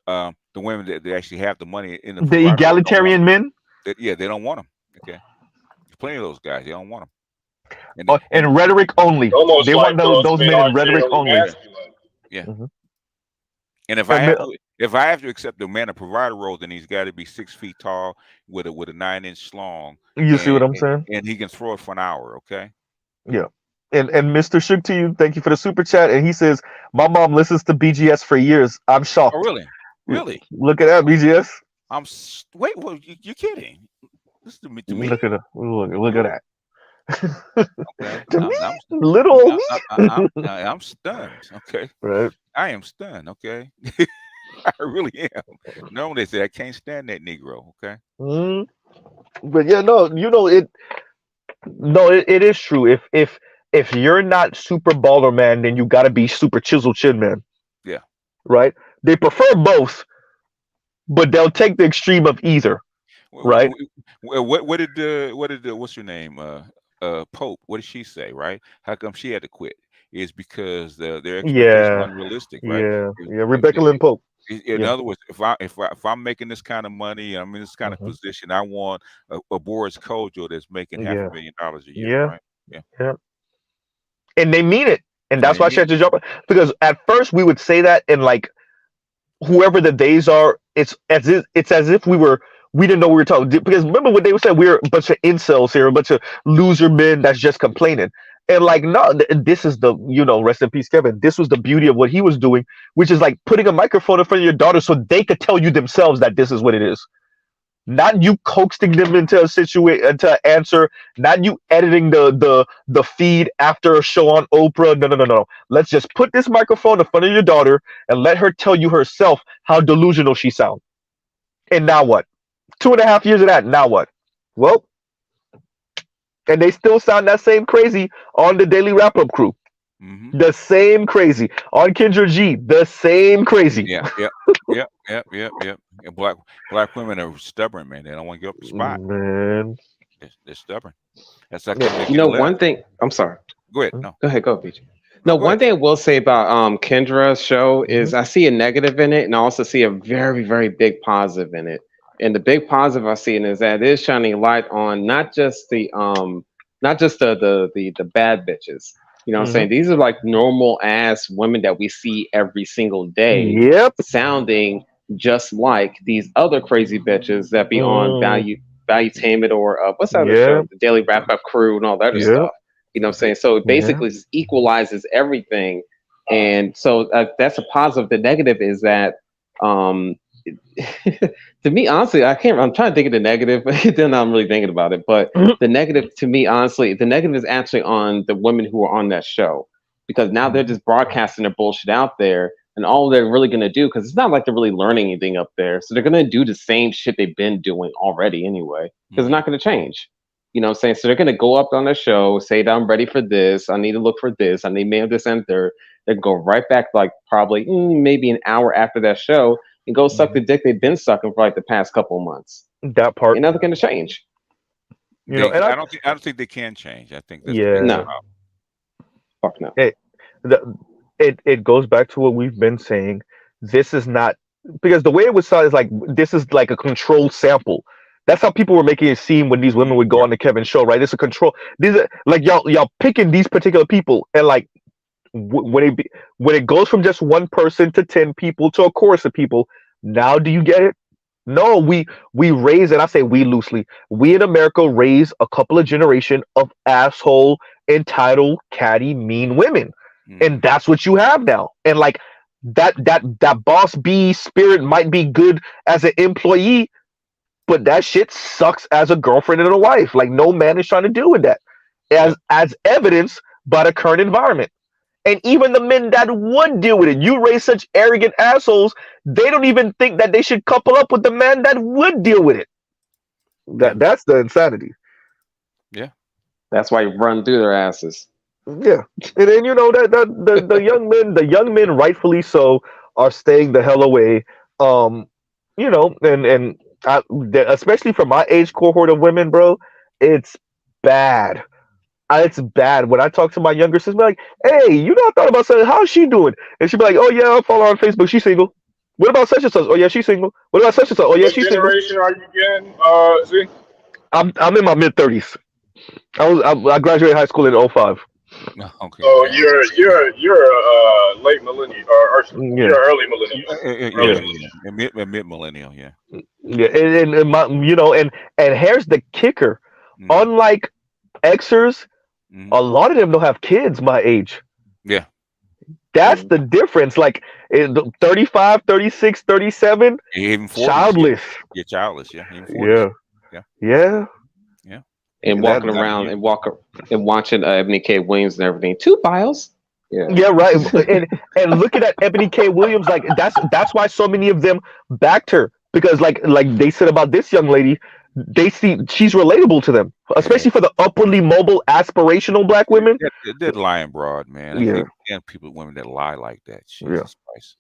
the women that they actually have the money in the The egalitarian men. They don't want them. Okay. There's plenty of those guys. They don't want them. And rhetoric only. Almost They like want those men in rhetoric only. masculine. Yeah. Mhm. And if I have to accept the man a provider role, then he's got to be 6 feet tall with a 9-inch slong. You see what I'm saying? And he can throw it for an hour. Okay. Yeah. And Mr. Shook to you, thank you for the super chat. And he says, my mom listens to BGS for years. I'm shocked. Oh, really? Really? Look at that, BGS. Wait. Well, you're kidding? Listen to me. Look at that. Look at that. Okay. To me, little me. I'm stunned. Okay. Right. I am stunned. Okay. I really am. Normally they say I can't stand that Negro. Okay. But yeah, no, it. No, it is true. If you're not super baller man, then you got to be super chisel chin man. Yeah. Right. They prefer both, but they'll take the extreme of either. Right. What did what's your name? Pope. What did she say? Right? How come she had to quit? Is because their expectations are unrealistic, right? Yeah. Rebecca Lynn Pope. In other words, if I'm making this kind of money, I'm in this kind of position, I want a Boris Kojo that's making $500,000 a year, right? Yeah. And they mean it, and that's why she had to jump. Because at first we would say that, and like whoever the days are, it's as if we didn't know we were talking. Because remember what they would say, we're a bunch of incels here, a bunch of loser men that's just complaining. And like, no, this is the, rest in peace, Kevin. This was the beauty of what he was doing, which is like putting a microphone in front of your daughter so they could tell you themselves that this is what it is. Not you coaxing them into a situation, into an answer, not you editing the feed after a show on Oprah. No. Let's just put this microphone in front of your daughter and let her tell you herself how delusional she sounds. And now what? 2.5 years of that, now what? Well, and they still sound that same crazy on the Daily Wrap-Up crew. The same crazy on Kendra G. The same crazy. Yeah. And black women are stubborn, man. They don't want to give up the spot. Man, they're stubborn. That's like one thing. I'm sorry. Go ahead. No. Go ahead. Go, BJ. No, one thing I will say about Kendra's show is I see a negative in it, and I also see a very, very big positive in it. And the big positive I see is that it is shining light on not just the bad bitches. You know what I'm saying? These are like normal ass women that we see every single day. Yep. Sounding just like these other crazy bitches that be on Valuetainment or what's that other show? The Daily Wrap-Up crew and all that other stuff. You know what I'm saying? So it basically just equalizes everything. And so that's a positive. The negative is that to me, honestly, I'm trying to think of the negative, but then I'm really thinking about it. But the negative to me, honestly, the negative is actually on the women who are on that show, because now they're just broadcasting their bullshit out there, and all they're really going to do, because it's not like they're really learning anything up there. So they're going to do the same shit they've been doing already anyway, because they're not going to change. You know what I'm saying? So they're going to go up on the show, say that I'm ready for this. I need to look for this. I need mail this and third. They go right back, like probably maybe an hour after that show, and go suck the dick they've been sucking for like the past couple of months. That part. Ain't nothing going to change. And I don't think they can change. I think that's no. Fuck no. It goes back to what we've been saying. This is not, because the way it was said is like, this is like a controlled sample. That's how people were making it seem when these women would go on the Kevin show, right? It's a control. These are like y'all picking these particular people, and like when it goes from just one person to 10 people to a chorus of people. Now, do you get it? No, we raise, and I say we loosely. We in America raise a couple of generation of asshole, entitled, catty, mean women, and that's what you have now. And like that boss bee spirit might be good as an employee, but that shit sucks as a girlfriend and a wife. Like, no man is trying to deal with that. As evidence by the current environment. And even the men that would deal with it, you raise such arrogant assholes, they don't even think that they should couple up with the man that would deal with it. That's the insanity. Yeah. That's why you run through their asses. Yeah. And then you know that the young men rightfully so are staying the hell away. You know, and especially for my age cohort of women, bro, it's bad. It's bad. When I talk to my younger sister, be like, hey, you know, I thought about something. How's she doing? And she'd be like, oh, yeah, I'll follow her on Facebook. She's single. What about such and such? Oh, yeah, she's single. What about such and such? Oh, yeah, What she's single. generation are you getting, Z? I'm in my mid-30s. I graduated high school in 05. Okay. Oh, you're late millennial or you're early millennial. Mid millennial, yeah. Yeah, and my, you know, and here's the kicker. Unlike Xers, a lot of them don't have kids my age. Yeah. That's the difference. Like 35, 36, 37, even 40s, childless. Yeah, childless, yeah. Even 40s. Yeah. And walking around and watching Ebony K. Williams and everything. 2 files. Yeah, right. and looking at Ebony K. Williams, like that's why so many of them backed her, because like they said about this young lady, they see she's relatable to them, especially for the upwardly mobile, aspirational black women. They're lying broad, man. Yeah. And women that lie like that. Jesus Christ.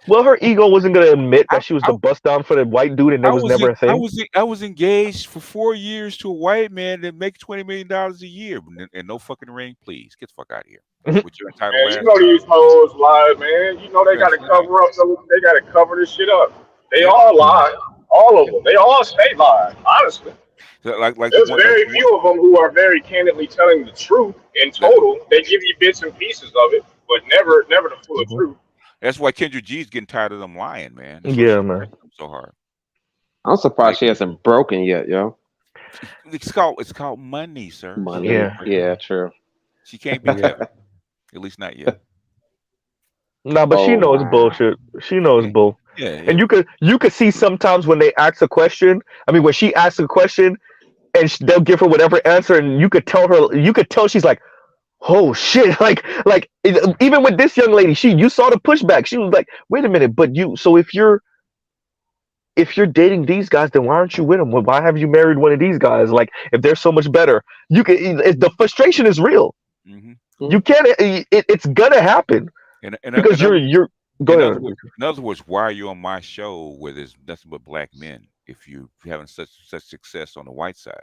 Well, her ego wasn't going to admit that she was the bust down for the white dude, and there was never a thing. I was engaged for 4 years to a white man that makes $20 million a year, and no fucking ring, please. Get the fuck out of here. With your entitled Man, you know these hoes lie, man. You know they got to cover up. They got to cover this shit up. They all lie. All of them. They all stay lying. Honestly, like there's very few of them who are very candidly telling the truth. In total, they give you bits and pieces of it, but never the full truth. That's why Kendra G's getting tired of them lying, man. Yeah, man. So hard. I'm surprised she hasn't broken yet, yo. It's called money, sir. Money. Yeah, true. She can't be kept. At least not yet. No, but she knows bullshit. She knows bull. Yeah. And you could see sometimes when they ask a question. I mean, when she asks a question, and they'll give her whatever answer, and you could tell she's like, oh shit, like even with this young lady, you saw the pushback. She was like, wait a minute, but so if you're dating these guys, then why aren't you with them? Why have you married one of these guys? Like, if they're so much better, the frustration is real. You can't. It's gonna happen because you're. Go ahead. In other words, why are you on my show where there's nothing but black men if you're having such success on the white side?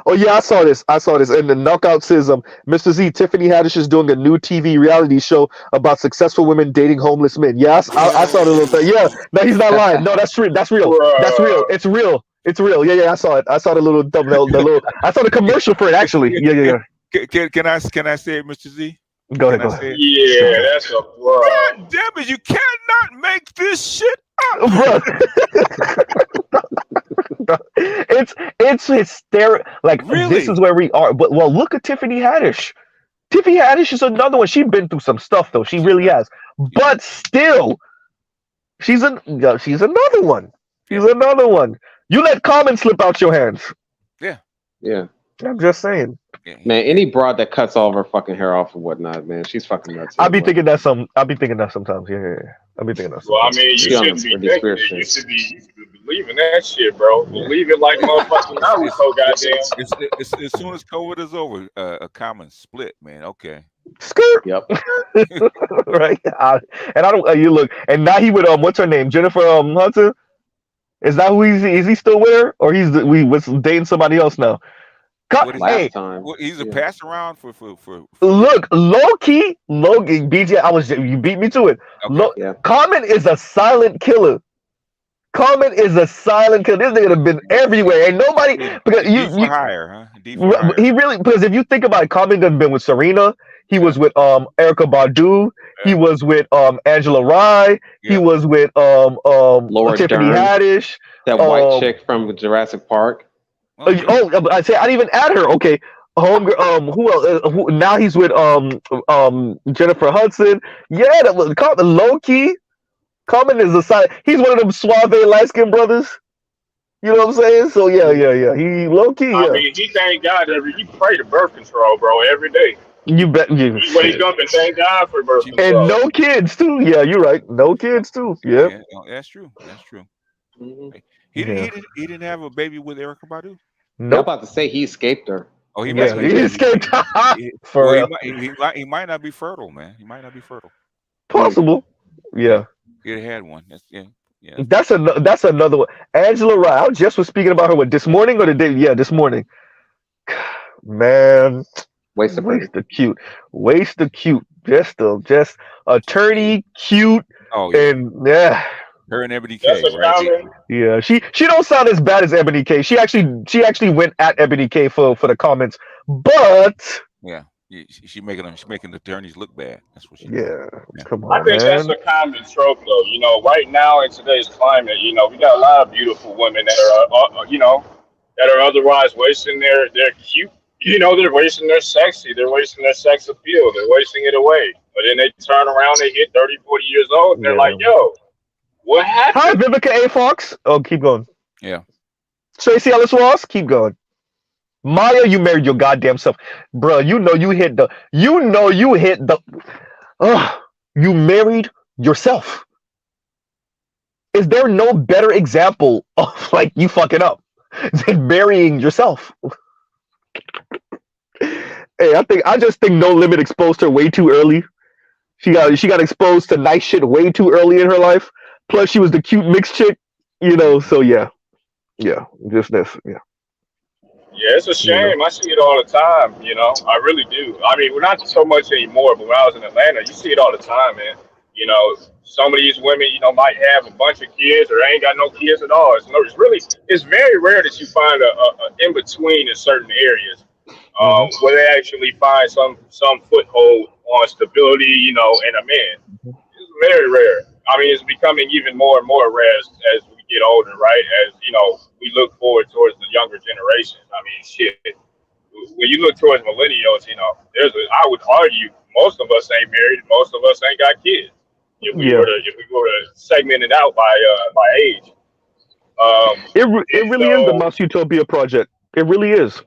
Oh yeah, I saw this. And the knockout says, Mr. Z, Tiffany Haddish is doing a new TV reality show about successful women dating homeless men. Yes, I saw the little thing. Yeah, no, he's not lying. No, that's real. That's real. That's real. It's real. It's real. Yeah, I saw it. I saw the little thumbnail. I saw the commercial for it actually. Yeah. Can I say it, Mr. Z? Go ahead. Yeah, that's a bro. God damn it! You cannot make this shit up, bro. It's hysterical. Like, really? This is where we are. But well, look at Tiffany Haddish. Tiffany Haddish is another one. She's been through some stuff though. She really has. But still, she's another one. She's another one. You let Common slip out your hands. Yeah. I'm just saying. Man, any broad that cuts all of her fucking hair off and whatnot, man, she's fucking nuts. I'll be thinking that sometimes. Yeah. I'll be thinking that sometimes. Well, I mean, you should be believing that shit, bro. Believe it like motherfucking Naruto, goddamn. As soon as COVID is over, a Common split, man. Okay. Skirt. Yep. Right. And I don't. You look. And now he with what's her name? Jennifer Hudson. Is that who is he still with her, or we was dating somebody else now? He's a pass around for Look, low key, BJ. You beat me to it. Okay. Common is a silent killer. This nigga have been everywhere. Ain't nobody because he really, because if you think about it, Common done been with Serena. He was with Erykah Badu. He was with Angela Rye. He was with Laura Tiffany Dern, Haddish. that white chick from Jurassic Park. I didn't even add her. Okay, who else? Now he's with Jennifer Hudson. Yeah, that was low key. Common is a side. He's one of them suave light skinned brothers. You know what I'm saying? So yeah. He low key. Yeah. I mean, he thank God he pray to birth control, bro, every day. You bet. You wake up and thank God for birth and control. no kids too. Yeah, you're right. No kids too. Yep. Yeah, that's true. That's true. Mhm. He didn't have a baby with Erica Badu. I'm Nope. about to say he escaped her. Oh, he Yeah, might. he escaped. For Well, real. he might not be fertile, man. He might not be fertile. Possible. Yeah. He had one. Yeah. That's another one. Angela Rye. I just was speaking about her this morning or the day. Yeah, this morning. Man, Waste of waste the cute. Waste the cute. Just attorney cute Oh yeah. and yeah. Her and Ebony That's K, a right? common. Yeah, she don't sound as bad as Ebony K. She actually went at Ebony K for the comments, but Yeah. She making the attorneys look bad. That's what she. yeah, Yeah. come I on, think that's man. a common trope, though. You know, right now in today's climate, you know, we got a lot of beautiful women that are, you know, that are otherwise wasting their cute. You know, they're wasting their sexy. They're wasting their sex appeal. They're wasting it away. But then they turn around, they hit 30, 40 years old, and they're Yeah. like, yo, what Hi, happened? Vivica A. Fox. Oh, keep going. Yeah. Tracy Ellis Ross, keep going. Maya, you married your goddamn self, bro. You hit the. You married yourself. Is there no better example of like you fucking up than marrying yourself? Hey, I just think No Limit exposed her way too early. She got exposed to nice shit way too early in her life. Plus, she was the cute mixed chick, you know. So yeah, just this, yeah. Yeah, it's a shame. I see it all the time, you know. I really do. I mean, we're not so much anymore, but when I was in Atlanta, you see it all the time, man. You know, some of these women, you know, might have a bunch of kids or ain't got no kids at all. It's very rare that you find a in between in certain areas where they actually find some foothold on stability, you know, in a man. It's very rare. I mean, it's becoming even more and more rare as we get older, right? As you know, we look forward towards the younger generation. I mean, shit. When you look towards millennials, you know, I would argue most of us ain't married, most of us ain't got kids. If we were to segment it out by age, It really is the Mouse Utopia project. It really is.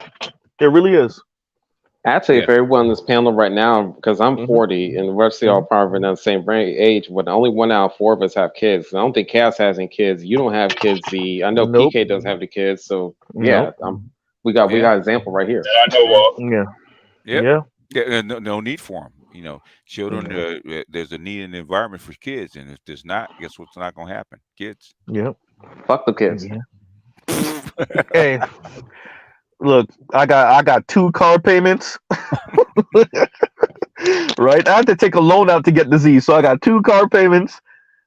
It really is. Actually, if everyone on this panel right now, because I'm Mhm. 40 and we're still all probably around the same age, but only 1 out of 4 of us have kids. I don't think Cass has any kids. You don't have kids, Z. I know Nope. PK doesn't have the kids. So yeah, we got an example right here. that I know of. Yeah. Yeah. No need for them. You know, children. There's a need in the environment for kids, and if there's not, guess what's not going to happen? Kids. Yeah. Fuck the kids. Yeah. Hey, look, I got 2 car payments. Right, I had to take a loan out to get the Z, so I got 2 car payments.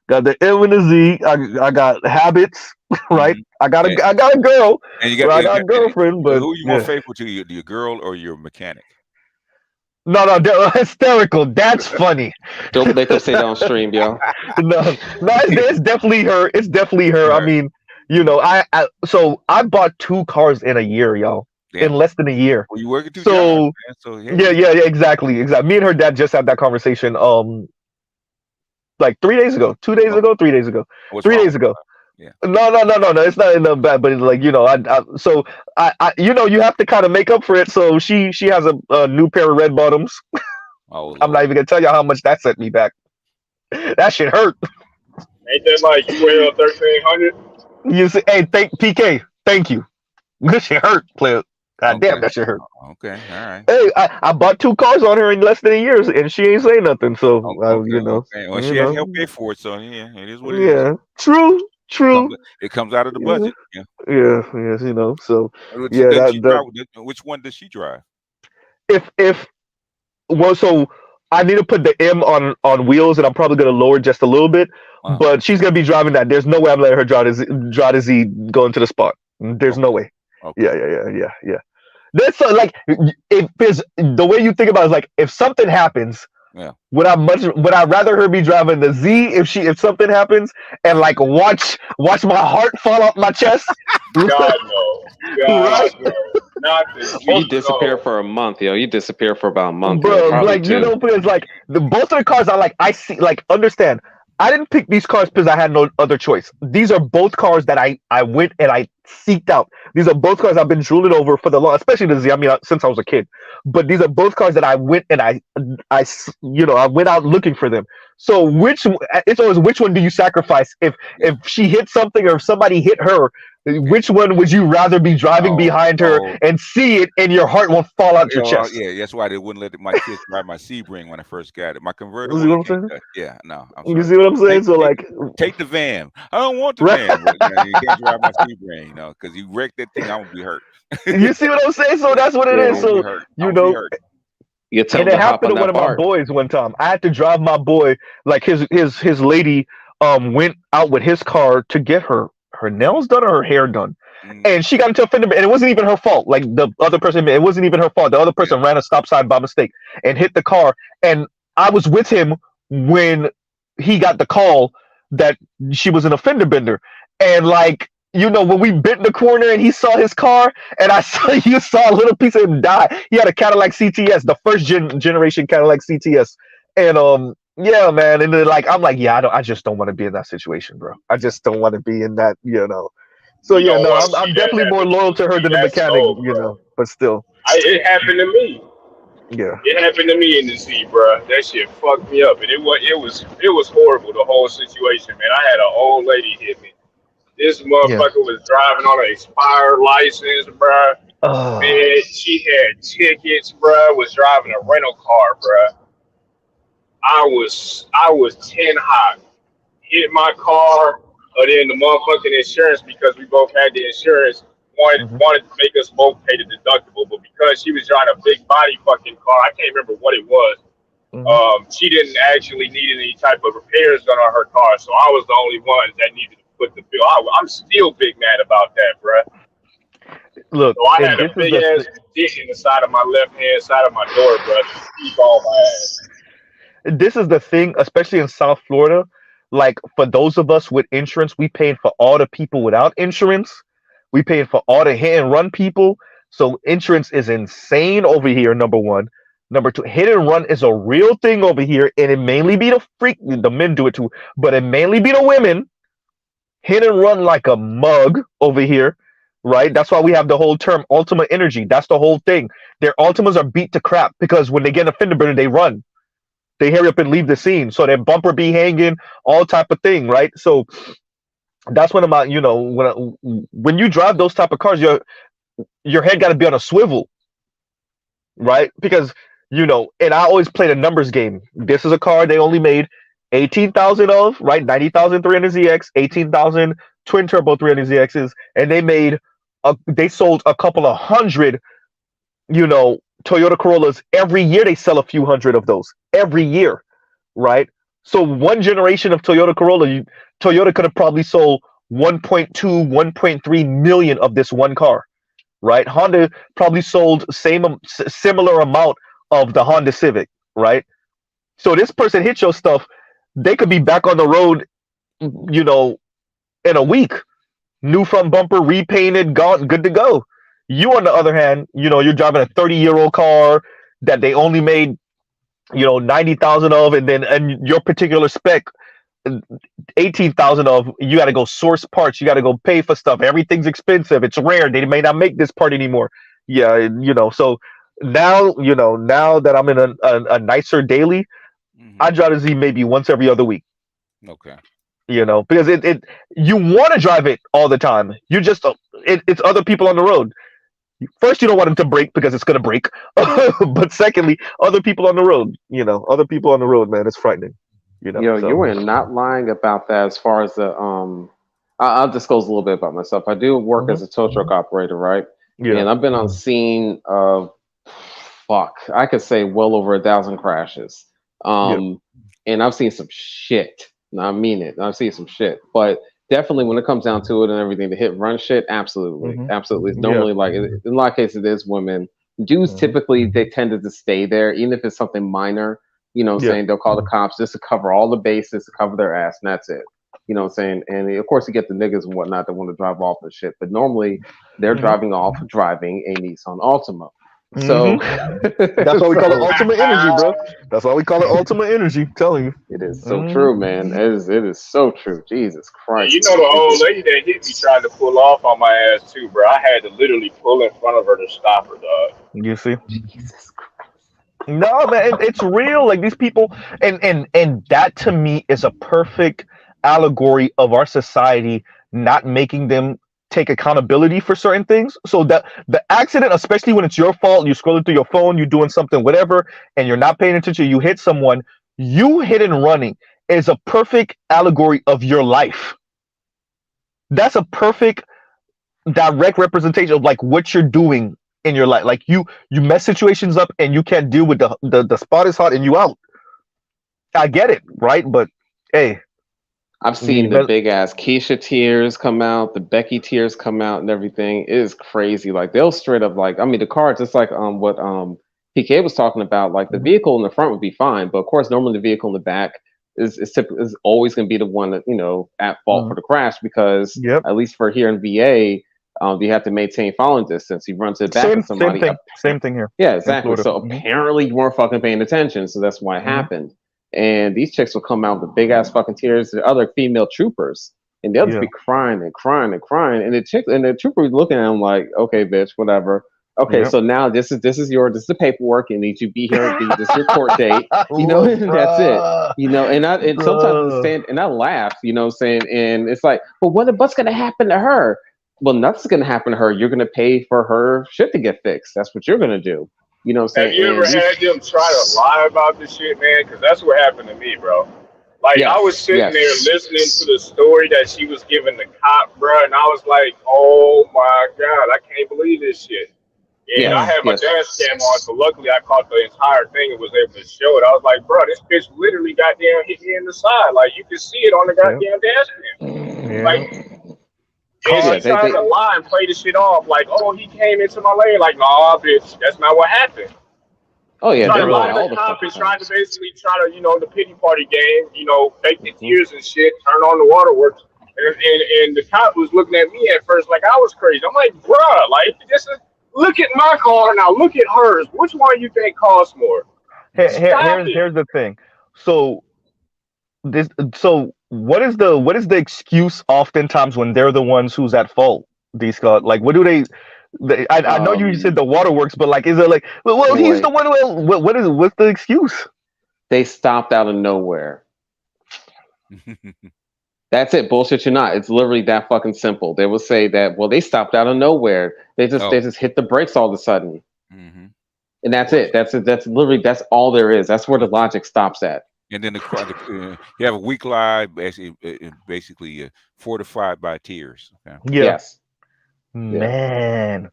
Got the M and the Z. I got habits. Right, I got a girl. And I got a girlfriend, but who are you more faithful to, your girl or your mechanic? No, they're hysterical. That's funny. Don't make them say that on stream, yo. No, it's definitely her. It's definitely her. Right. I mean, you know, so I bought 2 cars in a year, y'all. Damn. In less than a year. Well, you working 2 So, jobs, man. So yeah, exactly. Me and her dad just had that conversation. Like 3 days ago, 2 days ago, 3 days ago, What's 3 wrong? days ago. Yeah. No, it's not in the bad, but it's like, you know, I you know, you have to kind of make up for it. So she has a new pair of red bottoms. Oh, I'm not even gonna tell you how much that set me back. That shit hurt. Ain't that like you weigh 1,300? You see, hey, PK, thank you. This shit hurt, player. God damn, that shit hurt. Okay, all right. Hey, I bought 2 cars on her in less than a year, and she ain't saying nothing. So you know, Okay. Well, she had to help pay for it, so yeah, it is what it is. Yeah, true. It comes out of the budget. Yeah. Yes, you know. So Which one does she drive? So I need to put the M on wheels, and I'm probably gonna lower just a little bit. Wow. But she's gonna be driving that. There's no way I'm letting her drive the Z going to the spot. There's no way. Okay. Yeah. That's like, if it's the way you think about it is like, if something happens, would I rather her be driving the Z if something happens and like watch my heart fall off my chest? God no. God no. Not this. You disappear for a month, yo. You disappear for about a month, bro. yo, like 2. you know, because like both of the cars are like, I see, like, understand. I didn't pick these cars because I had no other choice. These are both cars that I went and I seeked out. These are both cars I've been drooling over for the long, especially the Z. I mean, since I was a kid. But these are both cars that I went and I went out looking for them. So it's always which one do you sacrifice if she hit something or if somebody hit her? Which one would you rather be driving behind her and see it and your heart won't fall out your chest? Yeah, that's why they wouldn't let my kids drive my Sebring when I first got it. My convertible. You see what I'm saying? Yeah, no. You see what I'm saying? Take the van. I don't want the van. But, you can't drive my Sebring, because you wreck that thing, I'm gonna be hurt. You see what I'm saying? So that's what it is. So and it happened to one of my boys one time. I had to drive my boy, like his lady went out with his car to get her nails done or her hair done. And she got into a fender, and it wasn't even her fault. Like the other person, it wasn't even her fault. The other person ran a stop sign by mistake and hit the car. And I was with him when he got the call that she was an offender bender. And like, when we bent the corner and he saw his car, and you saw a little piece of him die. He had a Cadillac CTS, the first generation Cadillac CTS. And yeah, man. And then I'm like, I just don't want to be in that situation, bro. I just don't want to be in that, So yeah, no, I'm definitely more loyal to her than the mechanic, but still. It happened to me. Yeah. It happened to me in the sea, bro. That shit fucked me up, and it was horrible, the whole situation, man. I had an old lady hit me. This motherfucker was driving on an expired license, bro. Man, she had tickets, bro. Was driving a rental car, bro. I was 10 hot. Hit my car. Then the motherfucking insurance, because we both had the insurance, wanted to make us both pay the deductible, but because she was driving a big body fucking car, I can't remember what it was. She didn't actually need any type of repairs done on her car, so I was the only one that needed to put the bill. I'm still big mad about that, bro. Look, so I had a big ass dick in the side of my left hand side of my door, bro. To keep on my ass. This is the thing, especially in South Florida. Like, for those of us with insurance, we paid for all the people without insurance. We paid for all the hit and run people. So insurance is insane over here, number one. Number two, hit and run is a real thing over here. And it mainly be the men do it too, but it mainly be the women. Hit and run like a mug over here, right? That's why we have the whole term Ultima Energy. That's the whole thing. Their Ultimas are beat to crap because when they get a fender bender, they run. They hurry up and leave the scene, so their bumper be hanging, all type of thing, right? So that's when when you drive those type of cars, your head got to be on a swivel, right? Because and I always play the numbers game. This is a car they only made 18,000 of, right? 90,000 300ZX, 18,000 twin turbo 300ZXs, and they sold a couple of hundred, Toyota Corollas. Every year they sell a few hundred of those every year, right? So one generation of Toyota Corolla, Toyota could have probably sold 1.2, 1.3 million of this one car, right? Honda probably sold similar amount of the Honda Civic, right? So this person hits your stuff, they could be back on the road, in a week, new front bumper, repainted, gone, good to go. You, on the other hand, you're driving a 30-year-old car that they only made, 90,000 of, and your particular spec, 18,000 of. You got to go source parts. You got to go pay for stuff. Everything's expensive. It's rare. They may not make this part anymore. Yeah, So now, now that I'm in a nicer daily, I drive a Z maybe once every other week. Okay. Because you want to drive it all the time. You just it's other people on the road. First, you don't want them to break because it's going to break. But secondly, other people on the road, other people on the road, man, it's frightening. You were not lying about that as far as the, I'll disclose a little bit about myself. I do work as a tow truck operator, right? Yeah. And I've been on scene of, I could say well over 1,000 crashes. And I've seen some shit. I mean it. I've seen some shit. But definitely when it comes down to it and everything, the hit and run shit, absolutely. Absolutely. It's normally like, in a lot of cases, it is women. Dudes typically, they tended to stay there, even if it's something minor. Saying they'll call the cops just to cover all the bases, to cover their ass, and that's it. Saying, and of course you get the niggas and whatnot that want to drive off and shit, but normally they're driving a Nissan Altima. So That's why we call it ultimate energy, bro. That's why we call it ultimate energy. I'm telling you. It is so true, man. It is so true. Jesus Christ. You know the old lady that hit me trying to pull off on my ass too, bro. I had to literally pull in front of her to stop her, dog. You see? Jesus Christ. No, man, it's real. Like these people, and that to me is a perfect allegory of our society not making them take accountability for certain things. So that the accident, especially when it's your fault, you're scrolling through your phone, you're doing something, whatever, and you're not paying attention, you hit someone, you hit and running is a perfect allegory of your life. That's a perfect direct representation of like what you're doing in your life. Like you mess situations up and you can't deal with the spot is hot and you out. I get it, right? But hey, I've seen the big ass Keisha tears come out, the Becky tears come out, and everything. It is crazy. Like they'll straight up like, I mean, the car just like what PK was talking about. Like the vehicle in the front would be fine, but of course, normally the vehicle in the back is always going to be the one that at fault for the crash because at least for here in VA. You have to maintain following distance. You run to the back of somebody. Same thing here. Yeah, exactly. So apparently you weren't fucking paying attention. So that's why it happened. And these chicks will come out with big ass fucking tears. The other female troopers, and they'll just be crying and crying and crying. And the trooper was looking at them like, okay, bitch, whatever. Okay, so now this is the paperwork. It needs to be here. This is your court date. And that's it. And sometimes I stand and I laugh. Saying, and it's like, but what's gonna happen to her? Well, nothing's going to happen to her. You're going to pay for her shit to get fixed. That's what you're going to do. You know what I'm saying? Have you ever had them try to lie about this shit, man? Because that's what happened to me, bro. Like, I was sitting there listening to the story that she was giving the cop, bro, and I was like, oh, my God, I can't believe this shit. And I had my dash cam on, so luckily I caught the entire thing and was able to show it. I was like, bro, this bitch literally goddamn hit me in the side. Like, you can see it on the goddamn dash cam. Like, and she tried to lie and play the shit off like, oh, he came into my lane. Like, nah, bitch, that's not what happened. Oh, yeah. Trying to lie to the cop and trying to basically the pity party game, fake the tears and shit, turn on the waterworks. And the cop was looking at me at first like I was crazy. I'm like, bruh, like, look at my car now, look at hers. Which one you think costs more? Here's the thing. So what is the excuse oftentimes when they're the ones who's at fault? These guys, like, what do they I know you said the waterworks, but like, is it like, well, he's the one who, what's the excuse? They stopped out of nowhere. That's it. Bullshit, you're not. It's literally that fucking simple. They will say that, well, they stopped out of nowhere. They just hit the brakes all of a sudden. And that's it. That's literally, that's all there is. That's where the logic stops at. And then you have a weak lie, basically fortified by tears. Okay? Yes. Man.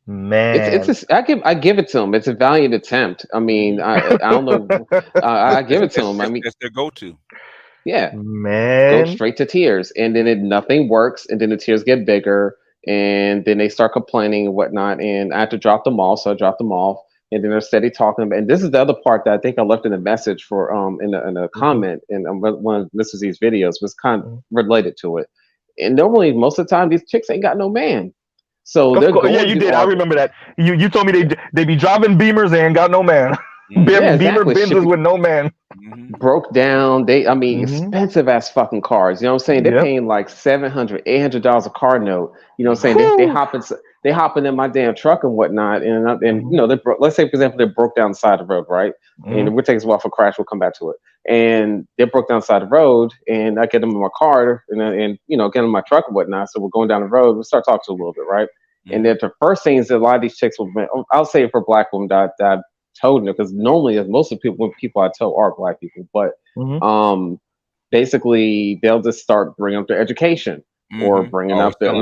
I give it to them. It's a valiant attempt. I mean, I don't know. I give it to them. I mean, that's their go-to. Yeah, man. Go straight to tears, and then nothing works, and then the tears get bigger, and then they start complaining and whatnot. And I had to drop them off, so I dropped them off. And then they're steady talking about, and this is the other part that I think I left in a message for in a comment in one of Mr. Z's videos was kind of related to it. And normally, most of the time, these chicks ain't got no man. So they're going. Yeah, you did. I remember that. You told me they be driving Beamers and ain't got no man. Yeah, Beamer Benzes with no man. Broke down. Expensive ass fucking cars. You know what I'm saying? They're paying like $700, $800 a car note. You know what I'm saying? They hopping in my damn truck and whatnot, and let's say for example they broke down the side of the road, right? And we'll take us off a crash. We'll come back to it. And they broke down the side of the road, and I get them in my car, and get them in my truck and whatnot. So we're going down the road. We start talking to a little bit, right? And then the first things that a lot of these chicks will, I'll say for black women that I've told them, because normally most of the people I tell are black people, but basically they'll just start bringing up their education or bringing up their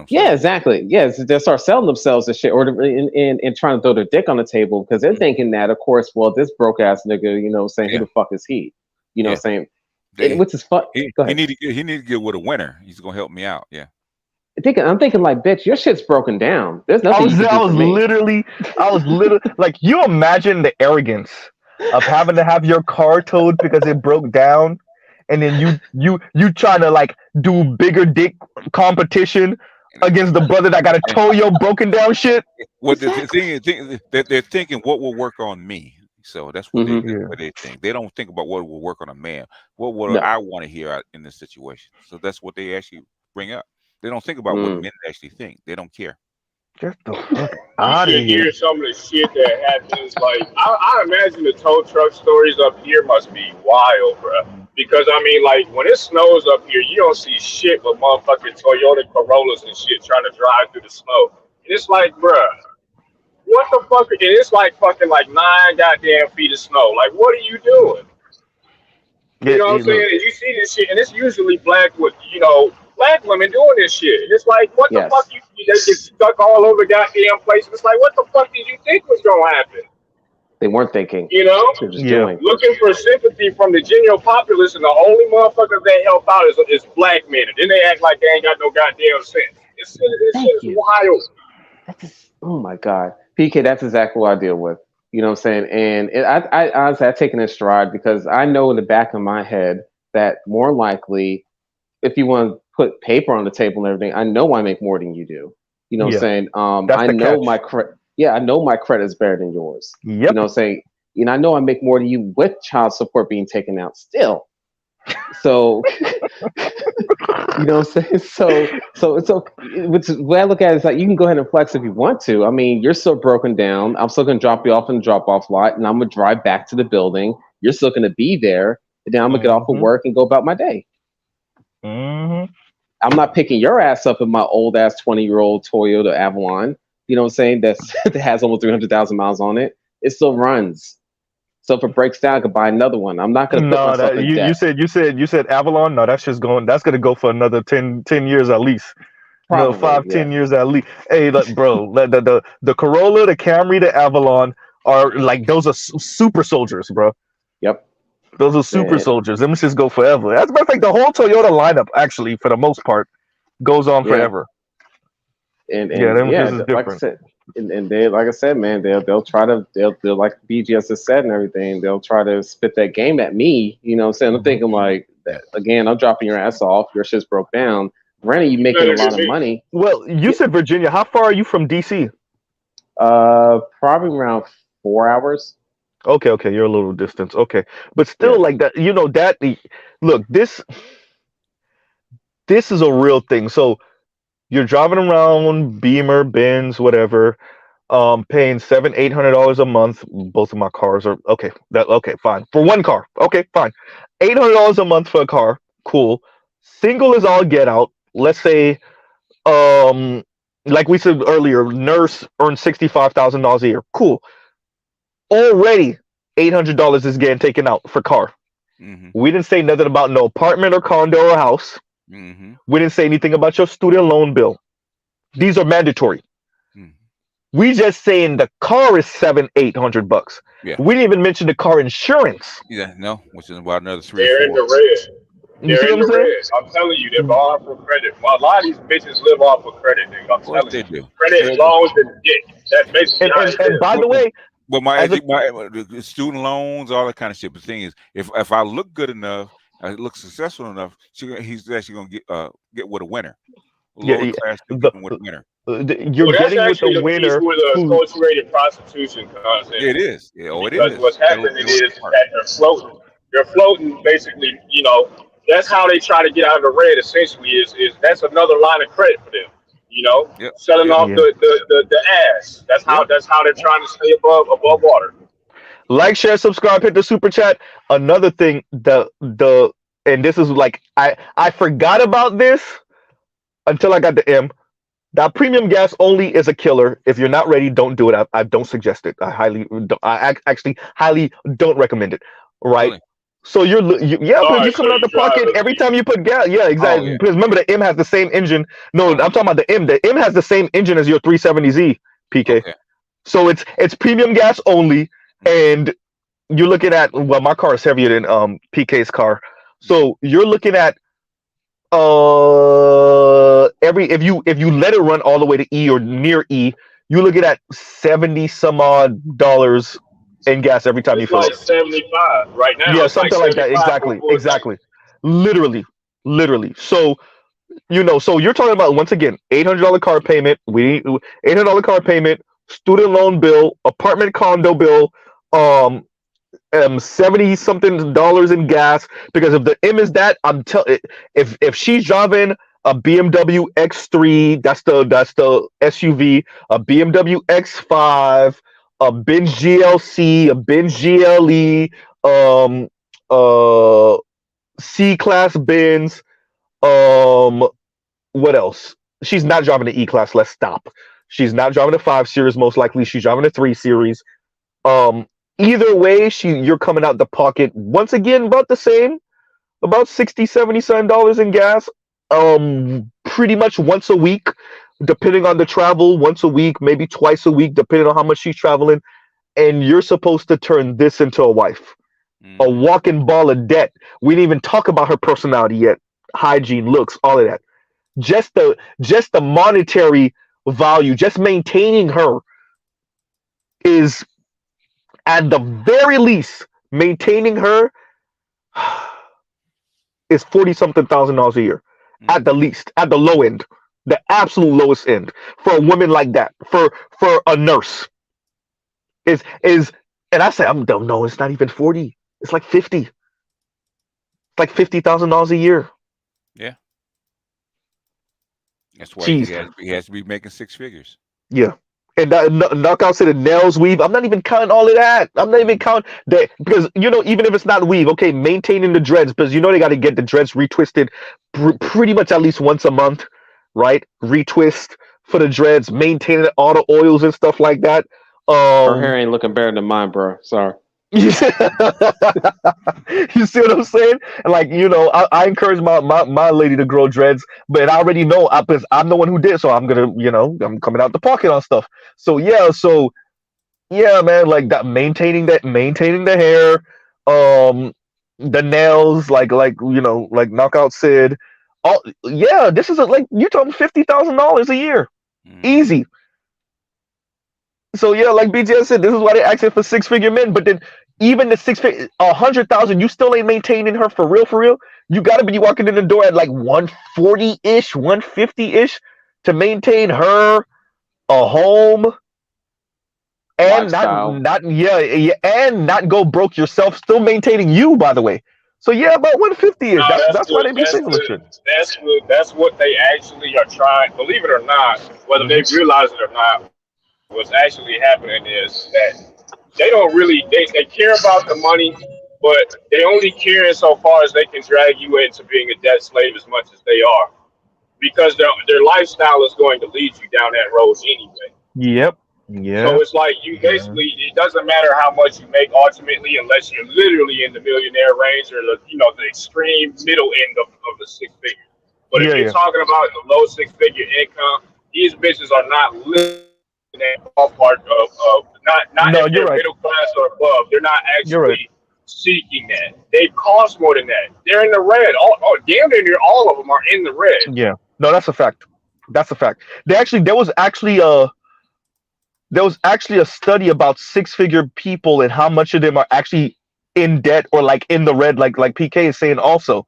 yeah, exactly. Yeah, so they'll start selling themselves and shit, or and trying to throw their dick on the table because they're thinking that, of course, well, this broke ass nigga, saying who the fuck is he? What I'm saying? Which is fuck. He need to get with a winner. He's gonna help me out. Yeah. I'm thinking like, bitch, your shit's broken down. There's nothing. I was literally like, you imagine the arrogance of having to have your car towed because it broke down. And then you trying to like do bigger dick competition against the brother that got to tow your broken down shit. Well, the thing is, they're thinking what will work on me. So that's what they think. They don't think about what will work on a man. What would I want to hear in this situation? So that's what they actually bring up. They don't think about what men actually think. They don't care. Get the fuck You out of should here. hear some of the shit that happens. Like, I imagine the tow truck stories up here must be wild, bro. Because, I mean, like, when it snows up here, you don't see shit but motherfucking Toyota Corollas and shit trying to drive through the snow. And it's like, bro, what the fuck? And it's like fucking like 9 goddamn feet of snow. Like, what are you doing? You know what I'm saying? And you see this shit, and it's usually black women doing this shit. And it's like, what the fuck? They get stuck all over the goddamn place. And it's like, what the fuck did you think was gonna happen? They weren't thinking. You know? They're just doing. Looking for sympathy from the general populace, and the only motherfuckers they help out is black men. And then they act like they ain't got no goddamn sense. It's wild. Oh my God. PK, that's exactly what I deal with. You know what I'm saying? And I honestly, I've taken it stride because I know in the back of my head that more likely, if you want to put paper on the table and everything, I know I make more than you do. You know what I'm saying? I know my I know my credit is better than yours. Yep. You know what I'm saying? And I know I make more than you with child support being taken out still. So you know what I'm saying? So it's okay. Which way I look at it is like, you can go ahead and flex if you want to. I mean, you're still broken down. I'm still gonna drop you off in the drop-off lot, and I'm gonna drive back to the building. You're still gonna be there, and then I'm gonna get off of work and go about my day. I'm not picking your ass up in my old ass 20-year-old Toyota Avalon. You know what I'm saying? That has almost 300,000 miles on it. It still runs. So if it breaks down, I could buy another one. I'm not gonna put myself in debt. You said Avalon. No, that's gonna go for another 10 years at least. Probably, 10 years at least. Hey, look, bro, the Corolla, the Camry, the Avalon are like, those are super soldiers, bro. Yep. Those are super soldiers. Them just go forever. As a matter of fact, the whole Toyota lineup, actually, for the most part, goes on forever. And is different. Like I said, and they, like I said, man, they'll try to they'll like BGS has said and everything. They'll try to spit that game at me. You know what I'm saying? I'm thinking like, again, I'm dropping your ass off. Your shit's broke down. Granted, you making a lot of money. Well, you said Virginia. How far are you from DC? Probably around 4 hours. Okay, you're a little distance. Okay, but still, like that, look, this is a real thing. So you're driving around Beamer, Benz, whatever, paying $700-800 a month. Both of my cars are okay. Fine for one car. Okay, fine, $800 a month for a car. Cool. Single is all get out. Let's say, like we said earlier, nurse earns $65,000 a year. Cool. Already $800 is getting taken out for car. We didn't say nothing about no apartment or condo or house. We didn't say anything about your student loan bill. These are mandatory. We just saying the car is $700-800. Yeah. We didn't even mention the car insurance. Yeah, no, which is about another 3 They're or in 4. the red. They're in the red. I'm telling you, they're borrowing for credit. Well, a lot of these bitches live off of credit, nigga. I'm telling They you. do. Credit, loans, and debt. That's basically And by the way, but my student loans, all that kind of shit. The thing is, if I look good enough, I look successful enough, he's actually gonna get with a winner. Lower class with a winner. You're getting with the winner. With a cultivated prostitution concept. It is. Yeah, it because is. What's happening is that they're floating. They're floating, basically. You know, that's how they try to get out of the red. Essentially, is that's another line of credit for them. You know, selling off the ass. That's how they're trying to stay above water. Like, share, subscribe, hit the super chat. Another thing, and this is like, I forgot about this until I got the M. That premium gas only is a killer. If you're not ready, don't do it. I don't suggest it. I actually highly don't recommend it. Right. Really? So because you're coming out the pocket every time you put gas. Yeah, exactly. Because remember, the M has the same engine. No, I'm talking about the M. The M has the same engine as your 370Z, PK. Okay. So it's premium gas only, and you're looking at, well, my car is heavier than PK's car. So you're looking at if you let it run all the way to E or near E, you're looking at $70-some odd in gas every time you fill it. 75 right now. Yeah, something like that. Exactly. Literally. So, so you're talking about, once again, $800 car payment. $800 car payment, student loan bill, apartment condo bill, 70 something dollars in gas. Because if the M is that, if she's driving a BMW X3, that's the SUV, a BMW X5, a Benz GLC, a Benz GLE, C-class Benz, what else? She's not driving the E-class. Let's stop. She's not driving the 5 Series. Most likely, she's driving the 3 Series. Either way, you're coming out the pocket once again about the same, about $60, $77 in gas. Pretty much once a week, depending on the travel. Once a week, maybe twice a week, depending on how much she's traveling. And you're supposed to turn this into a wife, a walking ball of debt. We didn't even talk about her personality yet, hygiene, looks, all of that. Just the monetary value, just maintaining her is, at the very least, maintaining her is $40-something,000 a year, at the least, at the low end, the absolute lowest end for a woman like that, for a nurse is, and I say, I don't know, it's not even 40, it's like 50, it's like $50,000 a year. Yeah. That's why Jeez. he has to be making 6 figures. Yeah. And knockout said the nails, weave. I'm not even counting all of that. I'm not even counting that, because, even if it's not weave, okay, maintaining the dreads, because they got to get the dreads retwisted pretty much at least once a month, right? Retwist for the dreads, maintaining all the oils and stuff like that. Her hair ain't looking better than mine, bro. Sorry. You see what I'm saying? And I encourage my lady to grow dreads, but I already know because I'm the one who did, so I'm gonna, I'm coming out the pocket on stuff. So yeah, man, like that, maintaining the hair, the nails, like Knockout said. This is you're talking $50,000 a year, easy. So yeah, like BJ said, this is why they asking for 6-figure men. But then even the 100,000, you still ain't maintaining her for real. You got to be walking in the door at like 140-ish, 150-ish to maintain her, a home, and not go broke yourself. Still maintaining you, by the way. So yeah, about 150-ish. That's why they be saying this shit. That's what they actually are trying. Believe it or not, whether they realize it or not. What's actually happening is that they don't really they care about the money, but they only care insofar as they can drag you into being a debt slave as much as they are, because their lifestyle is going to lead you down that road anyway. Yep. Yeah. So it's like you basically, it doesn't matter how much you make ultimately, unless you're literally in the millionaire range or the extreme middle end of the 6 figures. But if you're talking about the low 6-figure income, these bitches are not living in that ballpark of not if they're middle class or above. They're not actually seeking that. They cost more than that. They're in the red. Damn near all of them are in the red. Yeah. No, that's a fact. That's a fact. There was actually a study about 6-figure people and how much of them are actually in debt or like in the red, like PK is saying also.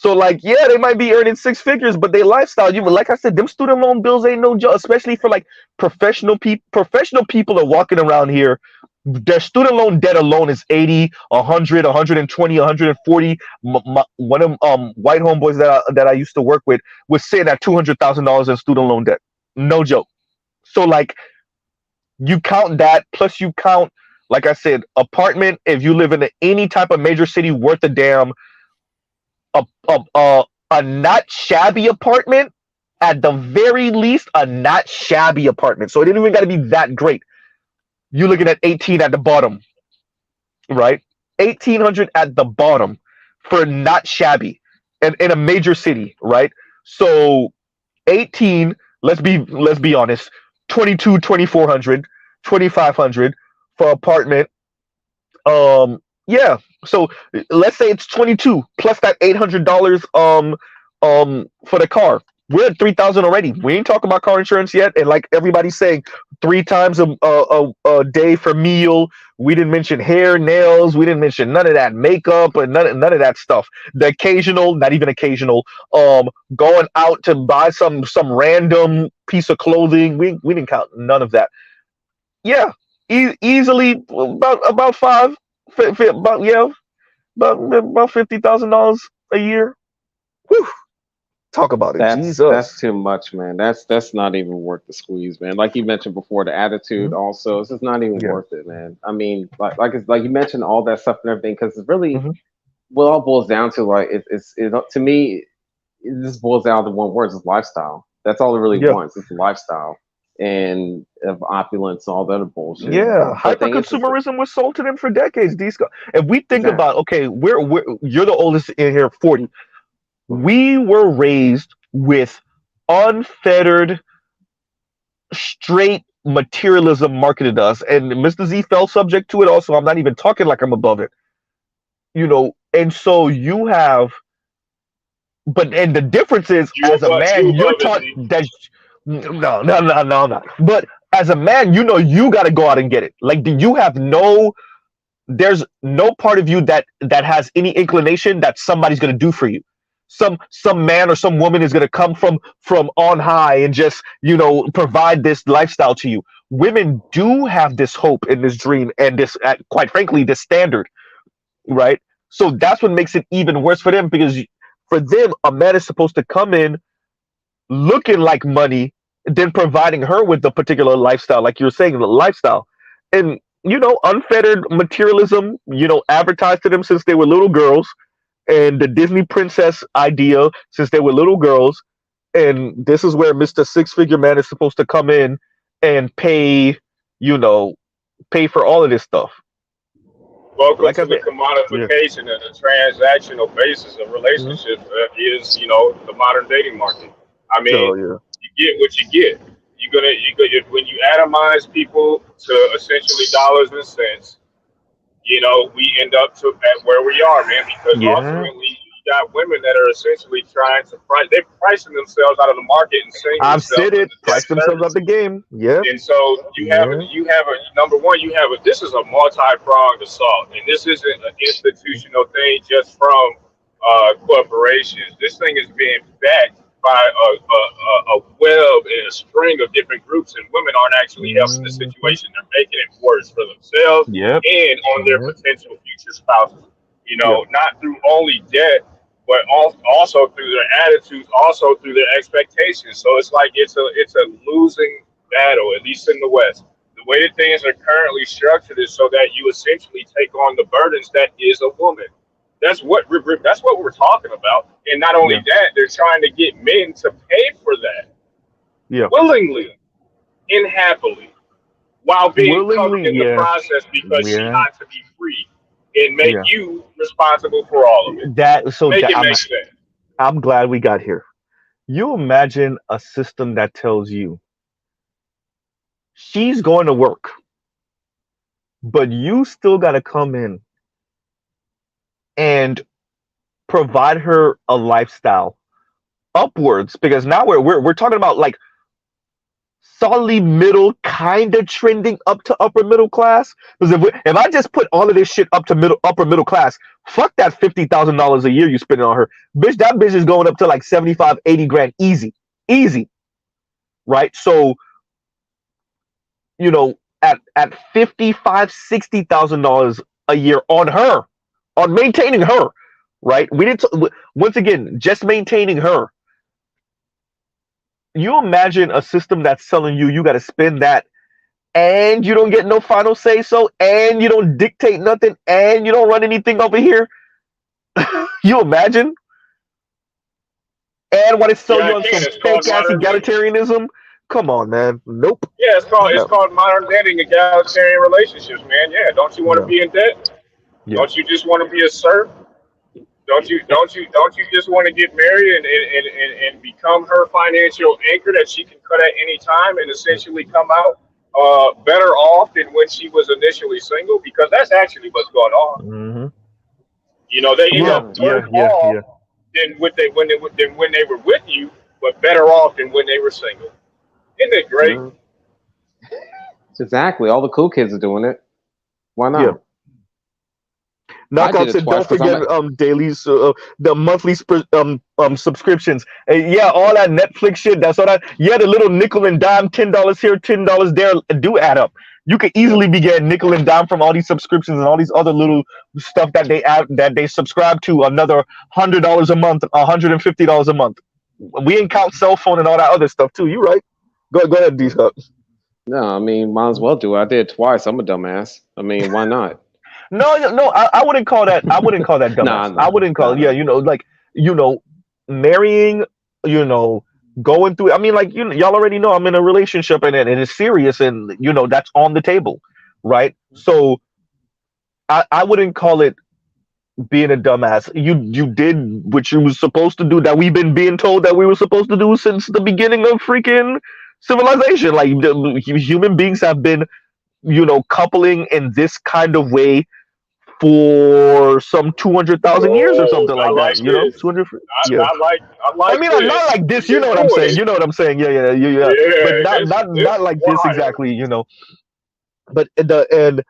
So they might be earning 6 figures, but their lifestyle, like I said, them student loan bills ain't no joke, especially for professional people. Professional people are walking around here. Their student loan debt alone is 80, 100, 120, 140. One of white homeboys that I used to work with was sitting at $200,000 in student loan debt. No joke. So you count that, plus you count, like I said, apartment. If you live in any type of major city worth a damn, a not shabby apartment, at the very least, a not shabby apartment. So it didn't even got to be that great. You're looking at 18 at the bottom, right? 1,800 at the bottom for not shabby, and in a major city, right? So 18. Let's be honest. 22, 2,400, 2,500 for apartment. Yeah. So let's say it's 22 plus that $800 for the car. We're at 3,000 already. We ain't talking about car insurance yet, and like everybody's saying, 3 times a day for meal. We didn't mention hair, nails. We didn't mention none of that makeup and none of that stuff. The occasional, not even occasional, going out to buy some random piece of clothing. We didn't count none of that. Yeah, easily about about $50,000 a year. Whew. Talk about it, That's Jesus. too much, man. That's not even worth the squeeze, man. Like you mentioned before, the attitude Mhm. also, it's just not even Yeah. worth it, man. I mean, like you mentioned all that stuff and everything, because it's really hmm what it all boils down to. Like it to me, it just boils down to one word: it's lifestyle. That's all it really Yeah. wants. It's lifestyle and of opulence and all that other bullshit. Yeah. But the thing is Hyper-consumerism was sold to them for decades. If we think exactly. about, okay, you're the oldest in here, 40. We were raised with unfettered, straight materialism marketed to us, and Mr. Z fell subject to it also. I'm not even talking like I'm above it, and so you have, and the difference is, You as a above, you man, you're above it, taught Z. that no. But as a man, you got to go out and get it. Like, there's no part of you that has any inclination that somebody's going to do for you. Some man or some woman is going to come from on high and just provide this lifestyle to you. Women do have this hope and this dream and this, quite frankly, this standard, right? So that's what makes it even worse for them, because for them, a man is supposed to come in looking like money, then providing her with the particular lifestyle, like you were saying, the lifestyle. And unfettered materialism, advertised to them since they were little girls, and the Disney princess idea since they were little girls. And this is where Mr. Six Figure Man is supposed to come in and pay for all of this stuff. Welcome Like to I the said, yeah. commodification and the transactional basis of Mhm. relationships is, the modern dating market. I So mean, yeah. you get what you get. When you atomize people to essentially dollars and cents, we end up at where we are, man, because Yeah. ultimately you got women that are essentially trying to they're pricing themselves out of the market and setting I've themselves said it. into debt Price themselves out service. the game. Yep. And so Yeah. number one, this is a multi-pronged assault, and this isn't an institutional thing just from corporations. This thing is being backed by a web and a string of different groups, and women aren't actually helping the Mhm. situation. They're making it worse for themselves Yep. and on their Yep. potential future spouses. Yep. Not through only debt, but also through their attitudes, also through their expectations. So it's like it's a losing battle, at least in the West. The way that things are currently structured is so that you essentially take on the burdens that is a woman. That's what we're talking about. And not only Yeah. that, they're trying to get men to pay for that Yeah. willingly and happily, while being covered Willingly. in the Yeah. process because she Yeah. ought to be free and make Yeah. you responsible for all of it. That so Make that it make sense. I'm glad we got here. You imagine a system that tells you she's going to work, but you still got to come in and provide her a lifestyle upwards, because now we're talking about like solidly middle, kind of trending up to upper middle class. Because if I just put all of this shit up to upper middle class, fuck that $50,000 a year you spending on her, bitch. That bitch is going up to like 75, 80 grand, easy, right? So at 55, $60,000 a year on maintaining her, right? We didn't once again just maintaining her. You imagine a system that's telling you got to spend that, and you don't get no final say so, and you don't dictate nothing, and you don't run anything over here. You imagine? And want to sell Yeah, you I on can. some It's called fake ass modern dating. egalitarianism? Come on, man. Nope. Yeah, it's No. called modern dating, egalitarian relationships, man. Yeah, don't you want to No. be in debt? Yeah. Don't you just want to be a serf? Don't you just want to get married and become her financial anchor that she can cut at any time and essentially come out better off than when she was initially single? Because that's actually what's going on. Mm-hmm. They end Yeah. up Yeah. worse Yeah. Yeah. off than when they were with you, but better off than when they were single. Isn't it great? Yeah. Exactly. All the cool kids are doing it. Why Yeah. not? I did Knockout it said, twice don't because I'm forget a, dailies, the monthly subscriptions. Yeah, all that Netflix shit. That's all that. Yeah, the little nickel and dime, $10 here, $10 there, do add up. You could easily be getting nickel and dime from all these subscriptions and all these other little stuff that they subscribe to. Another $100 a month, $150 a month. We ain't count cell phone and all that other stuff too. You right? Go ahead, D Hut. No, I mean, might as well do it. I did it twice. I'm a dumbass. I mean, why not? No, I wouldn't call that. I wouldn't call that dumbass. I wouldn't call it. Yeah, marrying. Going through. I mean, like y'all already know I'm in a relationship and it is serious, and that's on the table, right? So, I wouldn't call it being a dumbass. You did what you was supposed to do, that we've been being told that we were supposed to do since the beginning of freaking civilization. Like human beings have been, coupling in this kind of way for some 200,000 years or something like that. 200. Yeah. I like. I mean, not like this. You know what I'm saying? You know what I'm saying? Yeah. But not like this exactly. But and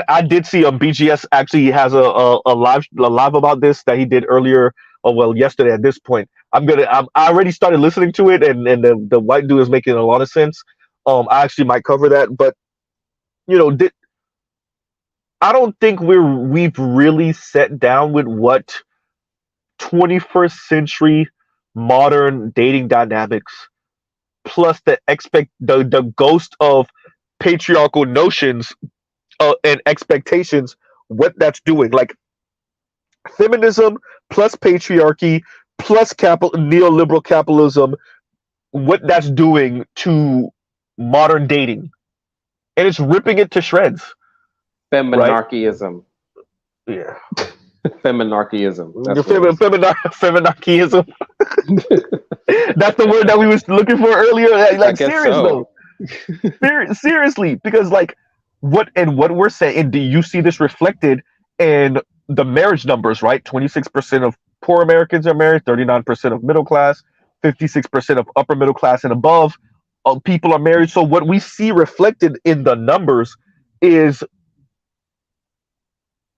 I did see BGS actually has a live about this that he did earlier. Yesterday at this point. I already started listening to it, and the white dude is making a lot of sense. I actually might cover that, but I don't think we've really sat down with what 21st century modern dating dynamics plus the ghost of patriarchal notions and expectations, what that's doing. Like feminism plus patriarchy plus neoliberal capitalism, what that's doing to modern dating, and it's ripping it to shreds. Feminarchyism. Right? Yeah. Feminarchyism. Feminarchyism. That's the word that we was looking for earlier. Like serious though. Seriously, because like what we're saying, and do you see this reflected in the marriage numbers, right? 26% of poor Americans are married, 39% of middle class, 56% of upper middle class and above people are married. So what we see reflected in the numbers is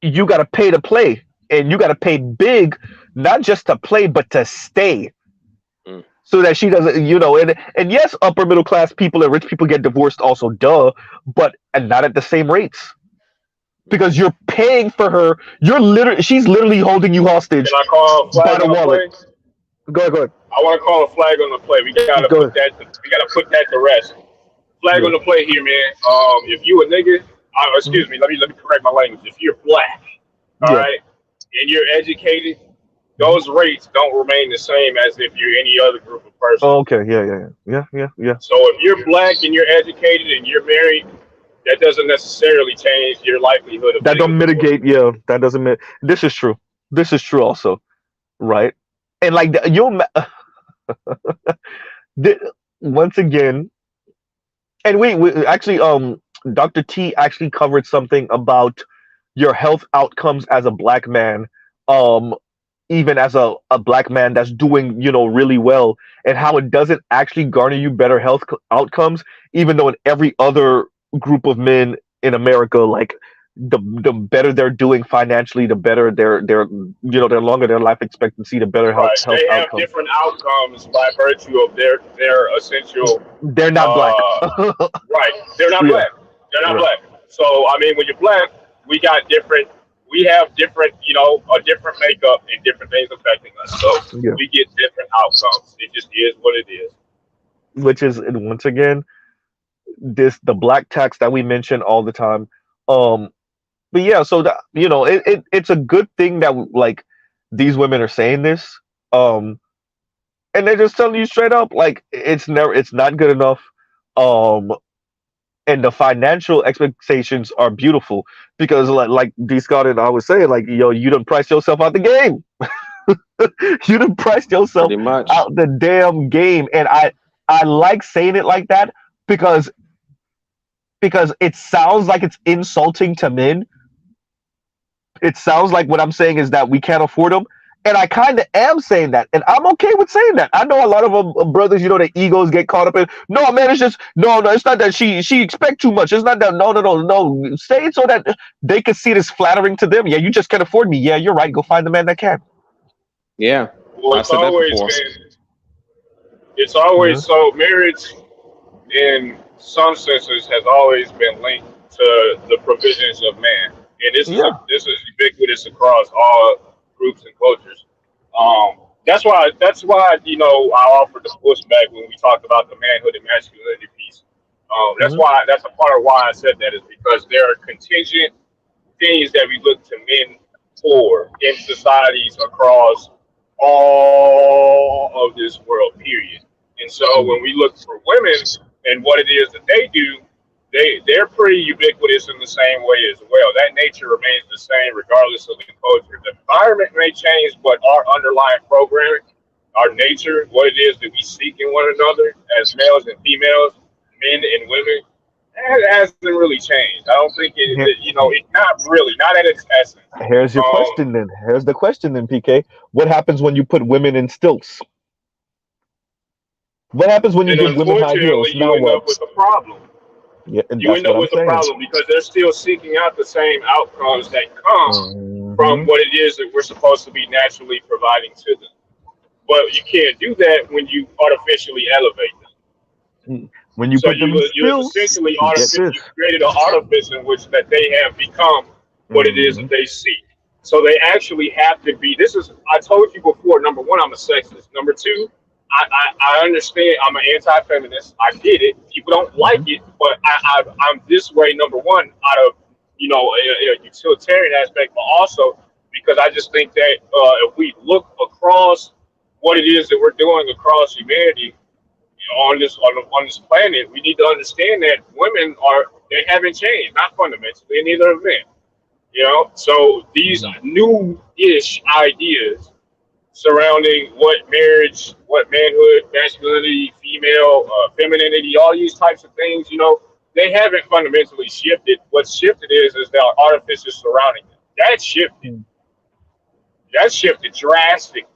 you got to pay to play, and you got to pay big, not just to play, but to stay. So that she doesn't, and yes, upper middle class people and rich people get divorced also, but not at the same rates. Because you're paying for her, she's literally holding you hostage. Can I call a flag by the wallet. Go ahead. I want to call a flag on the play. We gotta put that to rest. Flag on the play here, man. If you a nigga, excuse me, let me correct my language. If you're black, all right, and you're educated, those rates don't remain the same as if you're any other group of persons. Oh, okay, yeah. So if you're black and you're educated and you're married, that doesn't necessarily change your likelihood of that don't mitigate. That doesn't. This is true. This is true also, right? And like once again, and we actually Dr. T actually covered something about your health outcomes as a black man, even as a black man that's doing really well, and how it doesn't actually garner you better health outcomes, even though in every other group of men in America, like the better they're doing financially, the better their the longer their life expectancy, the better health they have outcomes. Different outcomes by virtue of their essential. They're not black. Right. They're not black. They're not black. So I mean, when you're black, we have different, a different makeup and different things affecting us. So we get different outcomes. It just is what it is. Which is, once again, the black tax that we mention all the time. But yeah, so that it's a good thing that like these women are saying this. And they're just telling you straight up, like it's not good enough. And the financial expectations are beautiful because like D Scott and I was saying, like, you done priced yourself out the game. You done priced yourself out the damn game. And I like saying it like that because it sounds like it's insulting to men. It sounds like what I'm saying is that we can't afford them. And I kind of am saying that. And I'm okay with saying that. I know a lot of brothers, their egos get caught up in, no, man, it's just, no, it's not that she expect too much. It's not that, no. Say it so that they can see it as flattering to them. Yeah, you just can't afford me. Yeah, you're right. Go find the man that can. Yeah. Well, it's always so marriage in some senses, has always been linked to the provisions of man, and Yeah. this is ubiquitous across all groups and cultures. That's why I offered the pushback when we talked about the manhood and masculinity piece. That's a part of why I said that, is because there are contingent things that we look to men for in societies across all of this world, period. And so when we look for women and what it is that they do, they're pretty ubiquitous in the same way as well. That nature remains the same regardless of the culture. The environment may change, but our underlying programming, our nature, what it is that we seek in one another as males and females, men and women, that hasn't really changed. I don't think it's not really, not at its essence. Here's your question then. Here's the question then, PK. What happens when you put women in stilts? What happens when you Then give women high heels? unfortunately, you Now end up what? with a problem. Yeah, and You that's end up what I'm with a saying. problem because they're still seeking out the same outcomes that come from what it is that we're supposed to be naturally providing to them. But you can't do that when you artificially elevate them. When you So put them in you stilts, essentially get this. you created an artifice in which that they have become what it is that they seek. So they actually have to be. I told you before. Number one, I'm a sexist. Number two, I understand. I'm an anti-feminist. I get it. People don't like it, but I'm this way. Number one, out of a utilitarian aspect, but also because I just think that if we look across what it is that we're doing across humanity on this planet, we need to understand that women they haven't changed, not fundamentally, and neither have men. So these new-ish ideas surrounding what marriage, what manhood, masculinity, female, femininity, all these types of things, they haven't fundamentally shifted. What's shifted is the artifices surrounding them. That shifted. That shifted drastically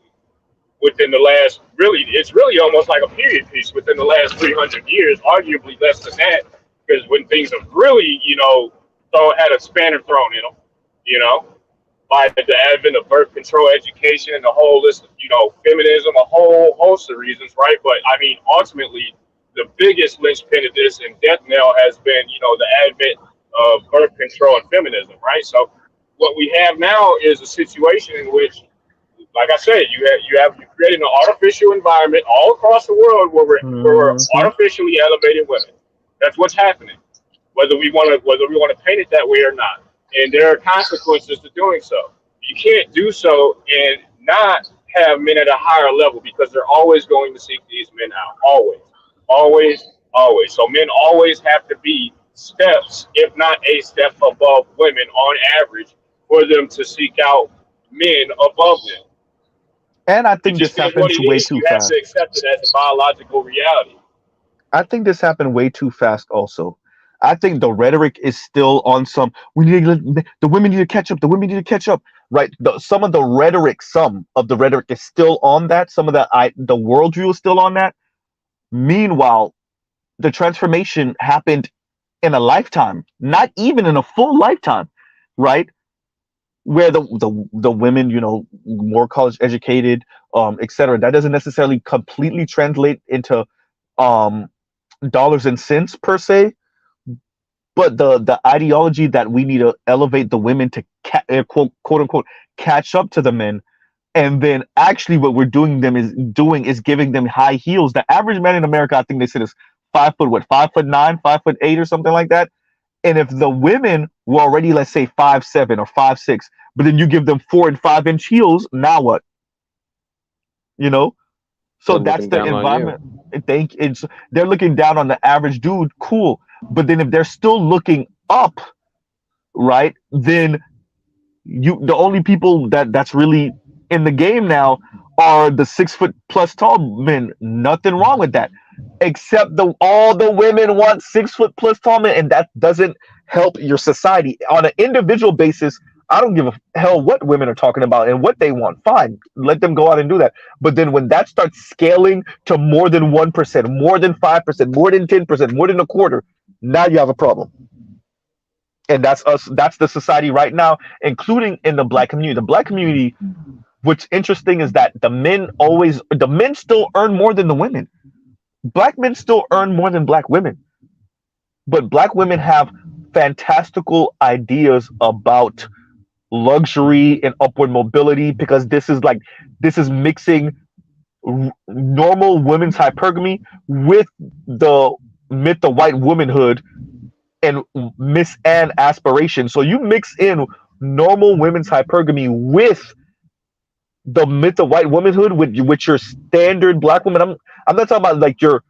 within the last, it's really almost like a period piece within the last 300 years, arguably less than that, because when things have really, had a spanner thrown in them, by the advent of birth control education and the whole list of, feminism, a whole host of reasons, right? But I mean, ultimately, the biggest linchpin of this and death knell has been, the advent of birth control and feminism, right? So what we have now is a situation in which, like I said, you created an artificial environment all across the world where we're artificially elevating women. That's what's happening, whether we want to paint it that way or not. And there are consequences to doing so. You can't do so and not have men at a higher level because they're always going to seek these men out. Always, always, always. So men always have to be steps, if not a step above women on average, for them to seek out men above them. And I think this happened way too fast. You have to accept it as a biological reality. I think this happened way too fast also. I think the rhetoric is still on some, the women need to catch up, the women need to catch up, right? Some of the rhetoric is still on that. Some of the worldview is still on that. Meanwhile, the transformation happened in a lifetime, not even in a full lifetime, right? Where the women, more college educated, etc. That doesn't necessarily completely translate into dollars and cents per se, but the ideology that we need to elevate the women to quote unquote catch up to the men, and then actually what we're doing is giving them high heels. The average man in America, I think they said, is 5'9", 5'8", or something like that. And if the women were already, let's say, 5'7" or 5'6", but then you give them 4 and 5 inch heels, now what? So that's the environment. They're looking down on the average dude, cool. But then if they're still looking up, right, then the only people that's really in the game now are the 6 foot plus tall men. Nothing wrong with that, except all the women want 6 foot plus tall men, and that doesn't help your society on an individual basis. I don't give a hell what women are talking about and what they want. Fine, let them go out and do that. But then when that starts scaling to more than 1%, more than 5%, more than 10%, more than a quarter, now you have a problem. And that's us. That's the society right now, including in the black community. The black community, what's interesting is that the men still earn more than the women. Black men still earn more than black women. but black women have fantastical ideas about luxury and upward mobility, because this is mixing normal women's hypergamy with the myth of white womanhood and Miss Anne aspiration. So you mix in normal women's hypergamy with the myth of white womanhood with your standard black woman. I'm not talking about like your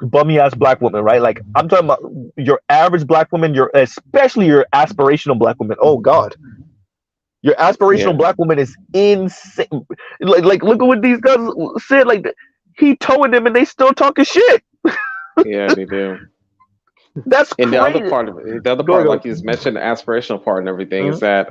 bummy ass black woman, right? Like I'm talking about your average black woman, especially your aspirational black woman. Oh God. Your aspirational black woman is insane. Like look at what these guys said. Like he towing them and they still talking shit. Yeah, they do. That's and crazy. The other part, like you just mentioned, the aspirational part and everything, is that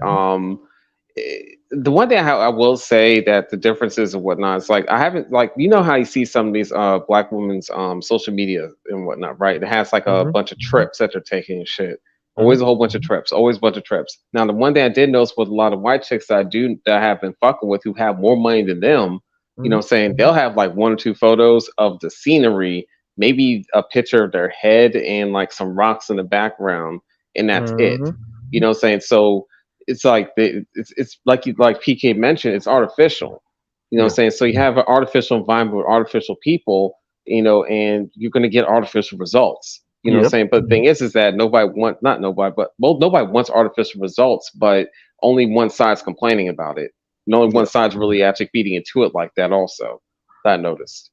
the one thing I will say that the differences and whatnot is like I haven't how you see some of these black women's social media and whatnot, right? It has like a bunch of trips that they're taking and shit. Always a whole bunch of trips. Always a bunch of trips. Now the one thing I did notice with a lot of white chicks that I have been fucking with who have more money than them, you know what I'm saying? They'll have like 1 or 2 photos of the scenery, maybe a picture of their head and like some rocks in the background, and that's it. You know what I'm saying? So it's like it's like PK mentioned, it's artificial. You know what I'm saying? So you have an artificial environment with artificial people, and you're gonna get artificial results. You know what I'm saying? But the thing is that nobody wants artificial results, but only one side's complaining about it. And only one side's really actually feeding into it like that also. That I noticed.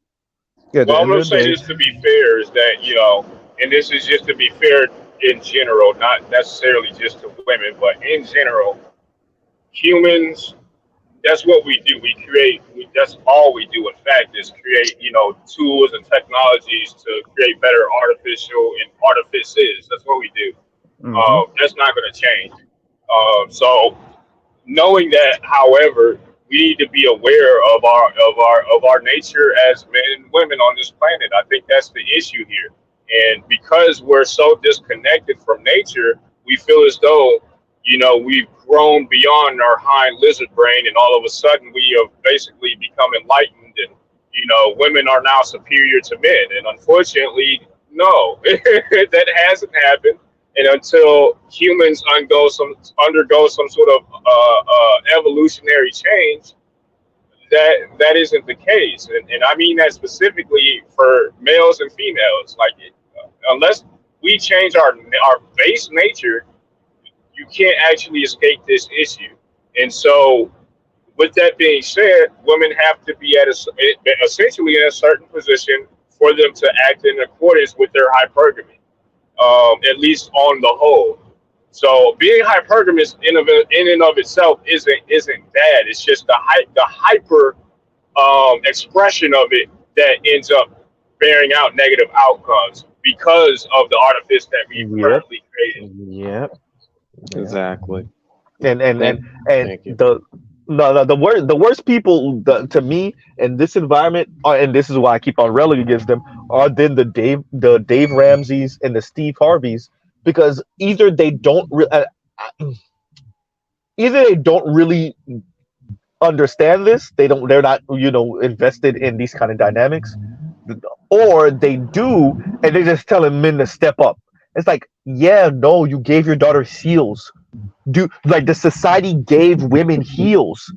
Yeah, well, I'm going to say this to be fair is that, and this is just to be fair in general, not necessarily just to women, but in general, humans, that's what we do. We create, that's all we do, in fact, is create, tools and technologies to create better artifices. That's what we do. That's not going to change. So knowing that, however, we need to be aware of our nature as men and women on this planet. I think that's the issue here. And because we're so disconnected from nature, we feel as though, we've grown beyond our hind lizard brain, and all of a sudden we have basically become enlightened, and women are now superior to men. And unfortunately, no, that hasn't happened. And until humans undergo some sort of evolutionary change, that isn't the case. And I mean that specifically for males and females. Like, unless we change our base nature, you can't actually escape this issue. And so, with that being said, women have to be essentially in a certain position for them to act in accordance with their hypergamy. At least on the whole. So being hypergamous in and of itself isn't bad. It's just the hyper expression of it that ends up bearing out negative outcomes because of the artifice that we currently created. Yep. Exactly. And the worst people to me in this environment and this is why I keep on railing against them, are then the Dave Ramseys and the Steve Harveys, because either they don't really understand this, they're not invested in these kind of dynamics, or they do and they're just telling men to step up. It's like, no, you gave your daughter heels. The society gave women heels,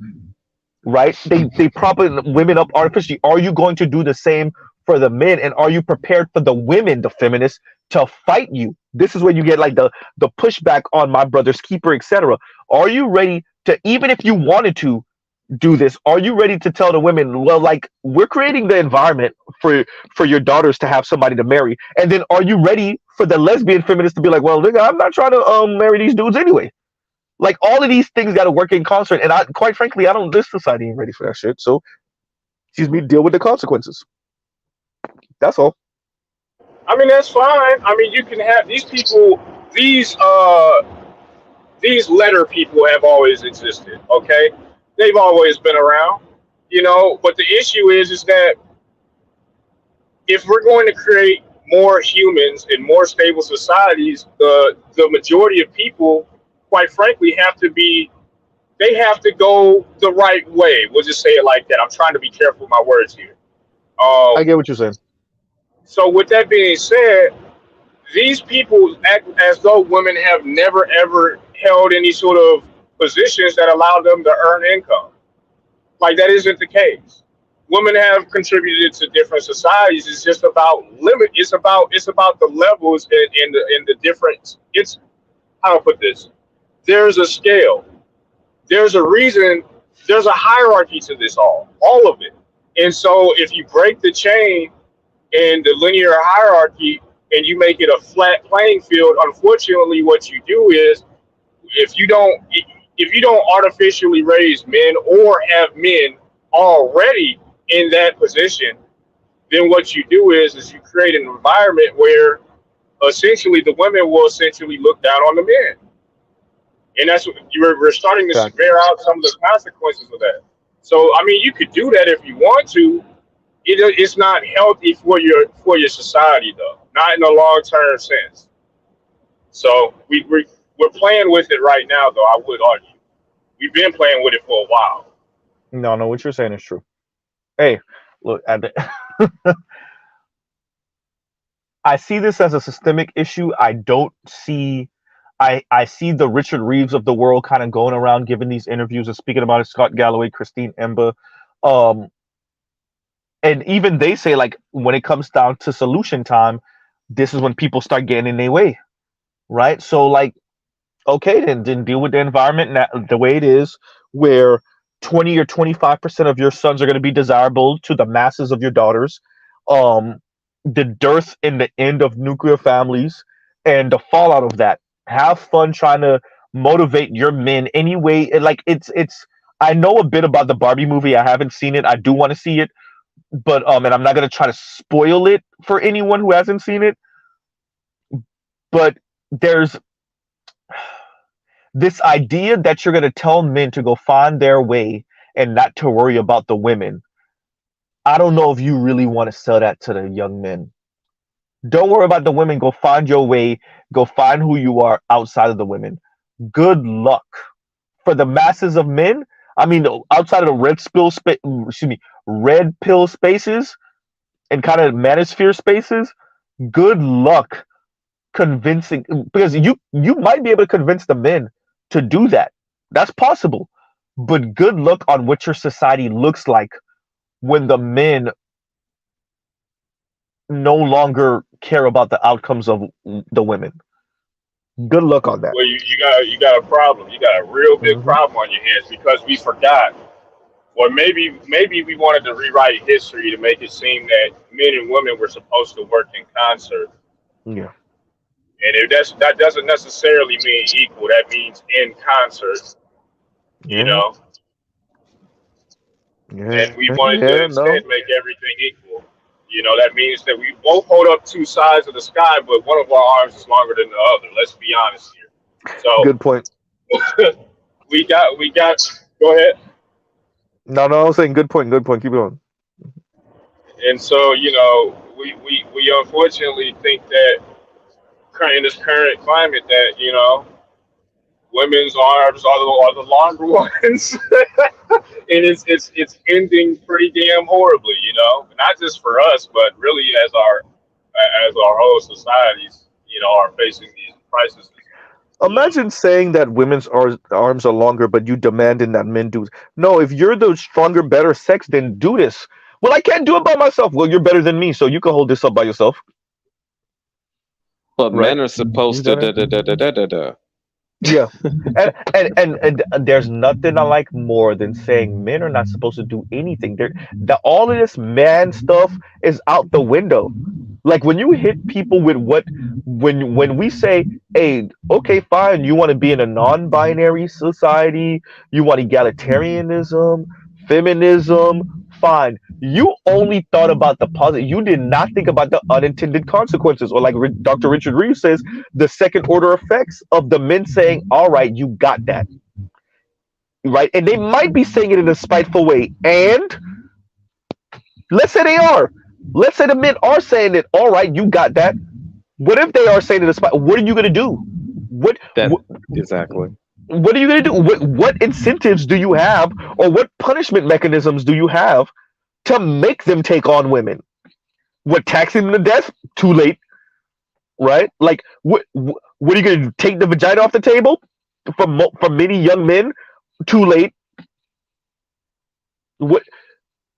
right? They prop women up artificially. Are you going to do the same for the men? And are you prepared for the women, the feminists, to fight you? This is where you get like the pushback on my brother's keeper, etc. Are you ready to, even if you wanted to do this, are you ready to tell the women, well, like, we're creating the environment for your daughters to have somebody to marry? And then are you ready for the lesbian feminists to be like, well, nigga, I'm not trying to marry these dudes anyway? Like, all of these things got to work in concert, and quite frankly, this society ain't ready for that shit. So, excuse me, deal with the consequences. That's all. I mean, that's fine. I mean, you can have these people. These letter people have always existed. Okay, they've always been around. But the issue is that if we're going to create more humans and more stable societies, the majority of people, quite frankly, have to go the right way. We'll just say it like that. I'm trying to be careful with my words here. I get what you're saying. So with that being said, these people act as though women have never ever held any sort of positions that allow them to earn income. Like that isn't the case. Women have contributed to different societies. It's just about limit. It's about the levels and the difference. It's how to put this. There's a scale. There's a reason. There's a hierarchy to this all of it. And so if you break the chain and the linear hierarchy and you make it a flat playing field, unfortunately, what you do is if you don't artificially raise men or have men already in that position, then what you do is you create an environment where essentially the women will essentially look down on the men. And that's what we're starting to bear out some of the consequences of that. So, I mean, you could do that if you want to. It's not healthy for your society, though, not in a long-term sense. So we're playing with it right now, though, I would argue. We've been playing with it for a while. No, what you're saying is true. Hey, look, I see this as a systemic issue. I see the Richard Reeves of the world kind of going around giving these interviews and speaking about it, Scott Galloway, Christine Emba. And even they say, like, when it comes down to solution time, this is when people start getting in their way, right? So, like, okay, then deal with the environment the way it is, where 20 or 25% of your sons are going to be desirable to the masses of your daughters. The dearth in the end of nuclear families and the fallout of that. Have fun trying to motivate your men anyway. Like it's. I know a bit about the Barbie movie. I haven't seen it. I do want to see it, but and I'm not going to try to spoil it for anyone who hasn't seen it. But there's this idea that you're going to tell men to go find their way and not to worry about the women. I don't know if you really want to sell that to the young men. Don't worry about the women. Go find your way. Go find who you are outside of the women. Good luck. For the masses of men, I mean, outside of the red pill spaces and kind of manosphere spaces, good luck convincing, because you might be able to convince the men to do that. That's possible. But good luck on what your society looks like when the men no longer care about the outcomes of the women. Good luck on that. Well, you got a problem. You got a real big problem on your hands because we forgot. Or maybe we wanted to rewrite history to make it seem that men and women were supposed to work in concert. Yeah. And that doesn't necessarily mean equal. That means in concert. Yeah. You know? Yeah. And we wanted to instead make everything equal. You know, that means that we both hold up two sides of the sky, but one of our arms is longer than the other. Let's be honest here. So good point. we got. Go ahead. No, I was saying good point. Keep going. And so, you know, we unfortunately think that in this current climate that, you know, women's arms are the longer ones. And it's ending pretty damn horribly, you know, not just for us, but really as our whole societies, you know, are facing these crises. Imagine saying that women's arms are longer, but you demanding that men do. No, if you're the stronger, better sex, then do this. Well, I can't do it by myself. Well, you're better than me, so you can hold this up by yourself. But men are supposed to Yeah, and there's nothing I like more than saying men are not supposed to do anything. All of this man stuff is out the window. Like when you hit people with when we say, hey, okay, fine, you want to be in a non-binary society, you want egalitarianism, feminism, fine. You only thought about the positive. You did not think about the unintended consequences, or like Dr. Richard Reeves says, the second order effects of the men saying, all right, you got that. Right? And they might be saying it in a spiteful way. And let's say they are. Let's say the men are saying it, all right, you got that. What if they are saying it in a spiteful? What are you going to do? Exactly. What are you going to do? What incentives do you have, or what punishment mechanisms do you have to make them take on women? What, taxing them to death? Too late. right? Like, what are you going to take the vagina off the table for many young men? Too late. What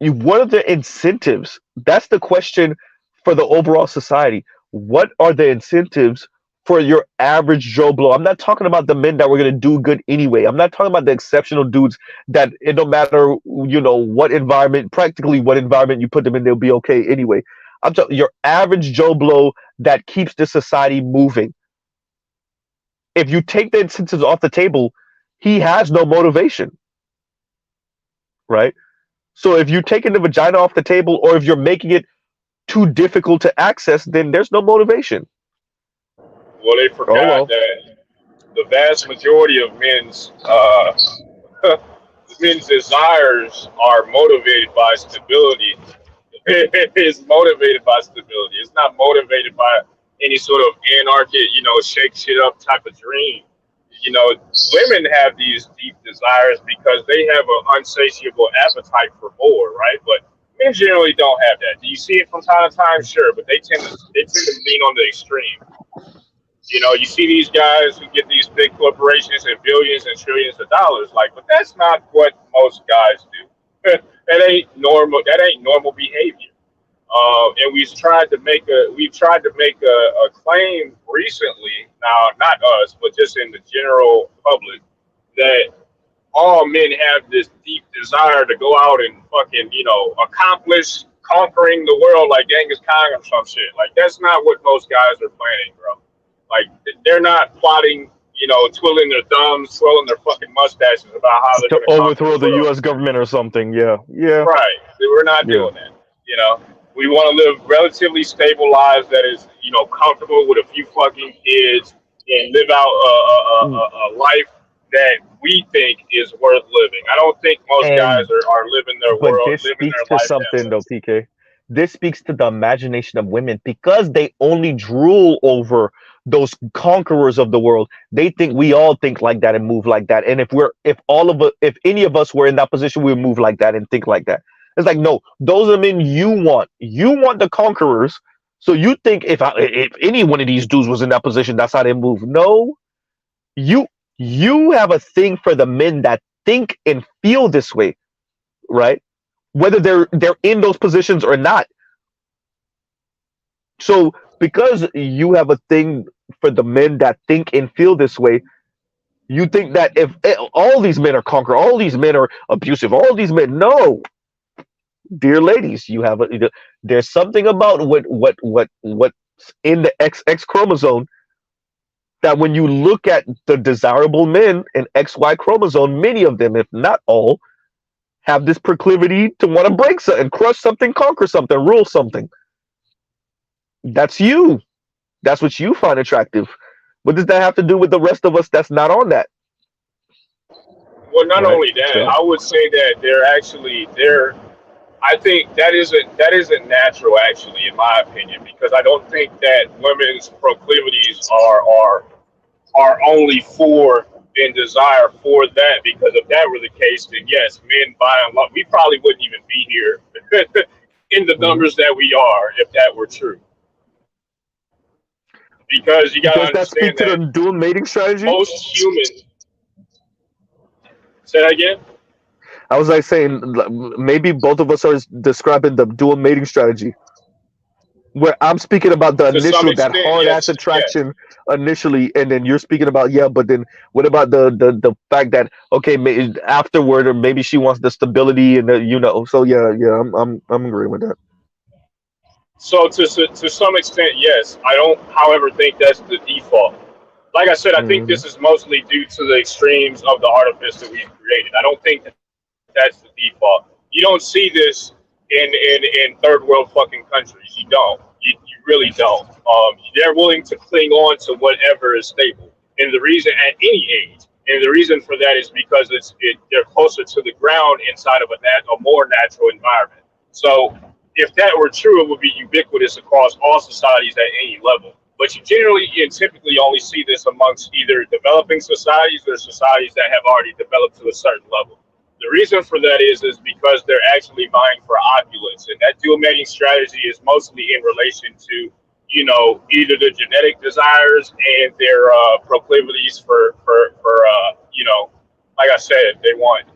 are the incentives? That's the question for the overall society. What are the incentives for your average Joe Blow? I'm not talking about the men that were going to do good anyway. I'm not talking about the exceptional dudes that it don't matter, what environment, practically what environment you put them in, they'll be okay anyway. I'm talking your average Joe Blow that keeps the society moving. If you take the incentives off the table, he has no motivation, right? So if you're taking the vagina off the table, or if you're making it too difficult to access, then there's no motivation. Well, they forgot that the vast majority of men's desires are motivated by stability. It's motivated by stability. It's not motivated by any sort of anarchic, shake shit up type of dream. Women have these deep desires because they have an unsatiable appetite for more, right? But men generally don't have that. Do you see it from time to time? Sure, but they tend to lean on the extreme. You see these guys who get these big corporations and billions and trillions of dollars, but that's not what most guys do. That ain't normal. That ain't normal behavior. And we've tried to make a claim recently. Now, not us, but just in the general public, that all men have this deep desire to go out and fucking, accomplish conquering the world like Genghis Khan or some shit. That's not what most guys are planning, bro. They're not plotting, twiddling their thumbs, swirling their fucking mustaches about how they're To going to overthrow the U.S. government or something. Yeah. Right. We're not doing that. We want to live relatively stable lives that is, comfortable with a few fucking kids and live out a life that we think is worth living. I don't think most guys are living their But world, this living speaks their to life. something, though, PK. This speaks to the imagination of women because they only drool over those conquerors of the world. They think we all think like that and move like that. And if any of us were in that position, we would move like that and think like that. It's like, no, those are men you want. You want the conquerors. So you think if any one of these dudes was in that position, that's how they move. No, you have a thing for the men that think and feel this way, right? Whether they're in those positions or not. So because you have a thing for the men that think and feel this way, you think that if all these men are conquerors, all these men are abusive, all these men, no, dear ladies, there's something about what's in the XX chromosome that when you look at the desirable men in XY chromosome, many of them, if not all, have this proclivity to want to break something, crush something, conquer something, rule something. That's you. That's what you find attractive. What does that have to do with the rest of us that's not on that? Well, not only that, I would say that I think that isn't natural, actually, in my opinion, because I don't think that women's proclivities are only for and desire for that. Because if that were the case, then yes, men by and large, we probably wouldn't even be here in the numbers that we are if that were true. Because you got to understand that to the dual mating strategy. Most humans. Say that again. I was saying maybe both of us are describing the dual mating strategy, where I'm speaking about the initial, that hard ass attraction initially, and then you're speaking about but then what about the fact that maybe afterward, or maybe she wants the stability and so I'm agreeing with that. So to some extent, yes. I don't, however, think that's the default. Like I said, I think this is mostly due to the extremes of the artifice that we've created. I don't think that's the default. You don't see this in third world fucking countries. You don't. You really don't. They're willing to cling on to whatever is stable, and the reason at any age, and the reason for that is because they're closer to the ground inside of a more natural environment. So if that were true, it would be ubiquitous across all societies at any level. But you generally and typically only see this amongst either developing societies or societies that have already developed to a certain level. The reason for that is because they're actually vying for opulence, and that dual mating strategy is mostly in relation to you know, either the genetic desires and their proclivities for you know, like I said, they want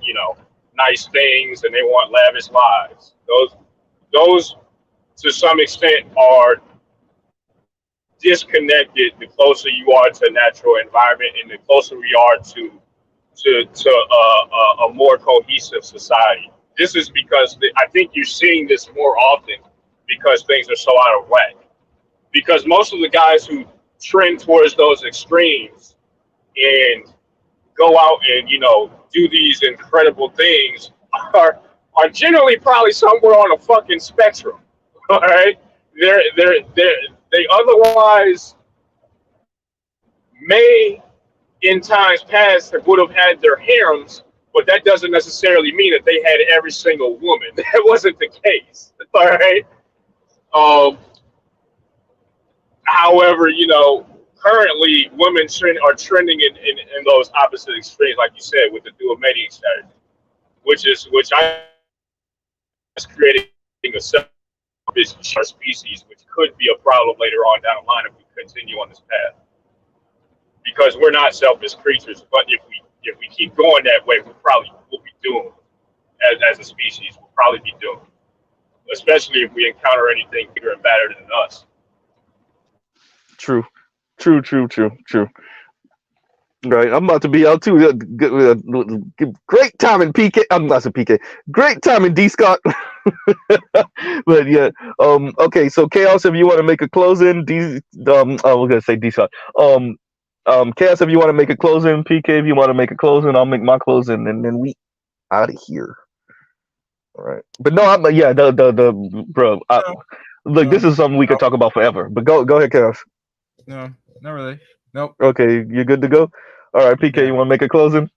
you know, nice things and they want lavish lives. Those to some extent are disconnected the closer you are to natural environment and the closer we are to a more cohesive society. This is because I think you're seeing this more often because things are so out of whack. Because most of the guys who trend towards those extremes and go out and, you know, do these incredible things are generally probably somewhere on a fucking spectrum. All right, they otherwise may in times past would have had their harems, but that doesn't necessarily mean that they had every single woman. That wasn't the case. All right. However, you know, currently women are trending in those opposite extremes, like you said, with the dual mating strategy, which I is creating a selfish species, which could be a problem later on down the line if we continue on this path. Because we're not selfish creatures, but if we keep going that way, we probably will be doomed as a species. We'll probably be doomed, especially if we encounter anything bigger and badder than us. True. Right, I'm about to be out too. Great timing, PK. I'm not a PK. Great timing, D Scott. But yeah, okay. So Chaos, if you want to make a closing, we're gonna say D Scott. Chaos, if you want to make a closing, PK, if you want to make a closing, I'll make my closing, and then we out of here. All right. But no, the bro. Look, this is something we could talk about forever. But go ahead, Chaos. No, not really. Nope. Okay, you're good to go. All right, PK, you want to make a closing?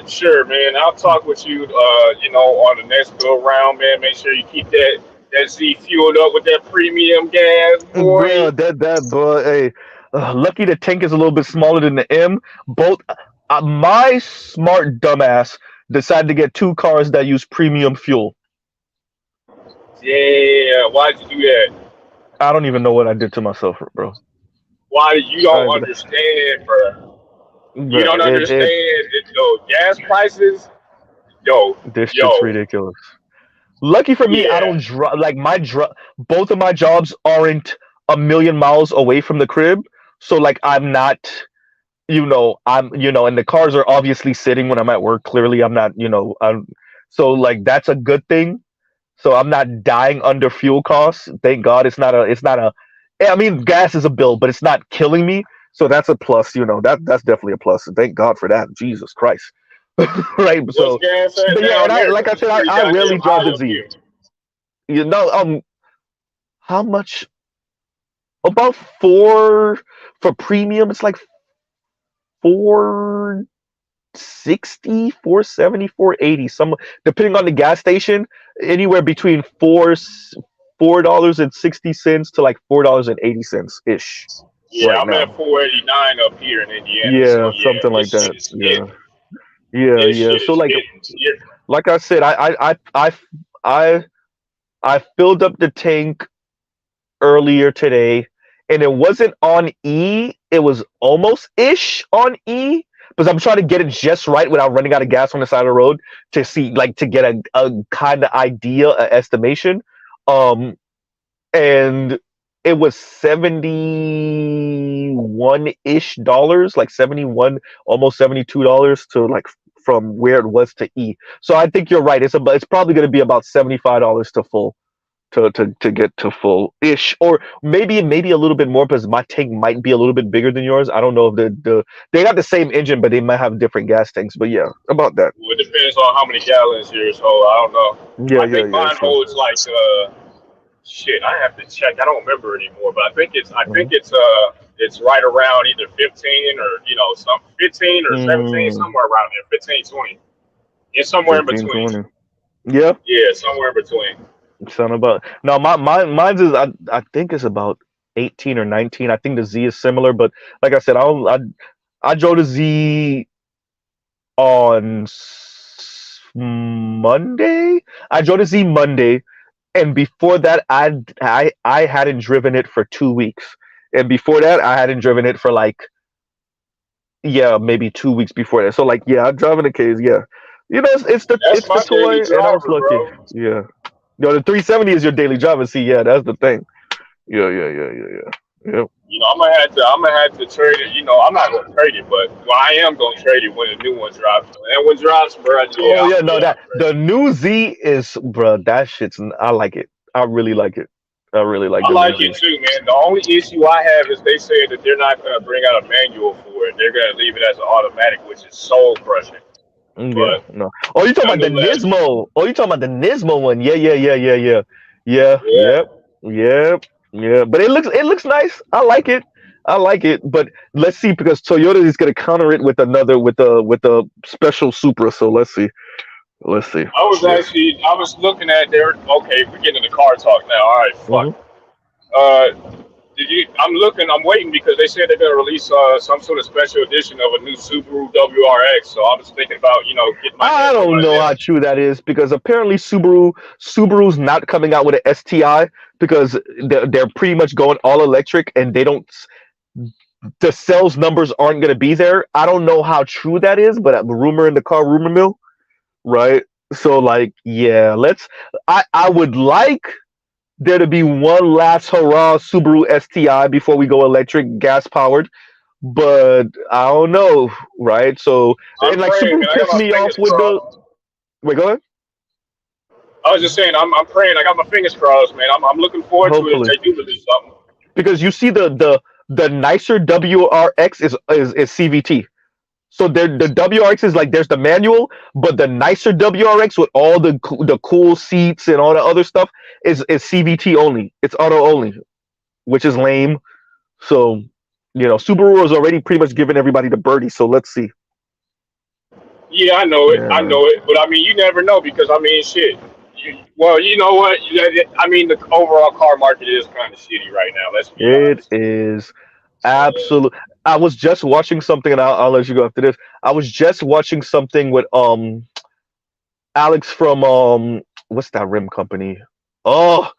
Sure, man. I'll talk with you. You know, on the next go round, man. Make sure you keep that Z fueled up with that premium gas, boy. Bro, boy. Hey, lucky the tank is a little bit smaller than the M. Both, my smart dumbass decided to get 2 cars that use premium fuel. Yeah, why'd you do that? I don't even know what I did to myself, bro. Why you don't understand, bro? You don't understand gas prices. This shit's ridiculous. Lucky for me, I don't drive. Like both of my jobs aren't a million miles away from the crib, so like I'm not, and the cars are obviously sitting when I'm at work. Clearly, I'm not, so like that's a good thing. So I'm not dying under fuel costs. Thank God, it's not a. I mean, gas is a bill, but it's not killing me. So that's a plus. That's definitely a plus. Thank God for that. Jesus Christ. Right. So yeah, and like I said, I rarely drive the Z. How much? About 4 for premium. It's like 460, 470, 480. Some depending on the gas station, anywhere between $4.60 to like $4.80 ish. Yeah, right I'm now. at 489 up here in Indiana. Yeah, so something like that. Yeah. So like I said, I filled up the tank earlier today, and it wasn't on E. It was almost ish on E, because I'm trying to get it just right without running out of gas on the side of the road to see, like, to get a kind of idea, an estimation. And it was $71-ish, like 71, almost $72 to like from where it was to E. So I think you're right. It's probably going to be about $75 to full. To get to full ish, or maybe a little bit more, because my tank might be a little bit bigger than yours. I don't know if they got the same engine, but they might have different gas tanks. But yeah, about that. Well, it depends on how many gallons yours hold. I don't know. I think mine holds like shit. I have to check. I don't remember anymore, but I think it's right around either 15 or some 15 or 17, somewhere around there. 15, 20. It's somewhere 15, in between. 20. Yeah. Yeah, somewhere in between. Sound about no, mine's is I think it's about 18 or 19. I think the Z is similar, but like I said, I drove the Z on Monday. I drove the Z Monday, And before that, I hadn't driven it for 2 weeks, and before that, I hadn't driven it for like maybe 2 weeks before that. So like I'm driving a case. Yeah, That's it's the my daily toy, and I was driver, lucky. bro. Yeah, the 370 is your daily driver. See, yeah, that's the thing. Yeah. I'm gonna have to trade it. I'm not gonna trade it, but I am gonna trade it when a new one drops. And when it drops, bro, Oh yeah, no, I'll that trade the new Z is, bro. That shit's. I like it. I really like it. I really like I the new like Z. it too, man. The only issue I have is they say that they're not gonna bring out a manual for it. They're gonna leave it as an automatic, which is soul crushing. Yeah, But no. Oh, you talking about the nonetheless, Nismo? Oh, you talking about the Nismo one? Yeah. yeah. Yeah. But it looks nice. I like it. But let's see, because Toyota is gonna counter it with another with a special Supra. So let's see. Yeah. I was looking at their. Okay, we're getting into car talk now. All right, hmm fuck. I'm waiting because they said they're gonna release some sort of special edition of a new Subaru WRX. So I was thinking about getting my I hands on don't one of know them. how true that is, because apparently Subaru's not coming out with an STI, because they're pretty much going all electric, and they don't the sales numbers aren't going to be there. I don't know how true that is, but the rumor in the car rumor mill, right? So like, yeah, I would like there to be one last hurrah Subaru STI before we go electric, gas powered, but I don't know, right? So, I'm and like praying, Subaru man. I got pissed my me off fingers with the crossed. wait, go ahead. I was just saying, I'm praying. I got my fingers crossed, man. I'm looking forward to it if Hopefully, they do release something. because you see the nicer WRX is CVT. So the WRX is like, there's the manual, but the nicer WRX with all the cool seats and all the other stuff is CVT only. It's auto only, which is lame. So Subaru has already pretty much given everybody the birdie. So let's see. Yeah, I know it. I Yeah, know it. But I mean, you never know because I mean, shit. Well, you know what? I mean, the overall car market is kind of shitty right now. Let's be it honest. is So absolute. I was just watching something, and I'll let you go after this. I was just watching something with Alex from what's that rim company? Oh,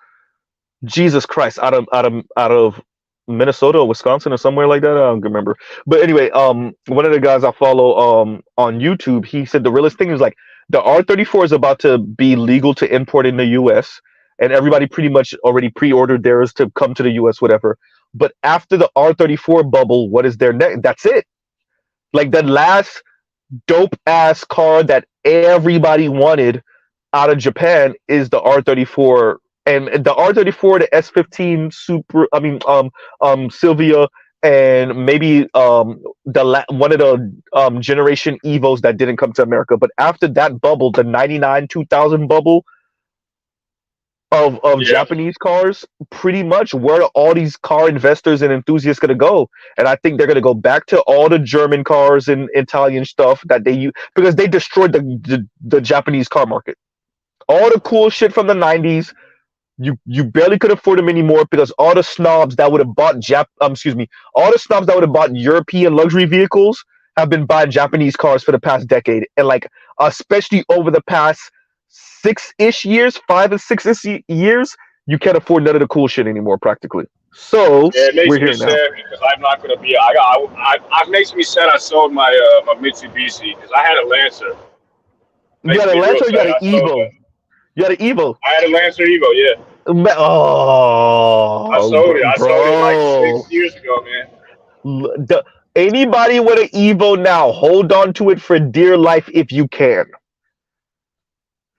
Jesus Christ, out of Minnesota or Wisconsin or somewhere like that. I don't remember. But anyway, one of the guys I follow on YouTube, he said the realest thing is like the R34 is about to be legal to import in the US, and everybody pretty much already pre-ordered theirs to come to the US, whatever. But after the R34 bubble, what is their next? That's it. Like the last dope ass car that everybody wanted out of Japan is the R34, and the R34, the S15 Super. I mean, Sylvia, and maybe one of the generation Evos that didn't come to America. But after that bubble, the 99 2000 bubble of yeah, Japanese cars, pretty much where are all these car investors and enthusiasts going to go? And I think they're going to go back to all the German cars and Italian stuff that they use, because they destroyed the Japanese car market. All the cool shit from the 90s, you barely could afford them anymore, because all the snobs that would have bought all the snobs that would have bought European luxury vehicles have been buying Japanese cars for the past decade, and like especially over the past 6-ish years, 5 and 6 years, you can't afford none of the cool shit anymore, practically. So yeah. It makes we're me here now. sad because I'm not gonna be. It makes me sad. I sold my my Mitsubishi because I had a Lancer. You Makes got a me real Lancer, you got sad. an I sold Evo. that. You got an Evo. I had a Lancer Evo. Yeah, I Oh, sold it. I sold it like bro. 6 years ago, man. Anybody with an Evo now, hold on to it for dear life if you can.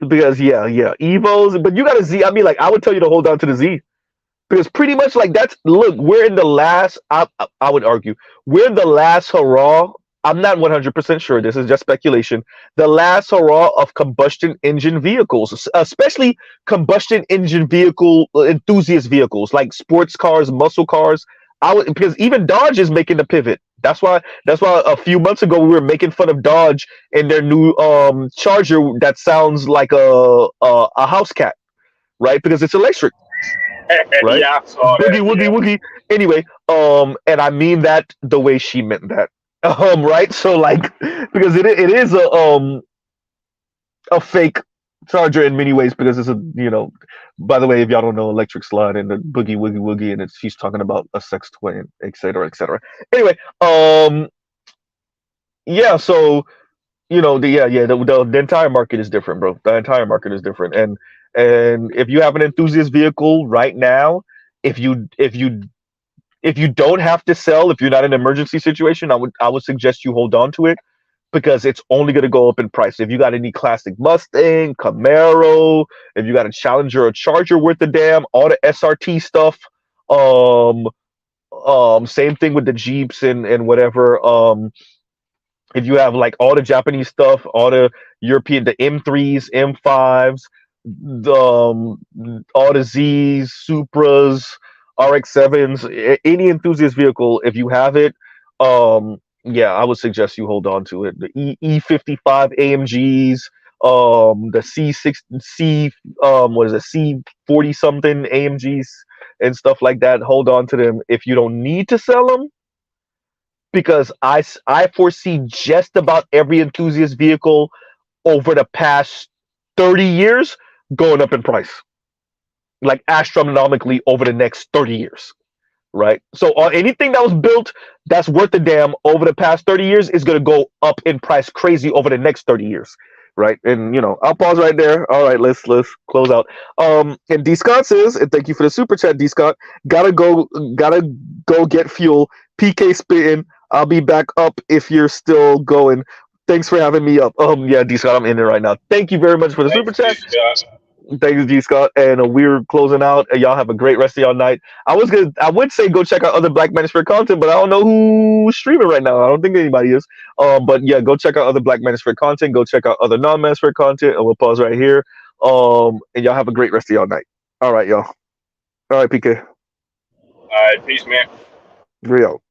Because Evos, but you got a Z. I mean, like, I would tell you to hold on to the Z, because pretty much like we're in the last. I would argue we're in the last hurrah. I'm not 100% sure. This is just speculation. The last hurrah of combustion engine vehicles, especially combustion engine vehicle enthusiast vehicles like sports cars, muscle cars. Because even Dodge is making the pivot. That's why a few months ago we were making fun of Dodge and their new Charger that sounds like a house cat, right? Because it's electric, right? Yeah, I saw Boogie that. woogie Yeah. woogie. Anyway, and I mean that the way she meant that. Right? So like, because it is a fake charger in many ways because it's a, you know, by the way, if y'all don't know, electric slide and the boogie woogie woogie, and she's talking about a sex toy, et cetera, et cetera. Anyway, yeah, so you know, the entire market is different, bro. The entire market is different, and if you have an enthusiast vehicle right now, if you don't have to sell, if you're not in an emergency situation, I would suggest you hold on to it because it's only going to go up in price. If you got any classic Mustang, Camaro, if you got a Challenger or Charger worth a damn, all the SRT stuff, um, same thing with the Jeeps and whatever. If you have like all the Japanese stuff, all the European, the M3s, M5s, all the Z's, Supras, RX-7s, any enthusiast vehicle, if you have it, yeah, I would suggest you hold on to it. The E55 AMGs, the what is it, C40 something AMGs and stuff like that. Hold on to them if you don't need to sell them, because I foresee just about every enthusiast vehicle over the past 30 years going up in price, like astronomically over the next 30 years, right? So anything that was built that's worth a damn over the past 30 years is going to go up in price crazy over the next 30 years, right? And, you know, I'll pause right there. All right, let's close out. And D. Scott says, and thank you for the super chat, D. Scott, gotta go get fuel. PK spitting. I'll be back up if you're still going. Thanks for having me up. Yeah, D. Scott, I'm in it right now. Thank you very much for the super chat. Thank you, G. Scott. And we're closing out. Y'all have a great rest of y'all night. I would say go check out other Black Manosphere content, but I don't know who's streaming right now. I don't think anybody is. But yeah, go check out other Black Manosphere content. Go check out other non-Manosphere content, and we'll pause right here. And y'all have a great rest of y'all night. All right, y'all. All right, PK. All right, peace, man. Real.